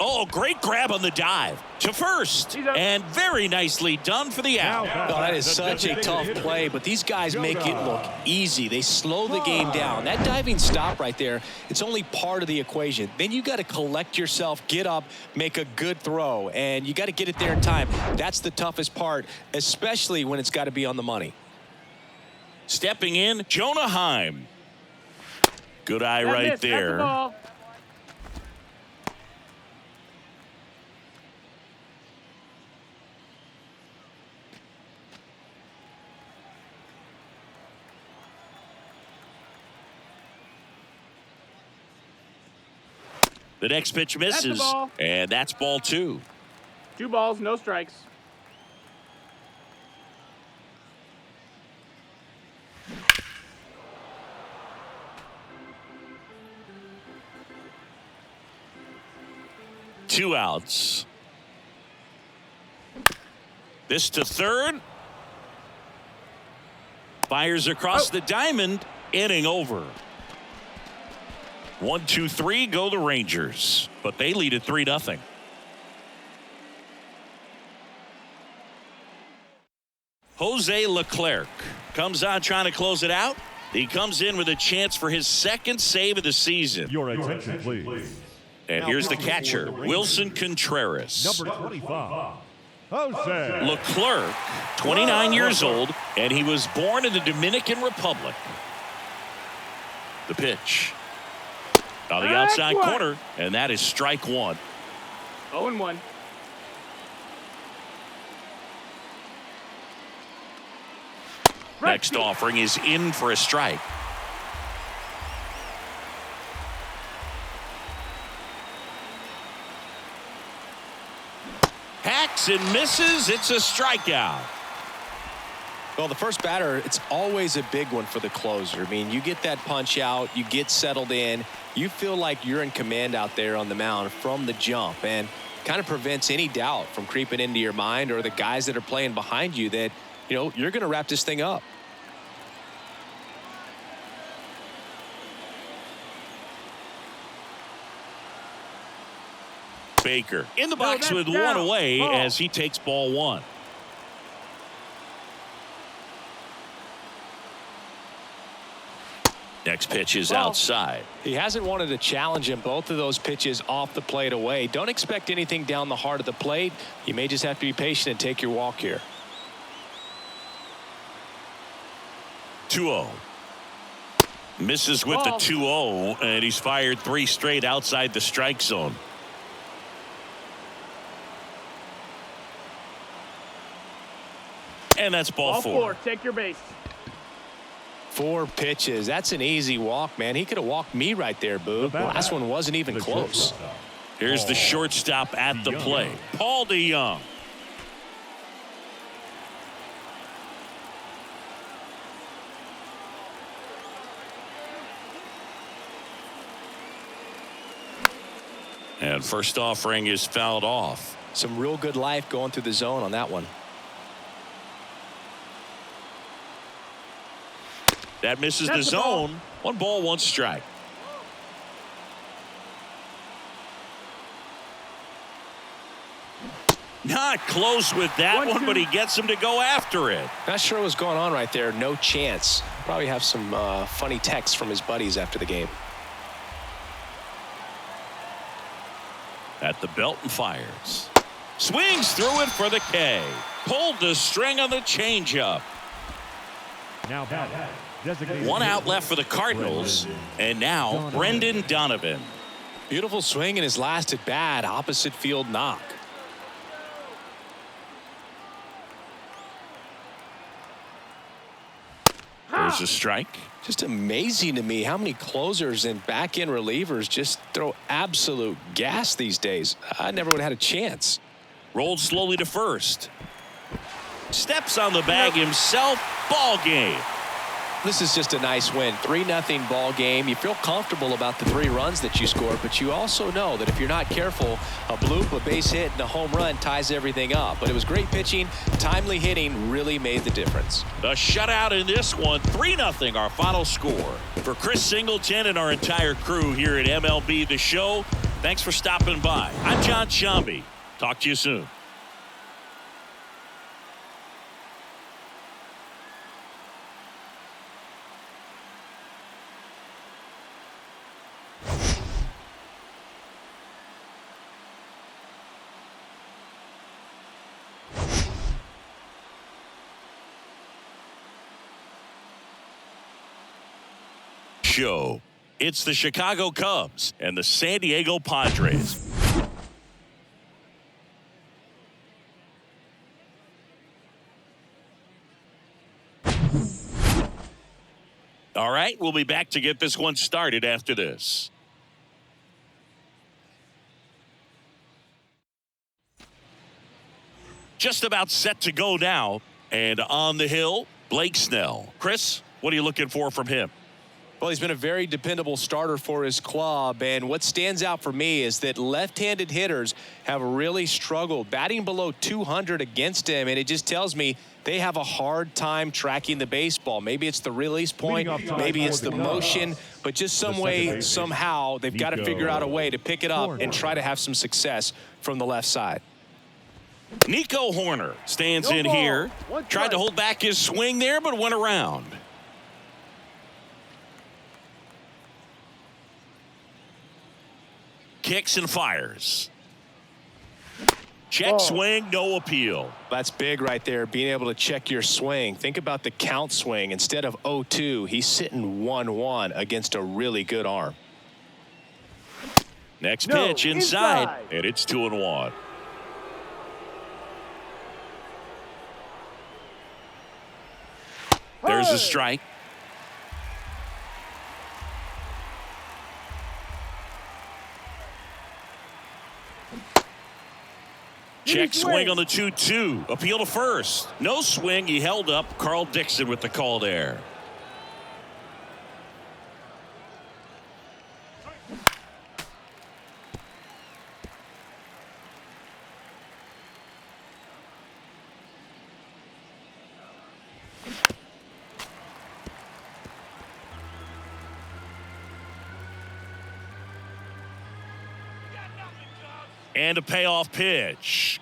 Oh, great grab on the dive to first. And very nicely done for the out. Oh, that is such a tough play, but these guys make it look easy. They slow the game down. That diving stop right there, it's only part of the equation. Then you got to collect yourself, get up, make a good throw, and you got to get it there in time. That's the toughest part, especially when it's got to be on the money. Stepping in, Jonah Heim. Good eye right there. The next pitch misses, and that's ball 2. 2 balls, no strikes. Two outs. This to third. Fires across the diamond. Inning over. 1, 2, 3 go the Rangers, but they lead at 3-0. Jose Leclerc comes on trying to close it out. He comes in with a chance for his second save of the season. Your attention, please. And here's the catcher, Wilson Contreras. Number 25, Jose Leclerc, 29 years old, and he was born in the Dominican Republic. The pitch. On the outside corner, and that is strike 1. 0-1. Next offering is in for a strike. Hacks and misses. It's a strikeout. Well, the first batter, it's always a big one for the closer. I mean, you get that punch out, you get settled in, you feel like you're in command out there on the mound from the jump, and kind of prevents any doubt from creeping into your mind or the guys that are playing behind you that, you know, you're going to wrap this thing up. Baker in the box with one away as he takes ball 1. Next pitch is outside. He hasn't wanted to challenge him. Both of those pitches off the plate away. Don't expect anything down the heart of the plate. You may just have to be patient and take your walk here. 2-0. Misses with the 2-0, and he's fired 3 straight outside the strike zone. And that's ball 4. Take your base. 4 pitches. That's an easy walk, man. He could have walked me right there, Boo. The last one wasn't even close. Here's the shortstop at the plate, Paul DeYoung. And first offering is fouled off. Some real good life going through the zone on that one. That misses the zone. 1 ball, 1 strike. Not close with that one, but he gets him to go after it. Not sure what's going on right there. No chance. Probably have some funny texts from his buddies after the game. At the belt and fires. Swings through it for the K. Pulled the string on the changeup. Now batting. Designated One out left for the Cardinals. And now Brendan Donovan. Beautiful swing in his last at bat. Opposite field knock. There's a strike. Just amazing to me how many closers and back-end relievers just throw absolute gas these days. I never would have had a chance. Rolled slowly to first. Steps on the bag himself. Ball game. This is just a nice win. 3-0 ball game. You feel comfortable about the 3 runs that you scored, but you also know that if you're not careful, a bloop, a base hit, and a home run ties everything up. But it was great pitching. Timely hitting really made the difference. The shutout in this one, 3-0 our final score. For Chris Singleton and our entire crew here at MLB The Show, thanks for stopping by. I'm John Shambi. Talk to you soon. Show. It's the Chicago Cubs and the San Diego Padres. All right, we'll be back to get this one started after this. Just about set to go now, and on the hill, Blake Snell. Chris, what are you looking for from him? Well, he's been a very dependable starter for his club, and what stands out for me is that left-handed hitters have really struggled batting below 200 against him, and it just tells me they have a hard time tracking the baseball. Maybe it's the release point, maybe it's the motion, but just some way, somehow, they've got to figure out a way to pick it up and try to have some success from the left side. Nico Horner stands in here, tried to hold back his swing there, but went around. Kicks and fires. Check swing, no appeal. That's big right there, being able to check your swing. Think about the count swing. Instead of 0-2, he's sitting 1-1 against a really good arm. Next pitch inside, and it's 2-1. There's a strike. Check swing on the 2-2. Appeal to first. No swing. He held up. Carl Dixon with the call there. And a payoff pitch.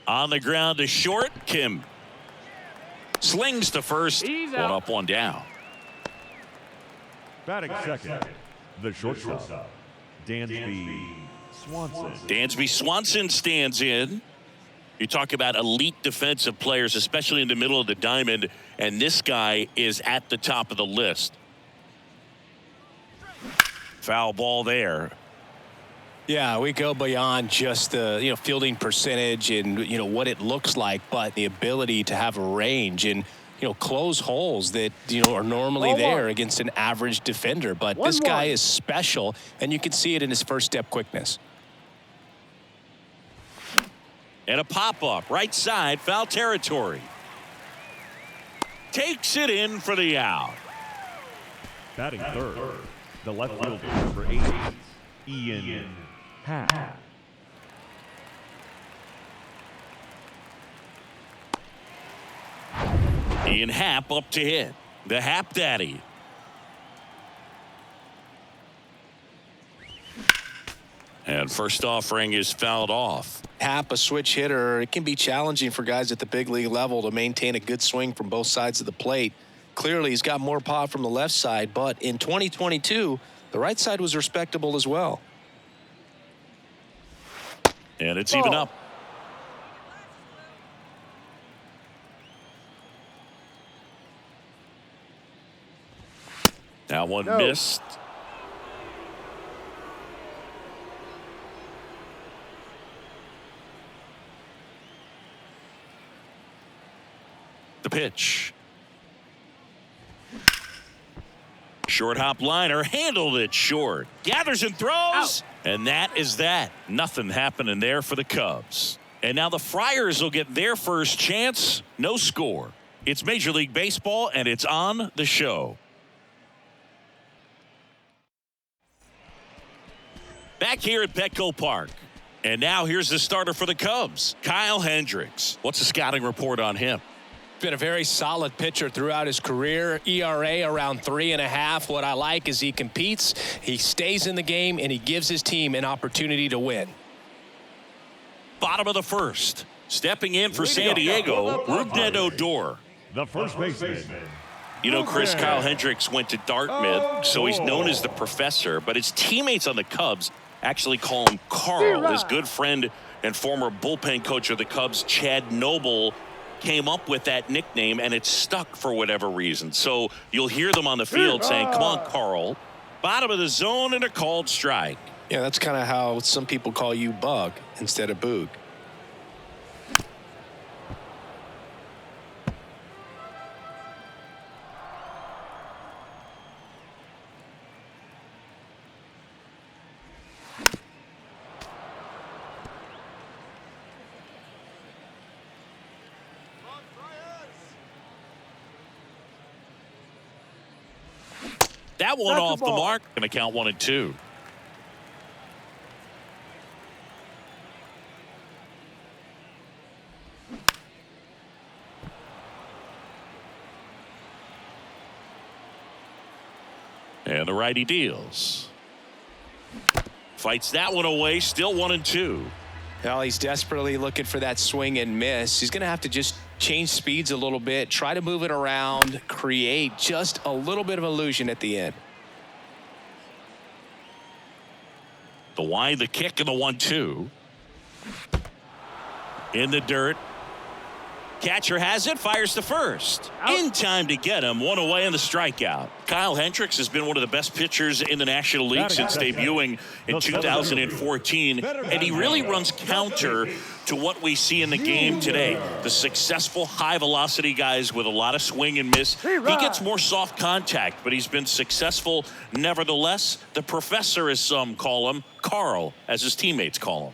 On the ground to short. Kim slings to first. One up, one down. batting second, the shortstop, Dansby Swanson. Dansby Swanson stands in. You talk about elite defensive players, especially in the middle of the diamond, and this guy is at the top of the list. Foul ball there. Yeah, we go beyond just the fielding percentage and what it looks like, but the ability to have a range and close holes that are normally there against an average defender. But this guy is special, and you can see it in his first step quickness. And a pop-up right side, foul territory. Takes it in for the out. Batting third, the left fielder for A's, Ian Happ. Ian Happ up to hit. The Happ Daddy. And first offering is fouled off. Hap, a switch hitter, it can be challenging for guys at the big league level to maintain a good swing from both sides of the plate. Clearly, he's got more pop from the left side, but in 2022, the right side was respectable as well. And it's even up. Now one missed. The pitch. Short hop liner, handled it short. Gathers and throws. Out. And that is that. Nothing happening there for the Cubs. And now the Friars will get their first chance. No score. It's Major League Baseball, and it's on the show. Back here at Petco Park. And now here's the starter for the Cubs, Kyle Hendricks. What's the scouting report on him? Been a very solid pitcher throughout his career. ERA around 3.5. What I like is he competes, he stays in the game, and he gives his team an opportunity to win. Bottom of the first. Stepping in for San Diego, Rougned Odor. The first baseman. You know, Chris, Kyle Hendricks went to Dartmouth, so he's known as the professor, but his teammates on the Cubs actually call him Carl. His good friend and former bullpen coach of the Cubs, Chad Noble, came up with that nickname, and it's stuck for whatever reason. So you'll hear them on the field saying, come on, Carl. Bottom of the zone and a called strike. Yeah, that's kind of how some people call you Bug instead of Boog. That one off the mark. Going to count 1 and 2. And the righty deals. Fights that one away. Still 1 and 2. Well, he's desperately looking for that swing and miss. He's going to have to just change speeds a little bit, try to move it around, create just a little bit of illusion at the end. The wide, the kick, and the 1-2. In the dirt. Catcher has it, fires to first. Out. In time to get him, 1 away and the strikeout. Kyle Hendricks has been one of the best pitchers in the National League since debuting in 2014, and he really runs counter to what we see in the game today. The successful high-velocity guys with a lot of swing and miss. He gets more soft contact, but he's been successful nevertheless. The professor, as some call him, Carl, as his teammates call him.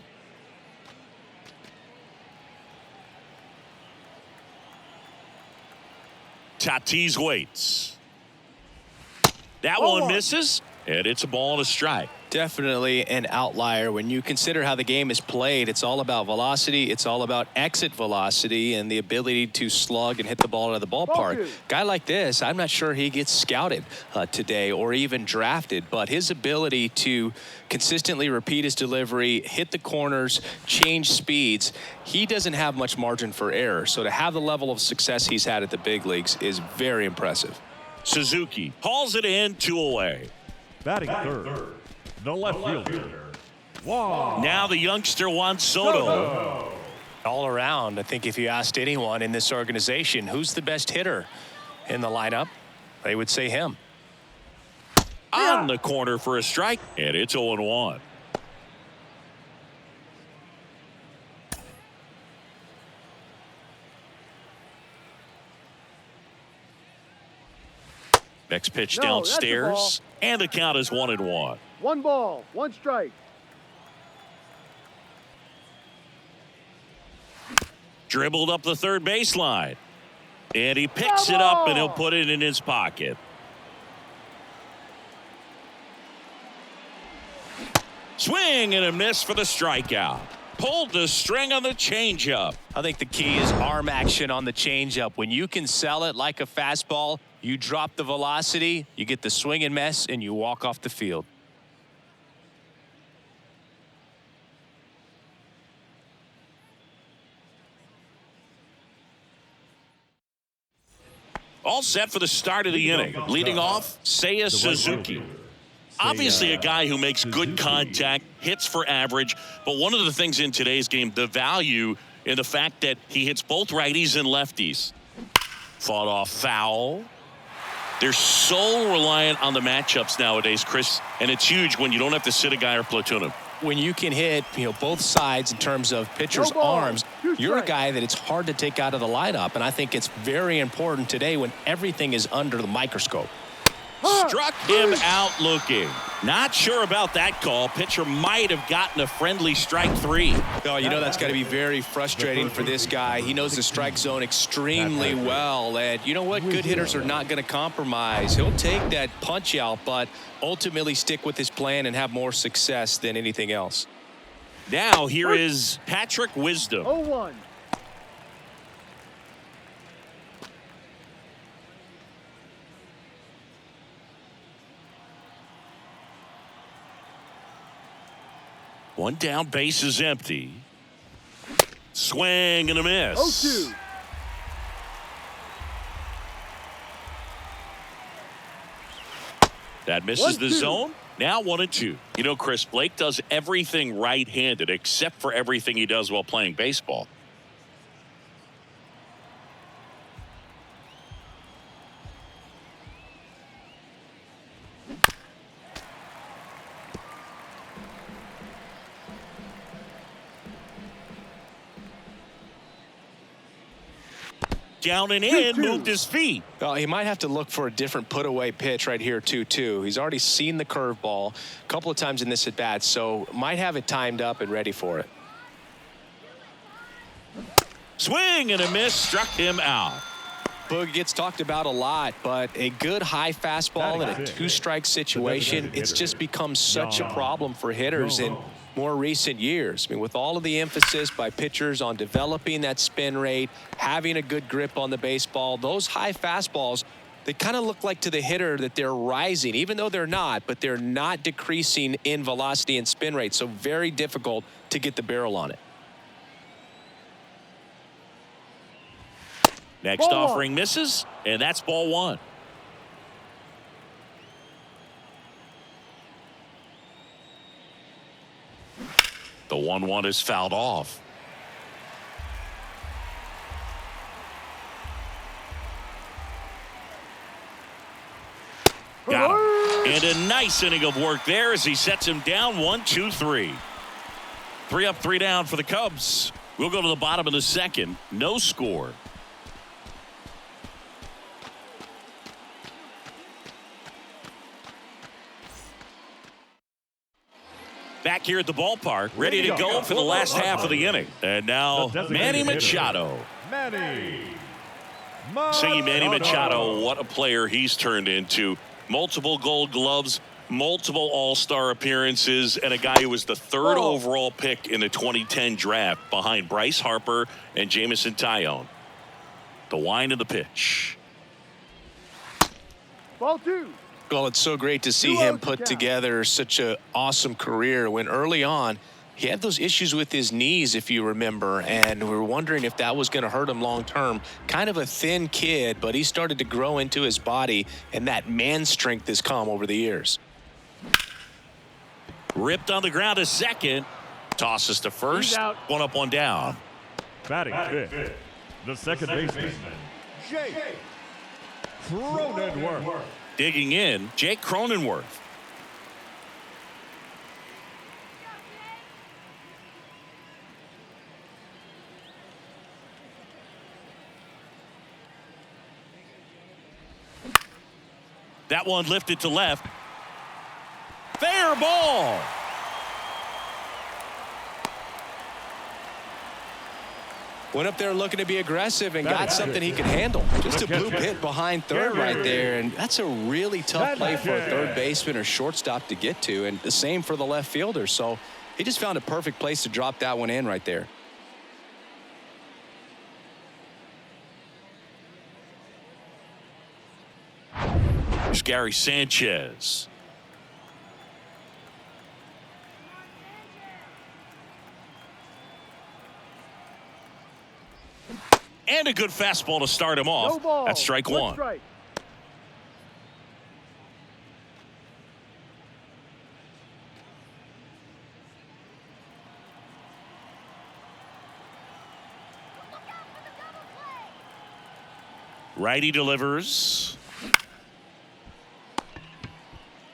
Tatis waits. That one misses, and it's a ball and a strike. Definitely an outlier. When you consider how the game is played, it's all about velocity. It's all about exit velocity and the ability to slug and hit the ball out of the ballpark. Guy like this, I'm not sure he gets scouted today or even drafted, but his ability to consistently repeat his delivery, hit the corners, change speeds, he doesn't have much margin for error. So to have the level of success he's had at the big leagues is very impressive. Suzuki hauls it in, 2 away. Batting third. The left fielder. Wow. Now the youngster Juan Soto. All around, I think if you asked anyone in this organization who's the best hitter in the lineup, they would say him. On the corner for a strike, and it's 0-1. Next pitch downstairs, and the count is 1-1. 1 ball, 1 strike. Dribbled up the third baseline, and he picks it up, and he'll put it in his pocket. Swing and a miss for the strikeout. Pulled the string on the changeup. I think the key is arm action on the changeup. When you can sell it like a fastball, you drop the velocity, you get the swing and miss, and you walk off the field. All set for the start of the inning. Leading off, Seiya Suzuki. Obviously a guy who makes good contact, hits for average, but one of the things in today's game, the value in the fact that he hits both righties and lefties. Fought off foul. They're so reliant on the matchups nowadays, Chris, and it's huge when you don't have to sit a guy or platoon him. When you can hit, both sides in terms of pitchers' arms, you're a guy that it's hard to take out of the lineup, and I think it's very important today when everything is under the microscope. Struck him out looking. Not sure about that call. Pitcher might have gotten a friendly strike 3. Oh, that's got to be very frustrating for this guy. He knows the strike zone extremely well. And you know what? Good hitters are not going to compromise. He'll take that punch out, but ultimately stick with his plan and have more success than anything else. Now here is Patrick Wisdom. 0-1. One down, base is empty. Swing and a miss. 0-2. That misses the zone. Now 1-2. Chris, Blake does everything right-handed except for everything he does while playing baseball. Down and in, moved his feet. Well, he might have to look for a different put-away pitch right here, 2-2. He's already seen the curveball a couple of times in this at-bat, so might have it timed up and ready for it. Swing and a miss, struck him out. Boog gets talked about a lot, but a good high fastball in a 2-strike situation, it's just become such a problem for hitters in more recent years. With all of the emphasis by pitchers on developing that spin rate, having a good grip on the baseball, those high fastballs, they kind of look like to the hitter that they're rising, even though they're not, but they're not decreasing in velocity and spin rate, so very difficult to get the barrel on it. Next offering misses, and that's ball 1. The 1-1 is fouled off. Got him. And a nice inning of work there as he sets him down 1-2-3. 3 up, 3 down for the Cubs. We'll go to the bottom of the second. No score. Back here at the ballpark, ready to go for the last half of the inning. And now, Manny Machado. Seeing Manny Machado, what a player he's turned into. Multiple Gold Gloves, multiple All-Star appearances, and a guy who was the 3rd overall pick in the 2010 draft behind Bryce Harper and Jameson Taillon. The wind of the pitch. Ball 2. Well, it's so great to see him put together such an awesome career when early on he had those issues with his knees, if you remember, and we were wondering if that was going to hurt him long term. Kind of a thin kid, but he started to grow into his body, and that man strength has come over the years. Ripped on the ground to second. Tosses to first. 1 up, 1 down. Batting fifth, the second baseman, Jake Cronenworth. Digging in, Jake Cronenworth. That one lifted to left. Fair ball. Went up there looking to be aggressive and got something he could handle. Just a bloop hit behind third right there, and that's a really tough play for a third baseman or shortstop to get to, and the same for the left fielder. So he just found a perfect place to drop that one in right there. Here's Gary Sanchez. And And a good fastball to start him off. No ball. That's strike one. Strike. Righty delivers.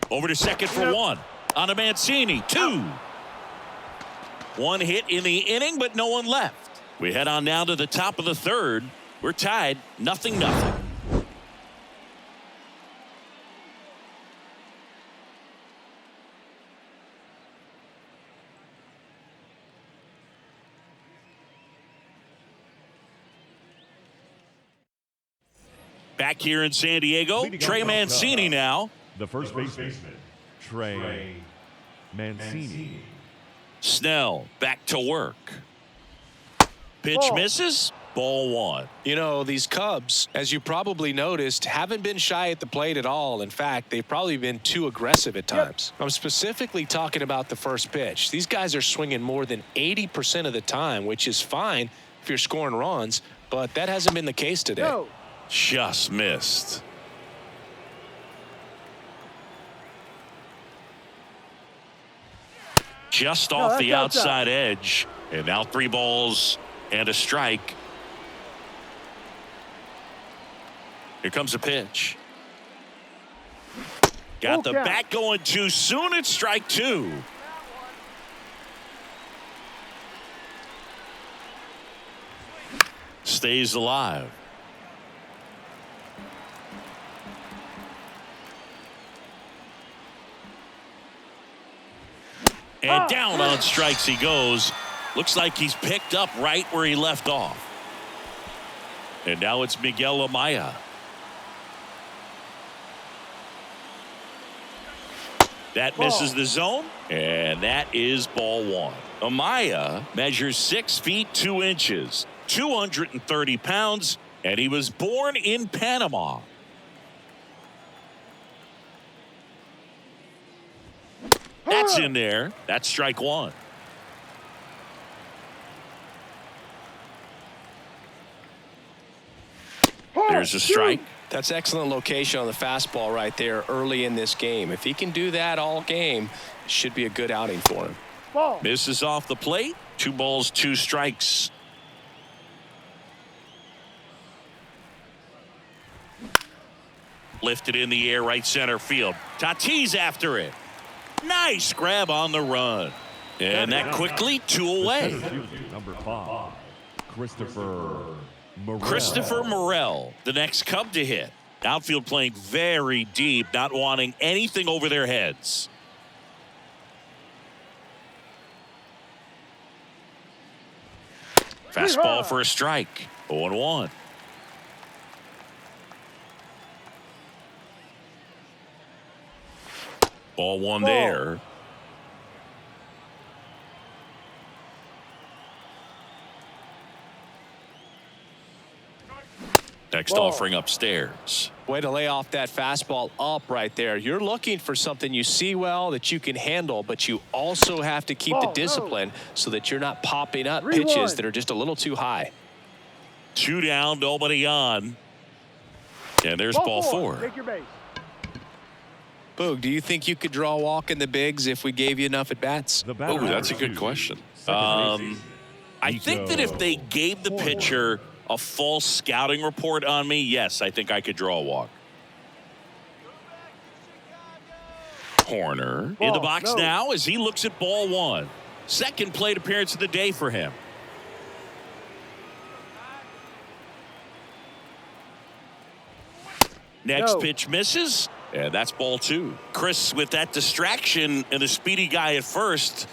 Over to second for one. On to Mancini. 2. One hit in the inning, but no one left. We head on now to the top of the third. We're tied 0-0. Back here in San Diego, Trey Mancini now. The first baseman, Trey Mancini. Snell back to work. Pitch misses. Ball 1. You know, these Cubs, as you probably noticed, haven't been shy at the plate at all. In fact, they've probably been too aggressive at times. I'm specifically talking about the first pitch. These guys are swinging more than 80% of the time, which is fine if you're scoring runs, but that hasn't been the case today. No. Just missed. Just off the outside edge. And now 3 balls and a strike. Here comes a pitch. Got the bat going too soon. It's strike 2. Stays alive. And down on strikes he goes. Looks like he's picked up right where he left off. And now it's Miguel Amaya. That misses the zone, and that is ball 1. Amaya measures 6 feet 2 inches, 230 pounds, and he was born in Panama. That's in there. That's strike 1. There's a strike. That's excellent location on the fastball right there early in this game. If he can do that all game, it should be a good outing for him. Ball. Misses off the plate. 2 balls, 2 strikes. Lifted in the air, right center field. Tatis after it. Nice grab on the run. And that quickly 2 away. Number 5, Christopher Morel, the next Cub to hit. Outfield playing very deep, not wanting anything over their heads. Fastball for a strike. 0-1. Ball 1 there. Next offering upstairs. Way to lay off that fastball up right there. You're looking for something you see well that you can handle, but you also have to keep the discipline so that you're not popping up pitches that are just a little too high. 2 down, nobody on. And there's ball 4. Take your base. Boog, do you think you could draw a walk in the bigs if we gave you enough at bats? Oh, that's a good question. I think that if they gave the pitcher a false scouting report on me, yes, I think I could draw a walk. Horner in the box now as he looks at ball 1. Second plate appearance of the day for him. Next pitch misses, and that's ball 2. Chris, with that distraction and the speedy guy at first,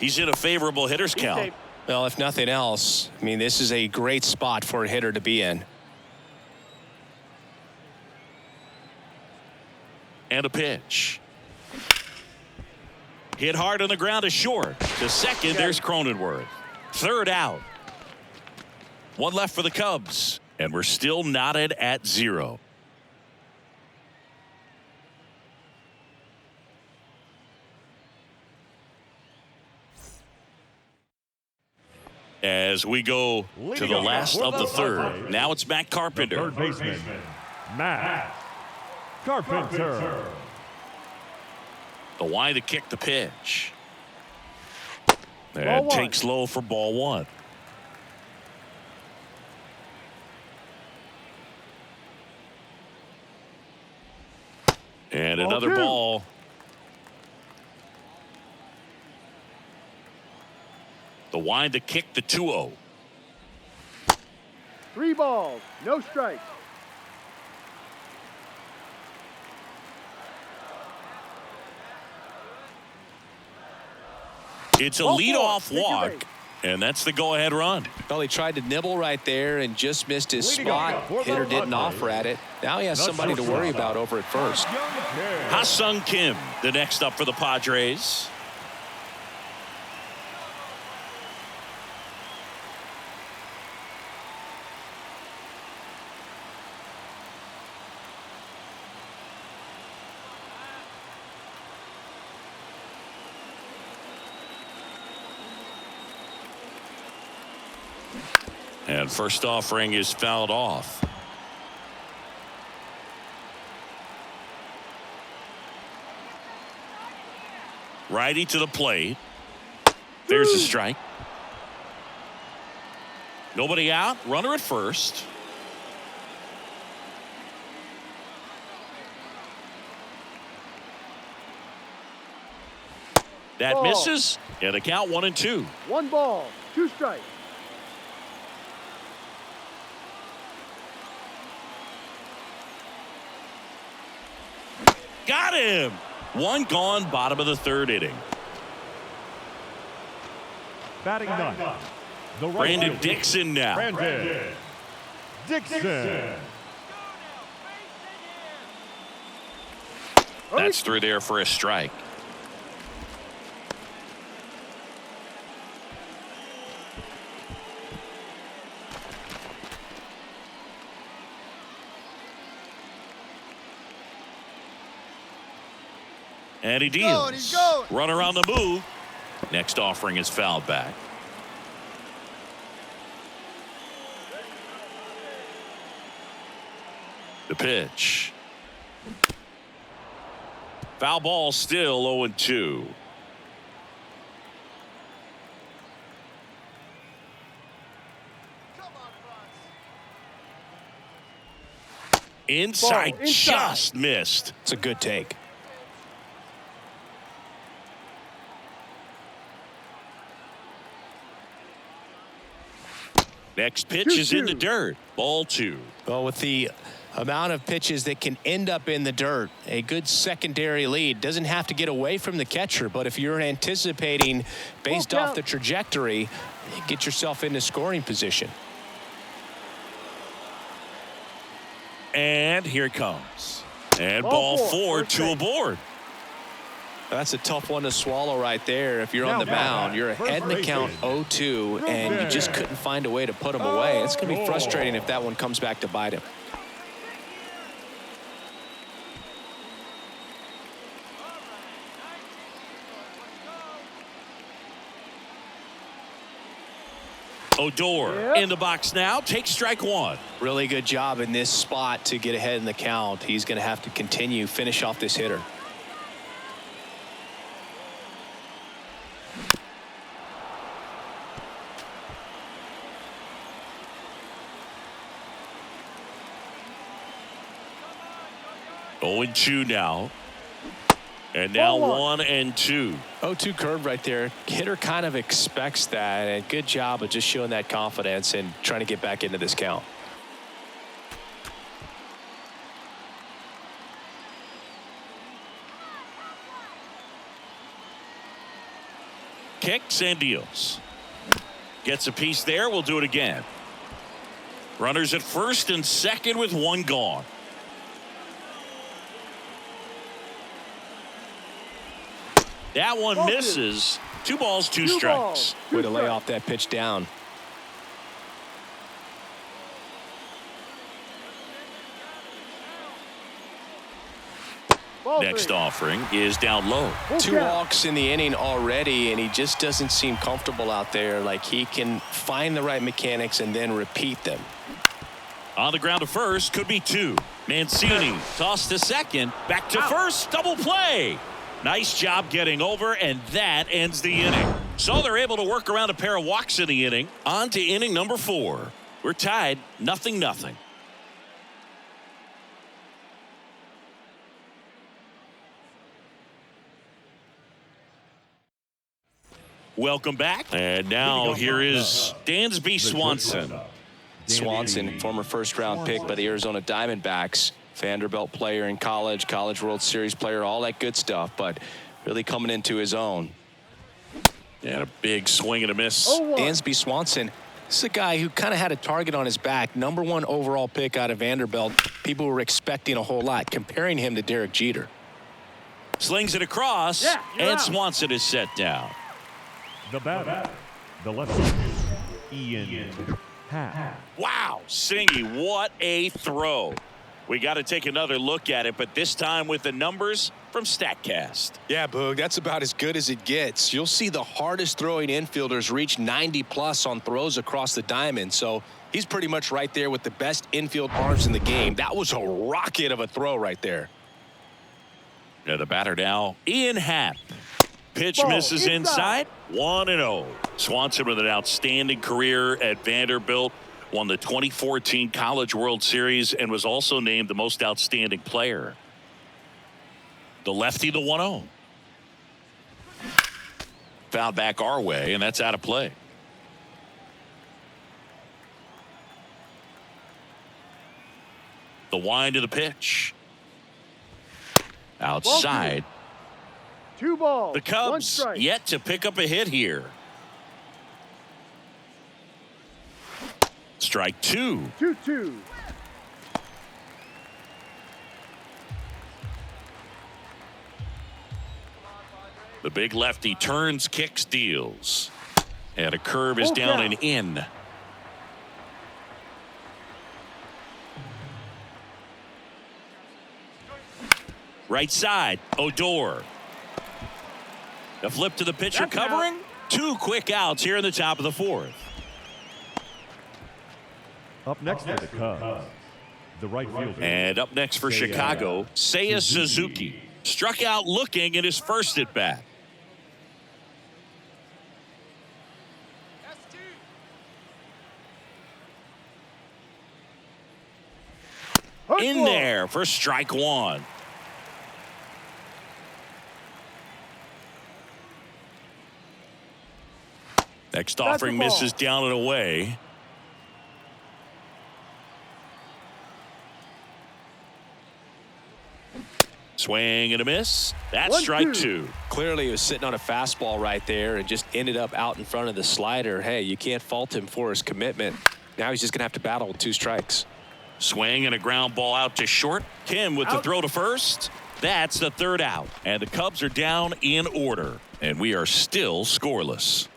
he's in a favorable hitter's count. Well, if nothing else, I mean, this is a great spot for a hitter to be in. And a pitch. Hit hard on the ground to short. To second, there's Cronenworth. Third out. 1 left for the Cubs, and we're still knotted at 0. As we go to the last of the third. Padres, Now it's Matt the Carpenter. third baseman, Matt Carpenter. The wide to kick the pitch. Ball And one. takes low for ball one. And Ball another two. ball. The wide to kick the 2-0. 3 balls, no strikes. It's a Ball leadoff four. Take your walk, base. and that's the go-ahead run. Well, he tried to nibble right there and just missed his Leading spot. off for the Hitter didn't Padres, offer at it. Now he has the somebody to worry shortstop, about over at first. Ha-Sung Kim, the next up for the Padres. And first offering is fouled off. Righty to the plate. There's a strike. Nobody out. Runner at first. That Ball. misses. And a count 1-2. 1 ball, 2 strikes. Got him. One gone, bottom of the third inning. Batting ninth, the right Brandon fielder, Dixon now. Brandon Dixon. That's through there for a strike. And he deals. Runner on the move. Next offering is fouled back. The pitch. Foul ball, still 0-2. Inside, Ball, inside. just missed. It's a good take. Next pitch is in the dirt. Ball 2. Well, with the amount of pitches that can end up in the dirt, a good secondary lead. Doesn't have to get away from the catcher, but if you're anticipating based off the trajectory, get yourself into scoring position. And here it comes. And ball 4, 2 aboard. That's a tough one to swallow right there. If you're on the Now, mound, you're first ahead in the base count is 0-2, and you just couldn't find a way to put them away. It's going to be frustrating if that one comes back to bite him. Odor in the box now. Takes strike 1. Really good job in this spot to get ahead in the count. He's going to have to continue, finish off this hitter. Oh, 0-2 now. And now 1-2. 0-2 curve right there. Hitter kind of expects that, and good job of just showing that confidence and trying to get back into this count. Kicks and deals. Gets a piece there. We'll do it again. Runners at first and second with 1 gone. That one misses. 2 balls, 2 strikes. Way to lay off that pitch down. Ball Next 3. offering is down low. Full 2 count. walks in the inning already, and he just doesn't seem comfortable out there. Like he can find the right mechanics and then repeat them. On the ground to first, could be 2. Mancini tossed to second, back to first, double play. Nice job getting over, and that ends the inning. So they're able to work around a pair of walks in the inning. On to inning number 4. We're tied 0-0. Welcome back. And now here is Dansby Swanson. Swanson, former first-round pick by the Arizona Diamondbacks, Vanderbilt player in college, College World Series player, all that good stuff, but really coming into his own. And a big swing and a miss. Dansby Swanson, this is a guy who kind of had a target on his back. #1 overall pick out of Vanderbilt. People were expecting a whole lot, comparing him to Derek Jeter. Slings it across, and Swanson is set down. The batter, the lefty, Ian Happ. Wow, Singy, what a throw. We got to take another look at it, but this time with the numbers from StatCast. Yeah, Boog, that's about as good as it gets. You'll see the hardest throwing infielders reach 90+ on throws across the diamond, so he's pretty much right there with the best infield arms in the game. That was a rocket of a throw right there. Yeah, the batter now, Ian Happ. Pitch misses inside. 1-0. Swanson with an outstanding career at Vanderbilt. Won the 2014 College World Series and was also named the most outstanding player. The lefty, the 1-0. Foul back our way, and that's out of play. The wind of the pitch. Outside. 2 balls. The 1 Cubs strike. yet to pick up a hit here. Strike 2. 2-2. The big lefty turns, kicks, deals. And a curve is down and in. Right side, Odor. The flip to the pitcher covering. 2 quick outs here in the top of the 4th. Up next for the Cubs, the right fielder. And up next for Chicago, Seiya Suzuki. Struck out looking at his first at bat. In there for strike 1. Next offering misses down and away. Swing and a miss. That's strike 2. Clearly he was sitting on a fastball right there and just ended up out in front of the slider. Hey, you can't fault him for his commitment. Now he's just going to have to battle with 2 strikes. Swing and a ground ball out to short. Kim with the throw to first. That's the 3rd out. And the Cubs are down in order. And we are still scoreless.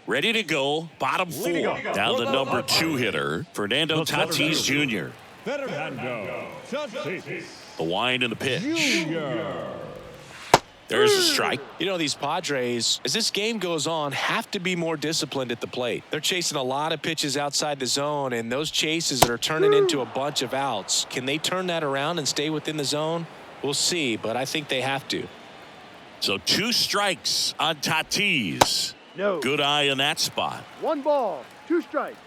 Ready to go. Bottom 4. Down the number 2 hitter, Fernando Tatis Jr. Fernando Tatis. The wind and the pitch. There's a strike. You know, these Padres, as this game goes on, have to be more disciplined at the plate. They're chasing a lot of pitches outside the zone, and those chases that are turning into a bunch of outs. Can they turn that around and stay within the zone? We'll see, but I think they have to. So 2 strikes on Tatis. No. Good eye in that spot. 1 ball. 2 strikes.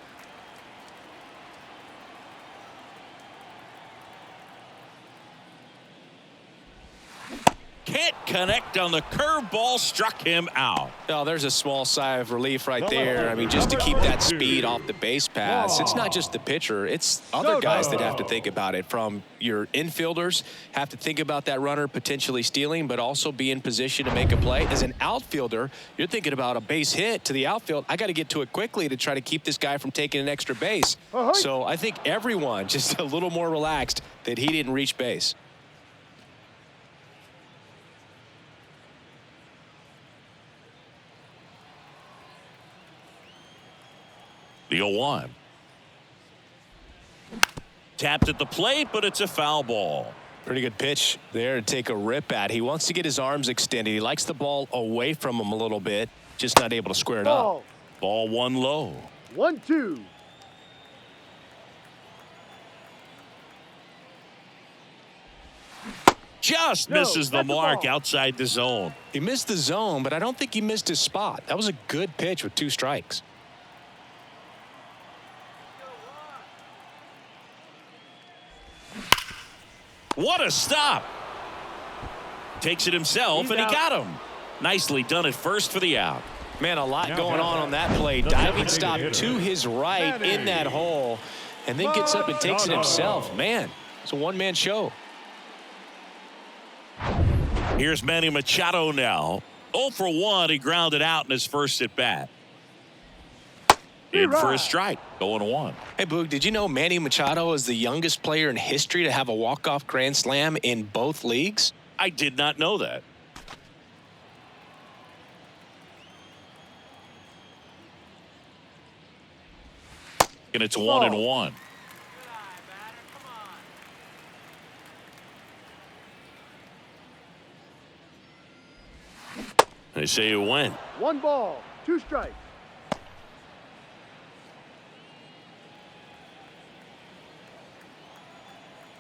Can't connect on the curveball, struck him out. Oh, there's a small sigh of relief right there. I mean, just to keep that speed off the base paths. It's not just the pitcher. It's other guys that have to think about it. From your infielders, have to think about that runner potentially stealing, but also be in position to make a play. As an outfielder, you're thinking about a base hit to the outfield. I got to get to it quickly to try to keep this guy from taking an extra base. So I think everyone just a little more relaxed that he didn't reach base. The The 0-1. Tapped at the plate, but it's a foul ball. Pretty good pitch there to take a rip at. He wants to get his arms extended. He likes the ball away from him a little bit, just not able to square it up. Ball 1 low. 1-2. Just misses the mark outside the zone. He missed the zone, but I don't think he missed his spot. That was a good pitch with 2 strikes. What a stop. Takes it himself, and he got him. Nicely done at first for the out. Man, a lot going on that play. Diving stop to his right in that hole, and then gets up and takes it himself. Man, it's a one-man show. Here's Manny Machado now. 0 for 1. He grounded out in his first at bat. In for a strike. 0-1. Hey, Boog, did you know Manny Machado is the youngest player in history to have a walk-off grand slam in both leagues? I did not know that. And it's 1-1. They say you win. 1 ball, 2 strikes.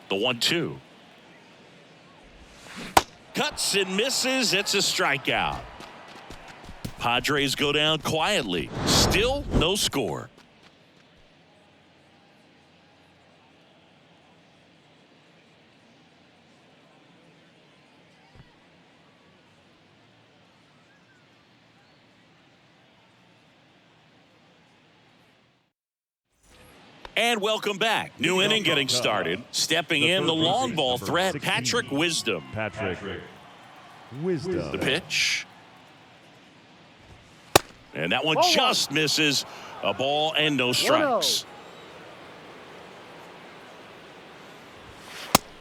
The 1-2. Cuts and misses. It's a strikeout. Padres go down quietly. Still no score. And welcome back. New inning getting started. Stepping in the long ball threat, Patrick Wisdom. The pitch. And that one just misses. A ball and no strikes.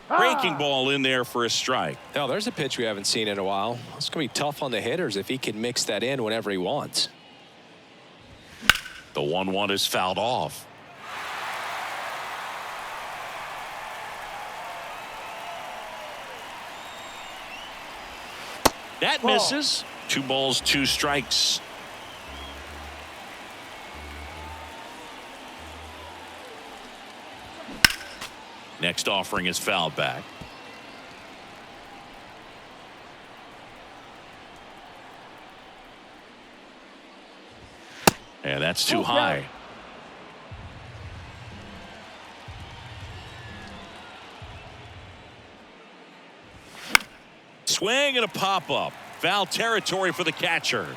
Breaking ball in there for a strike. Now, there's a pitch we haven't seen in a while. It's going to be tough on the hitters if he can mix that in whenever he wants. The 1-1 is fouled off. That misses. 2 balls, 2 strikes. Next offering is fouled back. And that's too high. Swing and a pop-up. Foul territory for the catcher.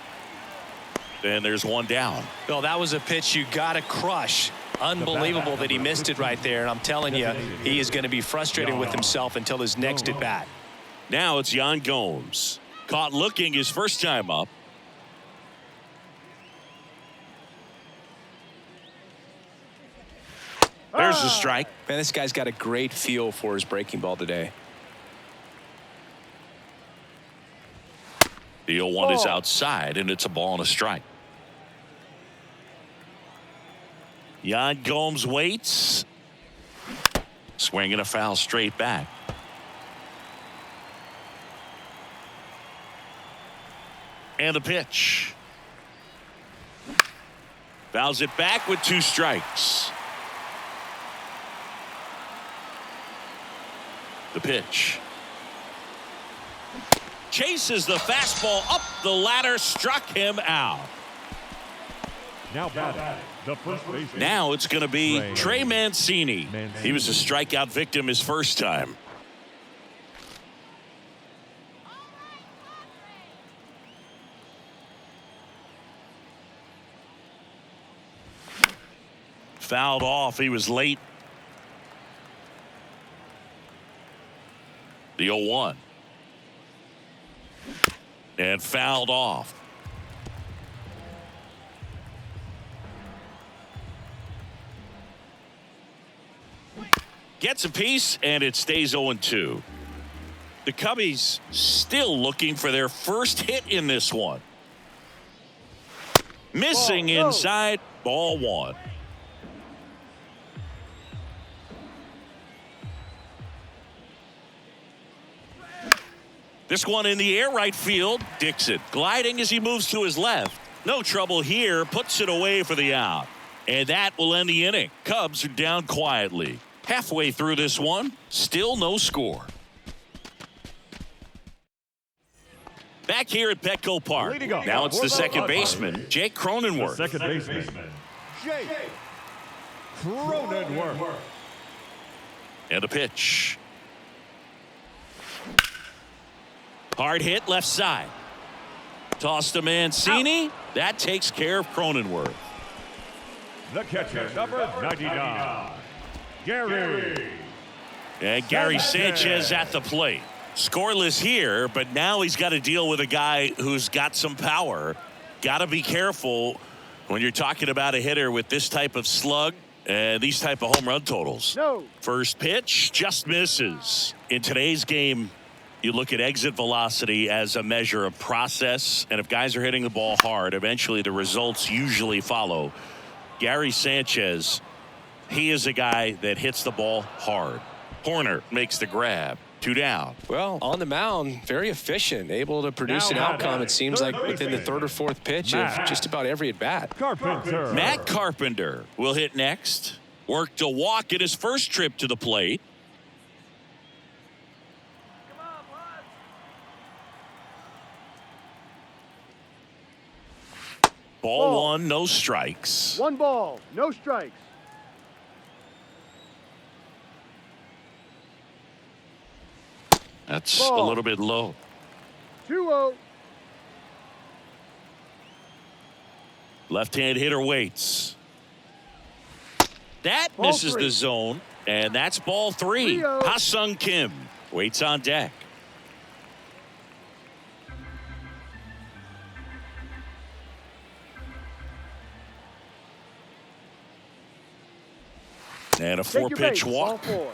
And there's 1 down. Well, that was a pitch you got to crush. Unbelievable that he missed it right there. And I'm telling you, he is going to be frustrated with himself until his next at bat. Now it's Yan Gomes. Caught looking his first time up. There's the strike. Man, this guy's got a great feel for his breaking ball today. The 0-1 is outside, and it's a ball and a strike. Yan Gomes waits. Swinging a foul straight back. And a pitch. Fouls it back with 2 strikes. The pitch. Chases the fastball up the ladder, struck him out. Now batting, the first baseman. Now it's going to be Trey Mancini. He was a strikeout victim his first time. Fouled off. He was late. The 0-1. And fouled off. Gets a piece, and it stays 0-2. The Cubbies still looking for their first hit in this one. Missing inside, ball 1. This one in the air right field. Dixon gliding as he moves to his left. No trouble here. Puts it away for the out. And that will end the inning. Cubs are down quietly. Halfway through this one, still no score. Back here at Petco Park. Now it's the second baseman, Jake Cronenworth. The second baseman, Jake Cronenworth. And a pitch. Hard hit left side. Toss to Mancini. That takes care of Cronenworth. The catcher, number 99, Gary. And Gary Sanchez at the plate. Scoreless here, but now he's got to deal with a guy who's got some power. Got to be careful when you're talking about a hitter with this type of slug and these type of home run totals. No. First pitch just misses. In today's game, you look at exit velocity as a measure of process, and if guys are hitting the ball hard, eventually the results usually follow. Gary Sanchez, he is a guy that hits the ball hard. Horner makes the grab. 2 down. Well, on the mound, very efficient, able to produce an outcome, it seems like, within the third or fourth pitch of just about every at-bat. Carpenter. Matt Carpenter will hit next. Worked a walk in his first trip to the plate. Ball 1, no strikes. 1 ball, no strikes. That's Ball. a little bit low. 2-0. Left-hand hitter waits. That Ball misses 3. the zone, and that's ball 3. 3-0. Ha-Sung Kim waits on deck. And a Take your 4-pitch base, walk. ball 4.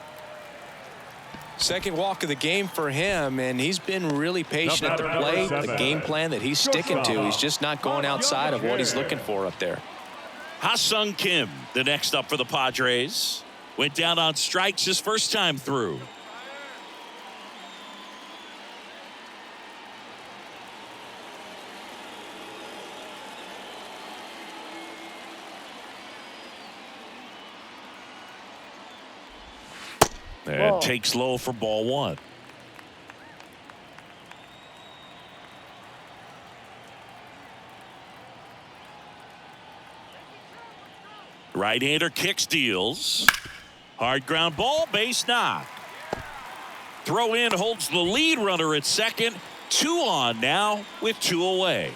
Second walk of the game for him, and he's been really patient at the Number plate. 7. The game plan that he's sticking to, he's just not going outside of what he's looking for up there. Ha-Sung Kim, the next up for the Padres. Went down on strikes his first time through. And Ball. takes low for ball 1. Right-hander kicks, deals. Hard ground ball, base knock. Throw in holds the lead runner at second. 2 on now with 2 away.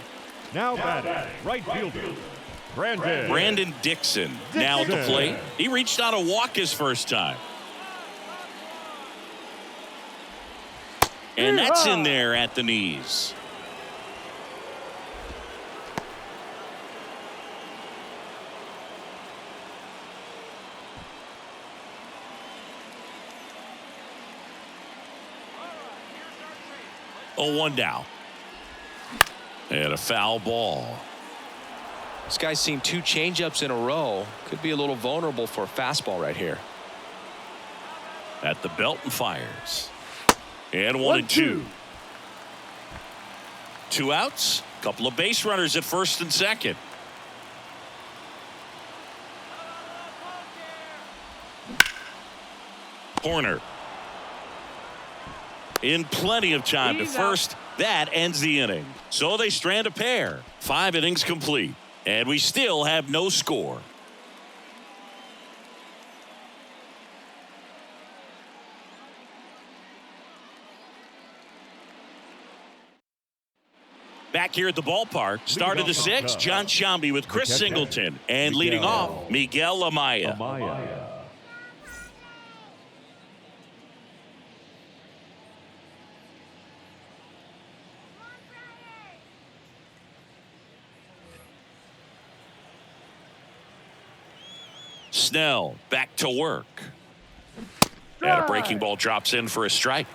Now batting, right fielder, Brandon Dixon now at the plate. He reached on a walk his first time. And that's in there at the knees. Oh, 1 down. And a foul ball. This guy's seen 2 changeups in a row. Could be a little vulnerable for a fastball right here. At the belt and fires. And 1 and 2. 2 outs. Couple of base runners at first and second. Horner. In plenty of time to first. That ends the inning. So they strand a pair. 5 innings complete. And we still have no score. Back here at the ballpark, start of the 6th, John Sciambi with Chris Singleton. And leading off, Miguel Amaya. Snell back to work. And a breaking ball drops in for a strike.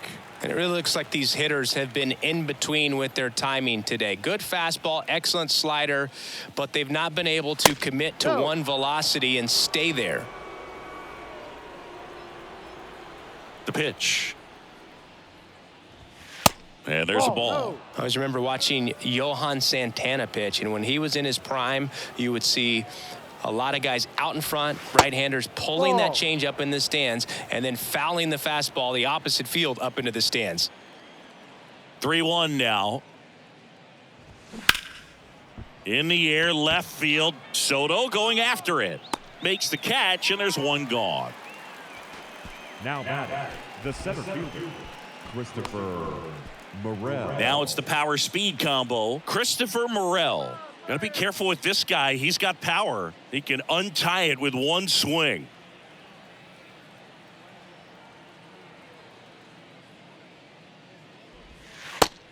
And it really looks like these hitters have been in between with their timing today. Good fastball, excellent slider, but they've not been able to commit to one velocity and stay there. The pitch. And there's a ball. No. I always remember watching Johan Santana pitch, and when he was in his prime, you would see a lot of guys out in front, right-handers pulling that change up in the stands and then fouling the fastball the opposite field up into the stands. 3-1 now. In the air, left field. Soto going after it. Makes the catch, and there's one gone. Now batting, the center fielder, Christopher Morel. Now it's the power speed combo. Christopher Morel. Got to be careful with this guy. He's got power. He can untie it with one swing.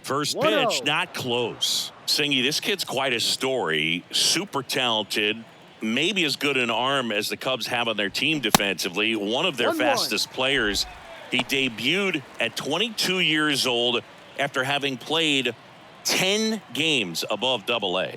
First pitch, not close. Singy, this kid's quite a story. Super talented. Maybe as good an arm as the Cubs have on their team defensively. One of their fastest players. He debuted at 22 years old after having played 10 games above Double-A.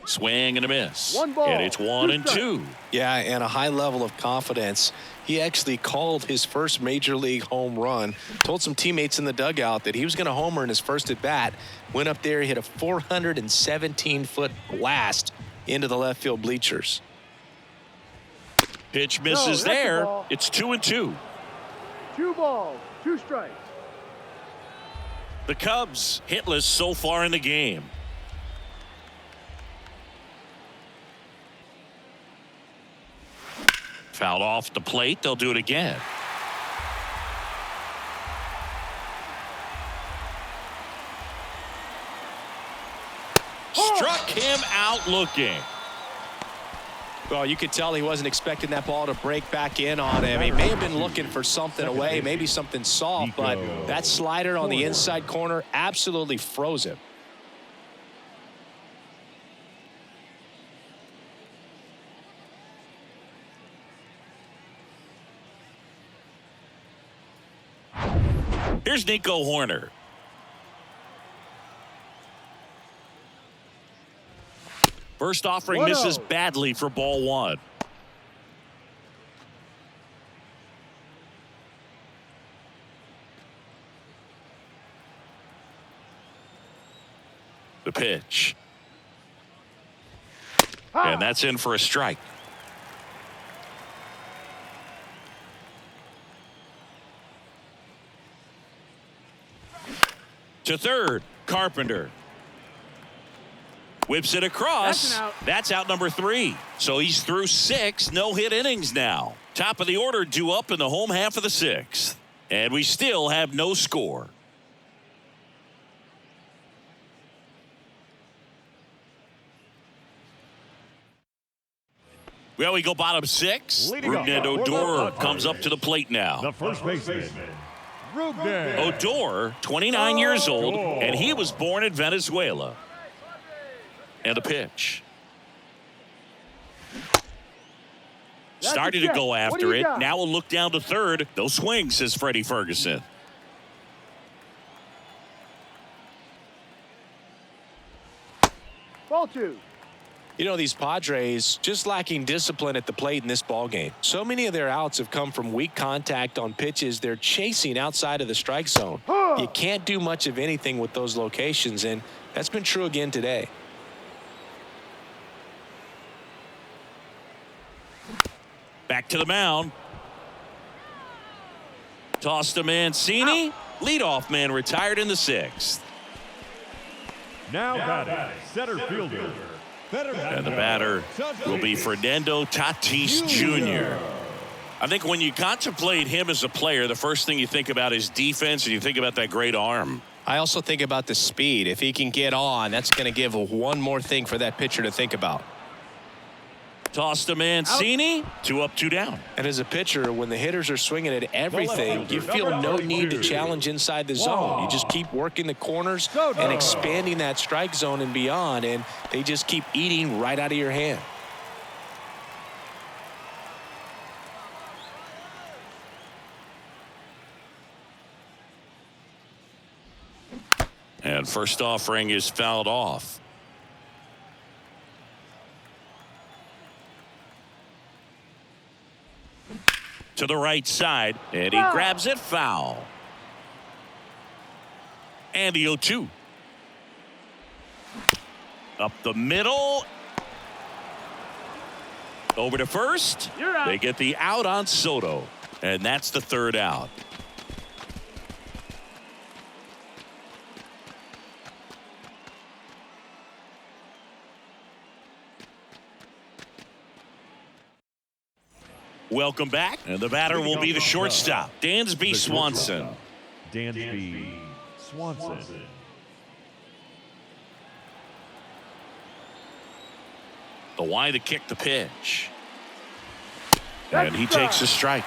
Swing and a miss. One ball, and it's 1-2. Yeah, and a high level of confidence. He actually called his first major league home run, told some teammates in the dugout that he was going to homer in his first at bat. Went up there, hit a 417-foot blast into the left field bleachers. Pitch misses there. It's 2-2. 2 balls, 2 strikes. The Cubs hitless so far in the game. Fouled off the plate. They'll do it again. Struck him out looking. Well, you could tell he wasn't expecting that ball to break back in on him. He may have been looking for something away, maybe something soft, but that slider on the inside corner absolutely froze him. Here's Nico Horner. First offering misses badly for ball 1. The pitch. And that's in for a strike. To third, Carpenter. Whips it across. That's out number 3. So he's through 6 no-hit innings now. Top of the order due up in the home half of the 6th. And we still have no score. Well, we go bottom 6. Rougned Odor comes up to the plate now. The first baseman, Rougned Odor, 29 years old, and he was born in Venezuela. And the pitch. Started to go after it. Now we'll look down to third. No swing, says Freddie Ferguson. Ball 2. You know, these Padres just lacking discipline at the plate in this ballgame. So many of their outs have come from weak contact on pitches they're chasing outside of the strike zone. You can't do much of anything with those locations, and that's been true again today. Back to the mound. Tossed to Mancini. Leadoff man retired in the 6th. Now batting, center fielder. And the batter will be Fernando Tatis Jr. I think when you contemplate him as a player, the first thing you think about is defense, and you think about that great arm. I also think about the speed. If he can get on, that's going to give one more thing for that pitcher to think about. Toss to Mancini. 2 up, 2 down. And as a pitcher, when the hitters are swinging at everything, you feel no need to challenge inside the zone. You just keep working the corners and expanding that strike zone and beyond, and they just keep eating right out of your hand. And first offering is fouled off. To the right side, and he grabs it foul. And the 0-2. Up the middle. Over to first. You're out. They get the out on Soto. And that's the third out. Welcome back. And the batter will be the shortstop, Dansby Swanson. Dansby Swanson. The Y to kick the pitch. And he takes a strike.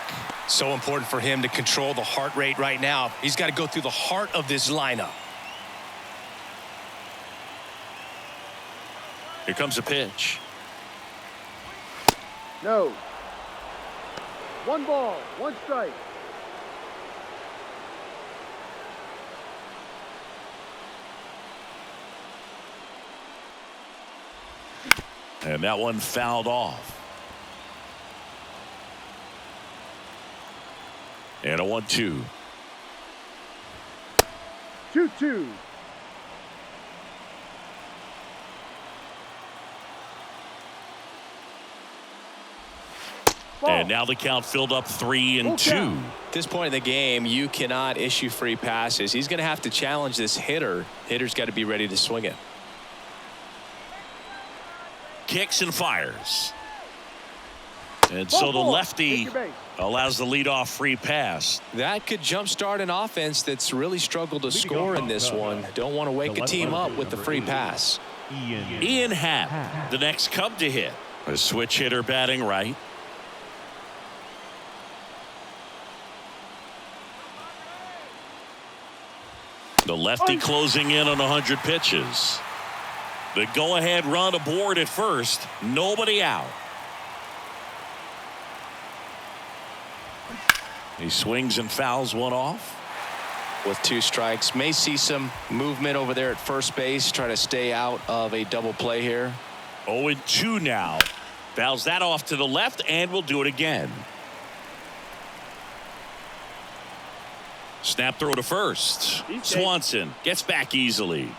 So important for him to control the heart rate right now. He's got to go through the heart of this lineup. Here comes a pitch. No. 1 ball, 1 strike. And that one fouled off. And a 1-2. 2-2. And now the count filled up 3-2. At this point in the game, you cannot issue free passes. He's going to have to challenge this hitter. Hitter's got to be ready to swing it. Kicks and fires. And so the lefty allows the leadoff free pass. That could jumpstart an offense that's really struggled to score in this one. Don't want to wake a team up with the free pass. Ian Happ, the next Cub to hit. A switch hitter batting right. The lefty closing in on 100 pitches. The go-ahead run aboard at first. Nobody out. He swings and fouls one off. With 2 strikes. May see some movement over there at first base. Try to stay out of a double play here. 0-2 now. Fouls that off to the left and will do it again. Snap throw to first. Swanson gets back easily.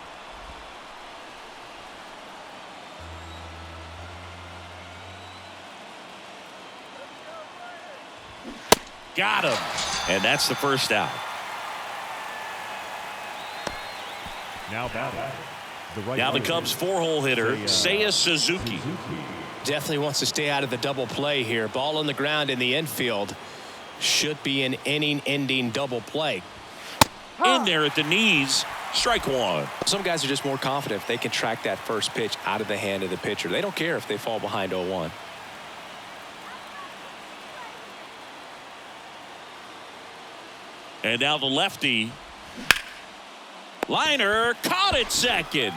Got him. And that's the first out. Now batting. Now the Cubs 4-hole hitter, Seiya Suzuki. Definitely wants to stay out of the double play here. Ball on the ground in the infield. Should be an inning-ending double play. In there at the knees. Strike one. Some guys are just more confident if they can track that first pitch out of the hand of the pitcher. They don't care if they fall behind 0-1. And now the lefty. Liner caught it second.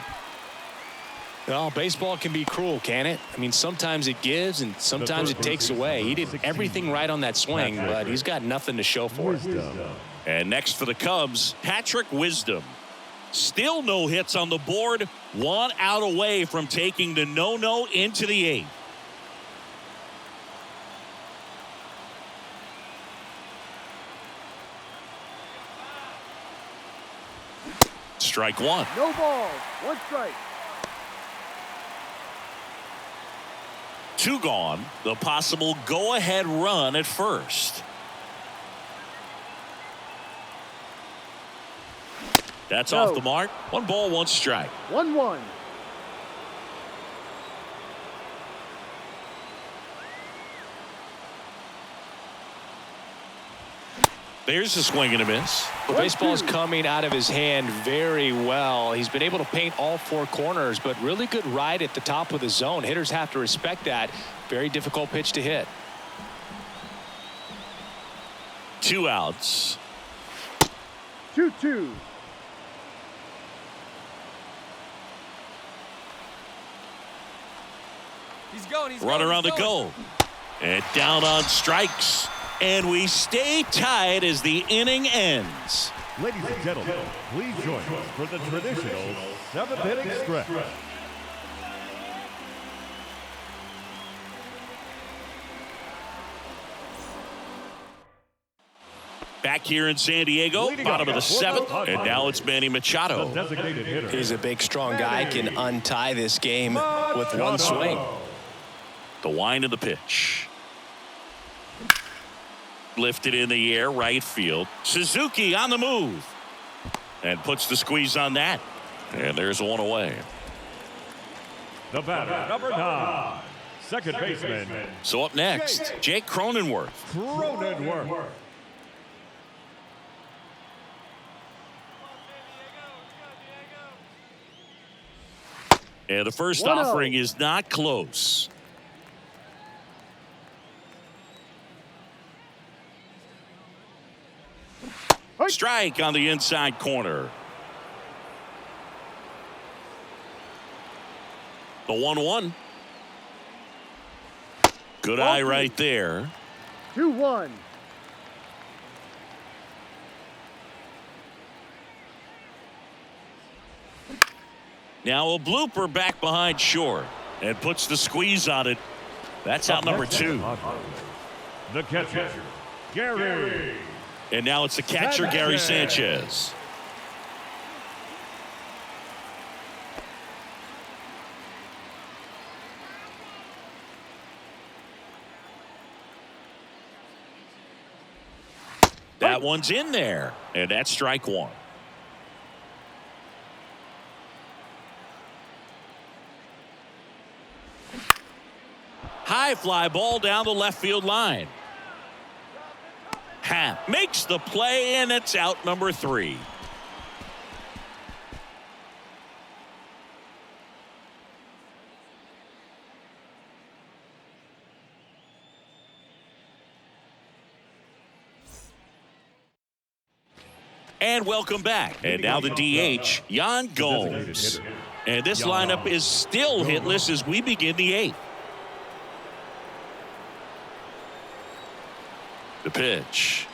Well, baseball can be cruel, can it? I mean, sometimes it gives and sometimes it takes away. He did everything right on that swing, but he's got nothing to show for it. And next for the Cubs, Patrick Wisdom. Still no hits on the board. 1 out away from taking the no-no into the 8th. Strike one. No balls, 1 strike. 2 gone. The possible go-ahead run at first. That's off the mark. 1 ball, 1 strike. 1-1. There's a swing and a miss. The baseball is coming out of his hand very well. He's been able to paint all 4 corners, but really good ride at the top of the zone. Hitters have to respect that. Very difficult pitch to hit. 2 outs. 2-2. Runner on the go. And down on strikes. And we stay tied as the inning ends. Ladies and gentlemen, please join us for the traditional 7th-inning stretch. Back here in San Diego, bottom of the 7th, and now it's Manny The Machado. designated hitter. He's a big, strong guy, can untie this game with one swing. The wind of the pitch. Lifted in the air, right field. Suzuki on the move. And puts the squeeze on that. And there's one away. The batter, number 9, second baseman, So up next, Jake Cronenworth. Cronenworth. And the first 1-0. offering is not close. Strike on the inside corner. The 1-1. Good eye right there. 2-1. Now a blooper back behind short and puts the squeeze on it. That's out number 2. The catcher, Gary. And now it's the catcher, Gary Sanchez. That one's in there, and that's strike 1. High fly ball down the left field line. Happ makes the play, and it's out number 3. And welcome back. And now the DH, Yan Gomes. And this lineup is still hitless as we begin the 8th. The pitch.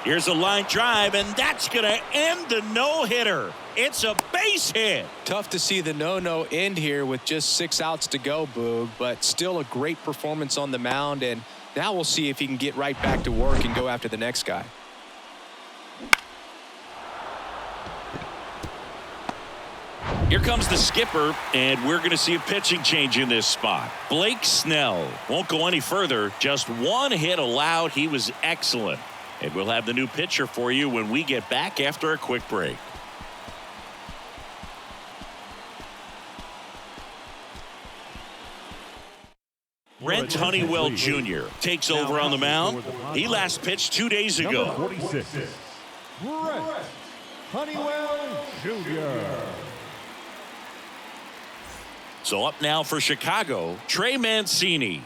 Here's a line drive, and that's going to end the no-hitter. It's a base hit. Tough to see the no end here with just 6 outs to go, Boog, but still a great performance on the mound, and now we'll see if he can get right back to work and go after the next guy. Here comes the skipper, and we're going to see a pitching change in this spot. Blake Snell won't go any further. Just 1 hit allowed. He was excellent. And we'll have the new pitcher for you when we get back after a quick break. Brent Honeywell Jr. takes over on the mound. He last pitched 2 days Number ago. 46, Brent Honeywell Jr. So up now for Chicago, Trey Mancini.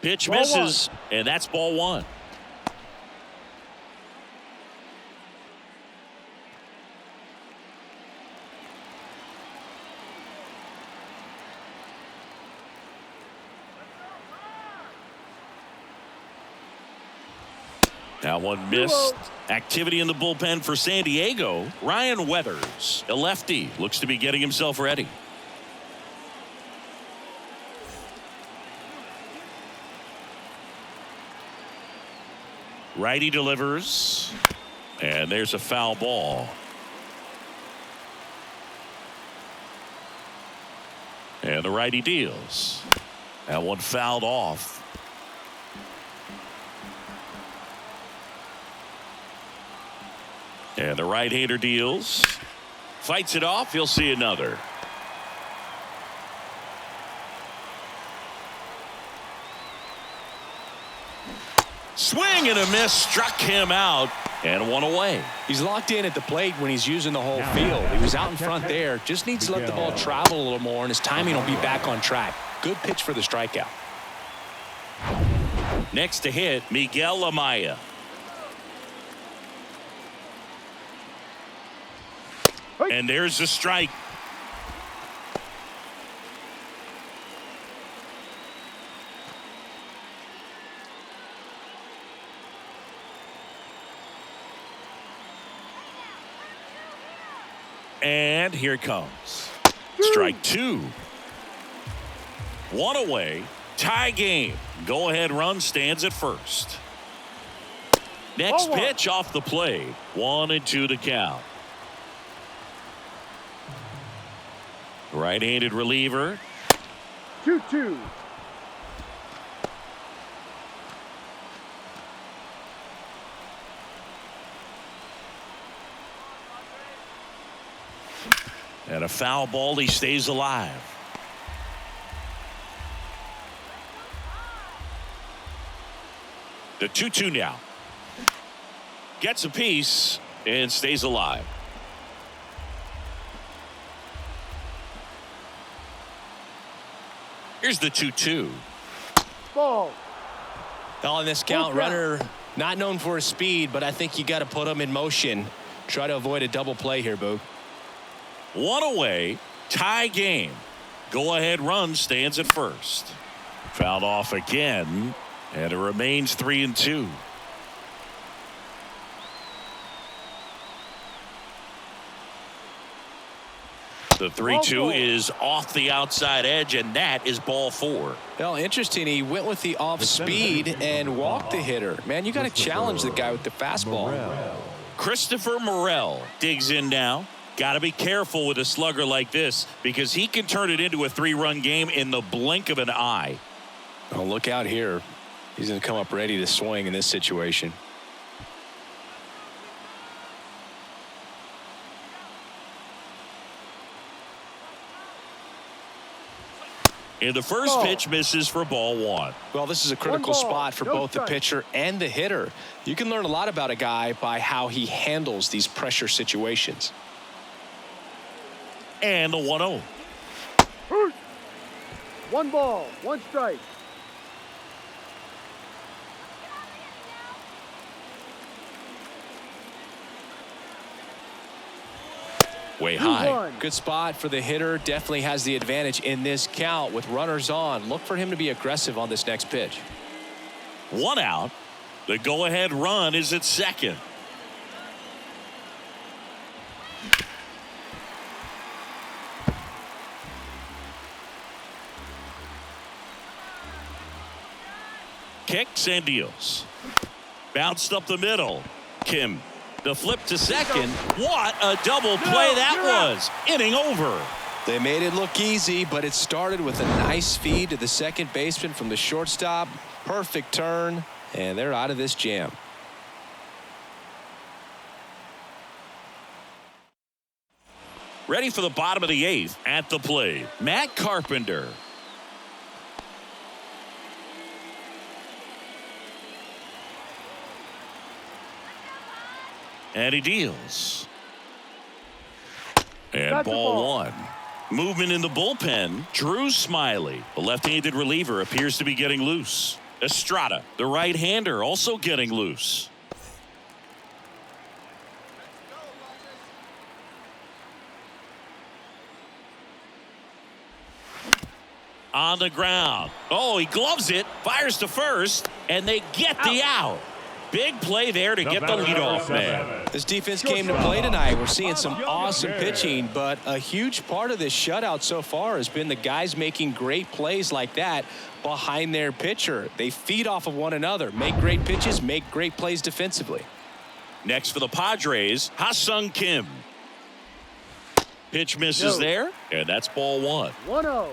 Pitch misses, and that's ball 1. Now one missed. Activity in the bullpen for San Diego. Ryan Weathers, a lefty, looks to be getting himself ready. Righty delivers, and there's a foul ball. And the righty deals. That one fouled off. And the right-hander deals. Fights it off. You'll see another. Swing and a miss, struck him out, and 1 away. He's locked in at the plate when he's using the whole field. He was out in front there. Just needs to let the ball travel a little more, and his timing will be back on track. Good pitch for the strikeout. Next to hit, Miguel Amaya. And there's the strike. And here it comes. Strike 2. 1 away. Tie game. Go-ahead run stands at first. Next Ball one. pitch off the plate. 1-2 to count. Right-handed reliever. 2-2. And a foul ball. He stays alive. The 2-2 now. Gets a piece and stays alive. Here's the 2-2. Ball. On this count, runner not known for his speed, but I think you got to put him in motion. Try to avoid a double play here, Boog. One away. Tie game. Go-ahead run stands at first. Fouled off again, and it remains 3-2. The 3-2 is off the outside edge, and that is ball 4. Well, interesting. He went with the off speed and walked the hitter. Man, you got to challenge the guy with the fastball. Christopher Morel digs in now. Got to be careful with a slugger like this because he can turn it into a 3-run game in the blink of an eye. Oh, look out here. He's going to come up ready to swing in this situation. And the first pitch misses for ball 1. Well, this is a critical spot for both the pitcher and the hitter. You can learn a lot about a guy by how he handles these pressure situations. And the 1-0. 1 ball, 1 strike. Way high. 2-1. Good spot for the hitter. Definitely has the advantage in this count with runners on. Look for him to be aggressive on this next pitch. 1 out. The go-ahead run is at second. Kicks and deals. Bounced up the middle. Kim. The flip to second. What a double play that was. Inning over. They made it look easy, but it started with a nice feed to the second baseman from the shortstop. Perfect turn, and they're out of this jam. Ready for the bottom of the 8th at the plate. Matt Carpenter. And he deals. And That's ball 1. Movement in the bullpen. Drew Smiley, the left-handed reliever, appears to be getting loose. Estrada, the right-hander, also getting loose. On the ground. Oh, he gloves it, fires to first, and they get the out. Big play there to get the leadoff man. This defense came to play tonight. We're seeing some awesome pitching, but a huge part of this shutout so far has been the guys making great plays like that behind their pitcher. They feed off of one another, make great pitches, make great plays defensively. Next for the Padres, Ha-Sung Kim. Pitch misses there, and that's ball 1. 1-0.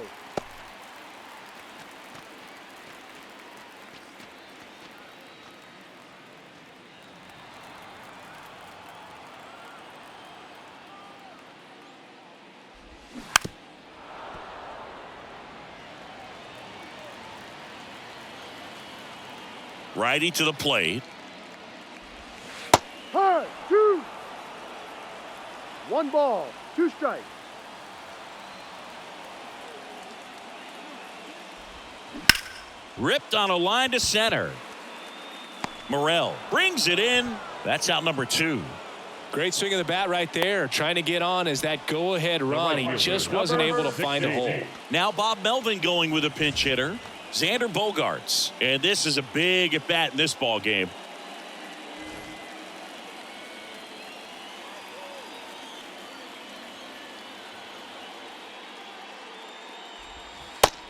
Righty to the plate. High, 2. 1 ball, 2 strikes. Ripped on a line to center. Morel brings it in. That's out number 2. Great swing of the bat right there. Trying to get on as that go-ahead run. He just wasn't able to find a hole. Now Bob Melvin going with a pinch hitter. Xander Bogaerts. And this is a big at-bat in this ball game.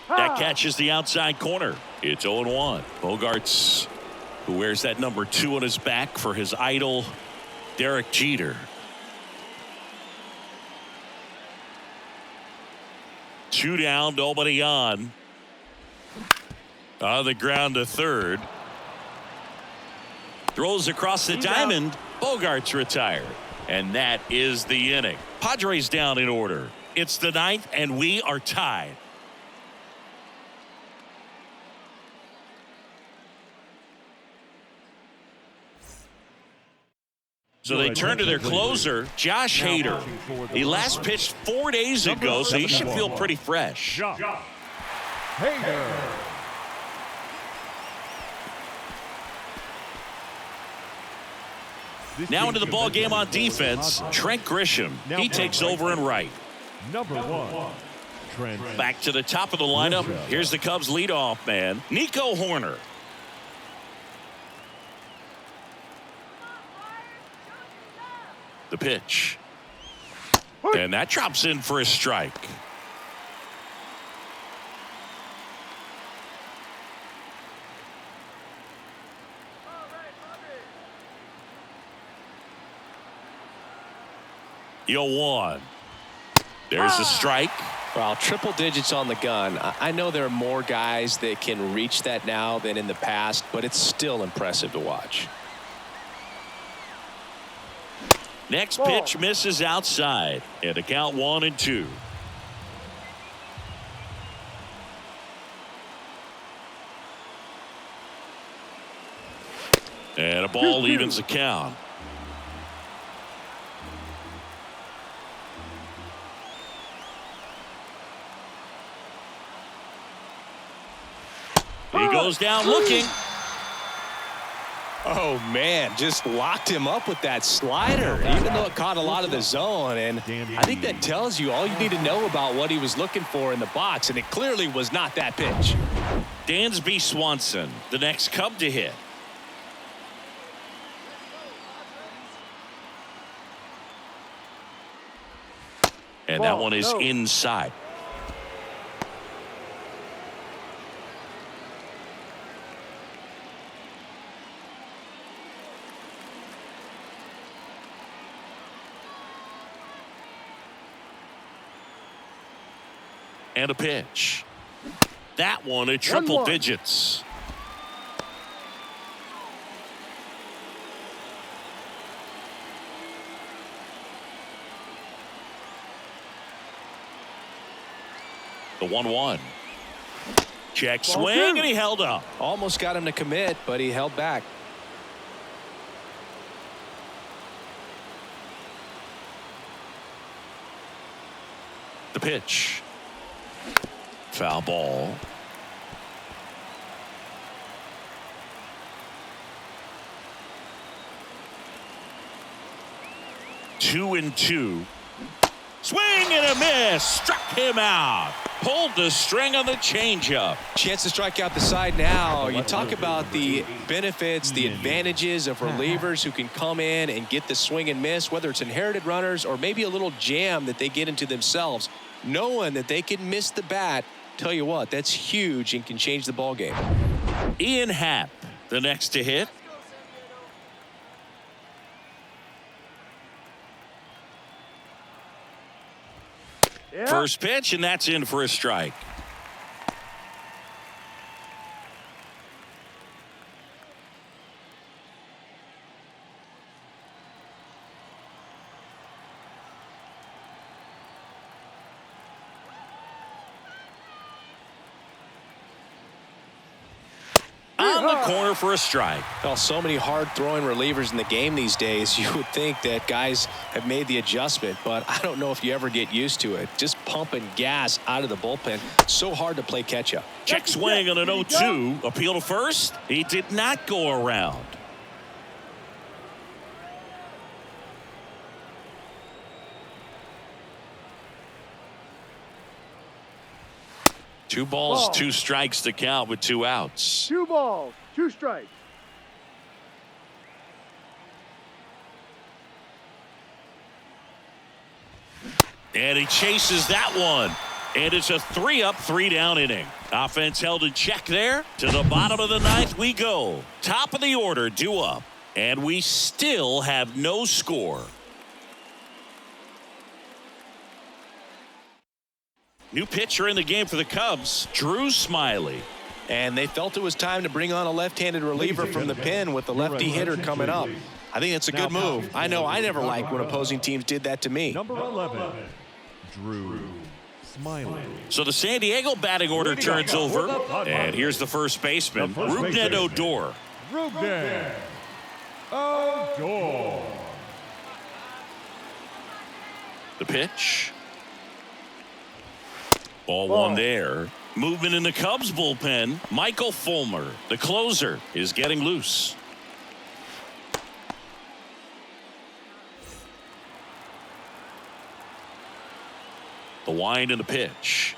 That catches the outside corner. It's 0-1. Bogarts, who wears that number 2 on his back for his idol, Derek Jeter. 2 down, nobody on. On the ground to third. Throws across the diamond. Bogarts retired. And that is the inning. Padres down in order. It's the 9th, and we are tied. So they turn to their closer, Josh Hader. He last pitched 4 days ago, so he should feel pretty fresh. Hader. Now into the ball game on defense, Trent Grisham. He takes over in right. Number 1, Trent. Back to the top of the lineup. Here's the Cubs leadoff man, Nico Horner. The pitch. And that drops in for a strike. Yo, 1. There's the strike. Well, triple digits on the gun. I know there are more guys that can reach that now than in the past, but it's still impressive to watch. Next pitch misses outside. And a count 1-2. And a ball evens the count. He goes down looking. Oh, man, just locked him up with that slider, even though it caught a lot of the zone. And I think that tells you all you need to know about what he was looking for in the box, and it clearly was not that pitch. Dansby Swanson, the next Cub to hit. And that one is inside. And a pitch. That one at triple digits. The 1-1. Check swing, and he held up. Almost got him to commit, but he held back. The pitch. Foul ball. Two and two. Swing and a miss. Struck him out. Pulled the string on the changeup. Chance to strike out the side now. You talk about the benefits, the advantages of relievers who can come in and get the swing and miss, whether it's inherited runners or maybe a little jam that they get into themselves. Knowing that they can miss the bat, tell you what, that's huge and can change the ball game. Ian Happ, the next to hit. First pitch, and that's in for a strike. On the corner for a strike. Well, so many hard-throwing relievers in the game these days, you would think that guys have made the adjustment, but I don't know if you ever get used to it. Just pumping gas out of the bullpen. So hard to play catch-up. Check swing on an 0-2. Appeal to first. He did not go around. Two balls, 2 strikes to count with 2 outs. 2 balls, 2 strikes. And he chases that one. And it's a 3-up, 3-down inning. Offense held in check there. To the bottom of the ninth we go. Top of the order due up. And we still have no score. New pitcher in the game for the Cubs, Drew Smiley. And they felt it was time to bring on a left-handed reliever from the pen with the lefty hitter coming up. I think it's a good move. I know I never liked when opposing teams did that to me. Number 11, Drew Smiley. So the San Diego batting order turns over. And here's the first baseman, Rougned Odor. Rougned Odor. The pitch. Ball one there. Movement in the Cubs bullpen. Michael Fulmer, the closer, is getting loose. The wind and the pitch.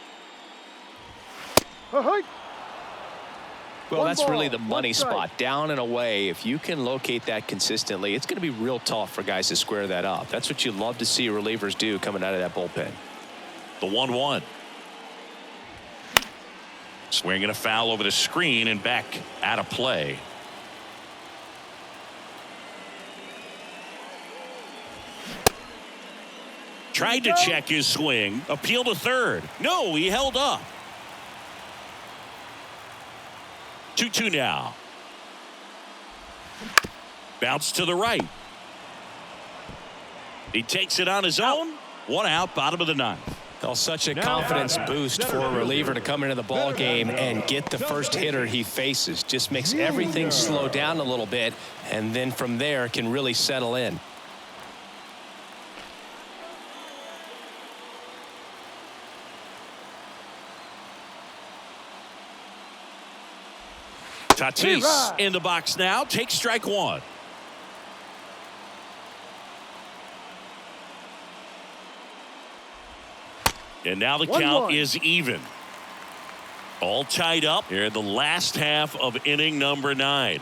Well, that's really the money spot, down and away. If you can locate that consistently, it's going to be real tough for guys to square that up. That's what you love to see relievers do coming out of that bullpen. The 1-1. Swinging a foul over the screen and back out of play. Tried to check his swing. Appeal to third. No, he held up. 2-2 now. Bounce to the right. He takes it on his own. One out, bottom of the ninth. Well, such a confidence boost for a reliever to come into the ball game and get the first hitter he faces. Just makes everything slow down a little bit, and then from there can really settle in. Tatis in the box now. Takes strike one. And now the count is even. All tied up here in the last half of inning number 9.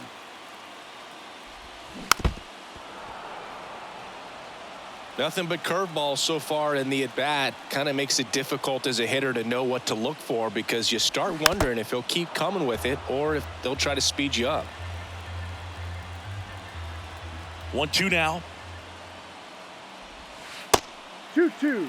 Nothing but curveballs so far in the at-bat. Kind of makes it difficult as a hitter to know what to look for, because you start wondering if he'll keep coming with it or if they'll try to speed you up. 1-2 now. 2-2.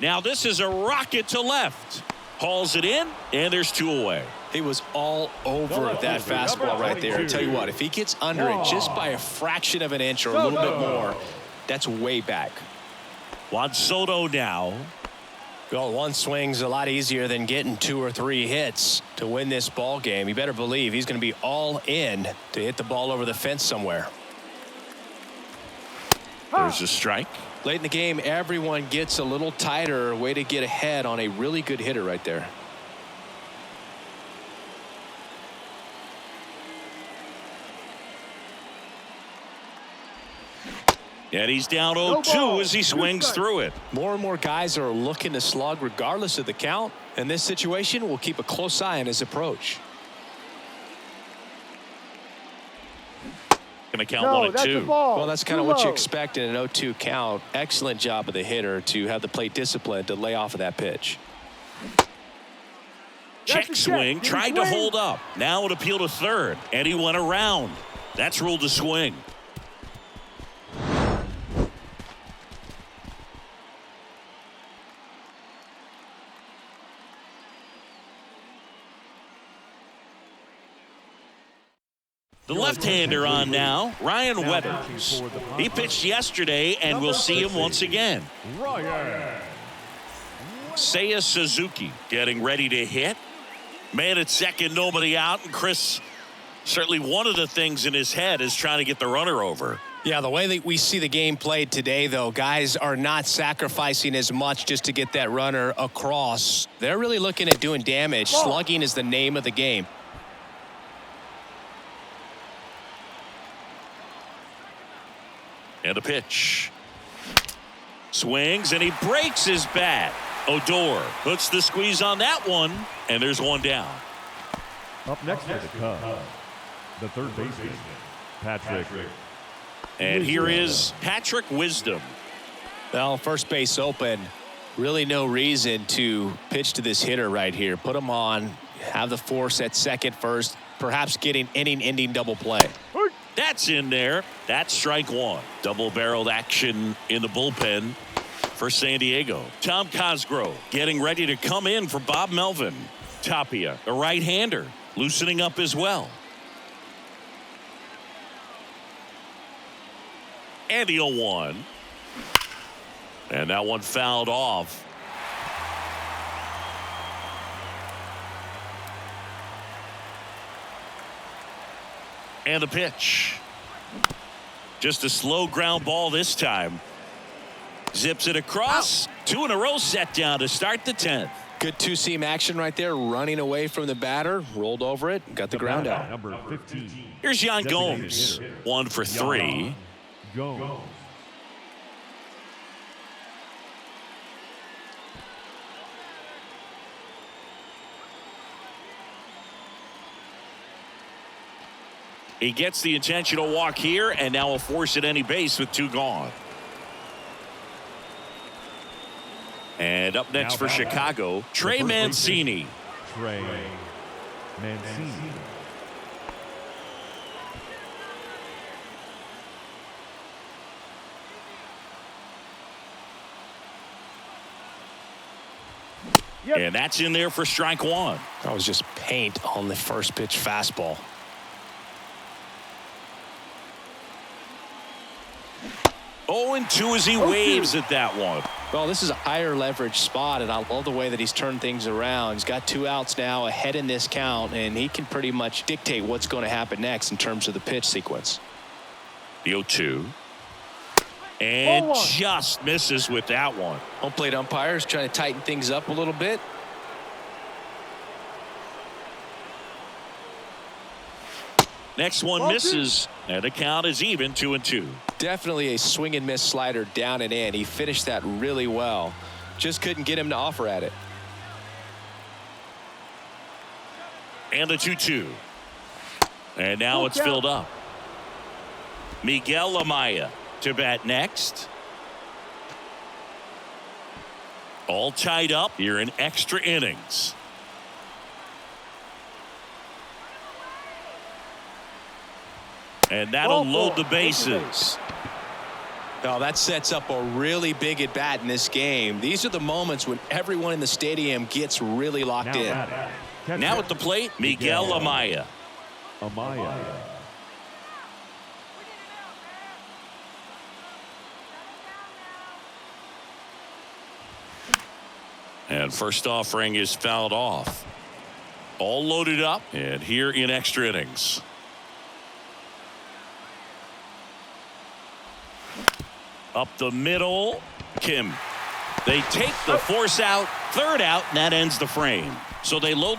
Now this is a rocket to left. Hauls it in, and there's 2 away. He was all over that fastball right there. I tell you what, if he gets under it just by a fraction of an inch or a little bit more, that's way back. Juan Soto now. Well, one swing's a lot easier than getting 2 or 3 hits to win this ball game. You better believe he's going to be all in to hit the ball over the fence somewhere. There's a strike. Late in the game, everyone gets a little tighter. Way to get ahead on a really good hitter right there. And he's down 0-2 as he swings through it. More and more guys are looking to slug regardless of the count. In this situation, we'll keep a close eye on his approach. Going to count 1-2. Well, that's kind of what you expect in an 0-2 count. Excellent job of the hitter to have the plate discipline to lay off of that pitch. Check swing, tried to hold up. Now it appeal to third, and he went around. That's ruled a swing. The left-hander on now, Ryan Weathers. He pitched yesterday, and we'll see him once again. Seiya Suzuki getting ready to hit. Man at second, nobody out, and Chris, certainly one of the things in his head is trying to get the runner over. Yeah, the way that we see the game played today, though, guys are not sacrificing as much just to get that runner across. They're really looking at doing damage. Slugging is the name of the game. And a pitch. Swings, and he breaks his bat. Odor puts the squeeze on that one, and there's one down. Up next for the Cubs, the third baseman, Patrick. And here is Patrick Wisdom. Well, first base open. Really no reason to pitch to this hitter right here. Put him on, have the force at second first, perhaps getting inning-ending double play. That's in there. That's strike one. Double-barreled action in the bullpen for San Diego. Tom Cosgrove getting ready to come in for Bob Melvin. Tapia, a right-hander, loosening up as well. And the 0-1. And that one fouled off. And the pitch. Just a slow ground ball this time. Zips it across. Two in a row set down to start the 10th. Good two-seam action right there, running away from the batter, rolled over it, got the ground out. Number 15. Here's Yan Gomes. 1 for 3. Gomes. He gets the intentional walk here, and now a force at any base with 2 gone. And up next for Chicago, Trey Mancini. Trey Mancini. And that's in there for strike one. That was just paint on the first pitch fastball. Oh, and 2 as he waves at that one. Well, this is a higher leverage spot, and I love the way that he's turned things around. He's got 2 outs now ahead in this count, and he can pretty much dictate what's going to happen next in terms of the pitch sequence. The 0-2. And just misses with that one. Home plate umpires trying to tighten things up a little bit. Next one misses, and the count is even 2-2. Definitely a swing and miss slider down and in. He finished that really well. Just couldn't get him to offer at it. And the 2-2. And now it's filled up. Miguel Amaya to bat next. All tied up here in extra innings. And that'll load the bases. Now that sets up a really big at bat in this game. These are the moments when everyone in the stadium gets really locked in. Now at the plate, Miguel Amaya. And first offering is fouled off. All loaded up and here in extra innings. Up the middle, Kim. They take the force out, third out, and that ends the frame. So they load the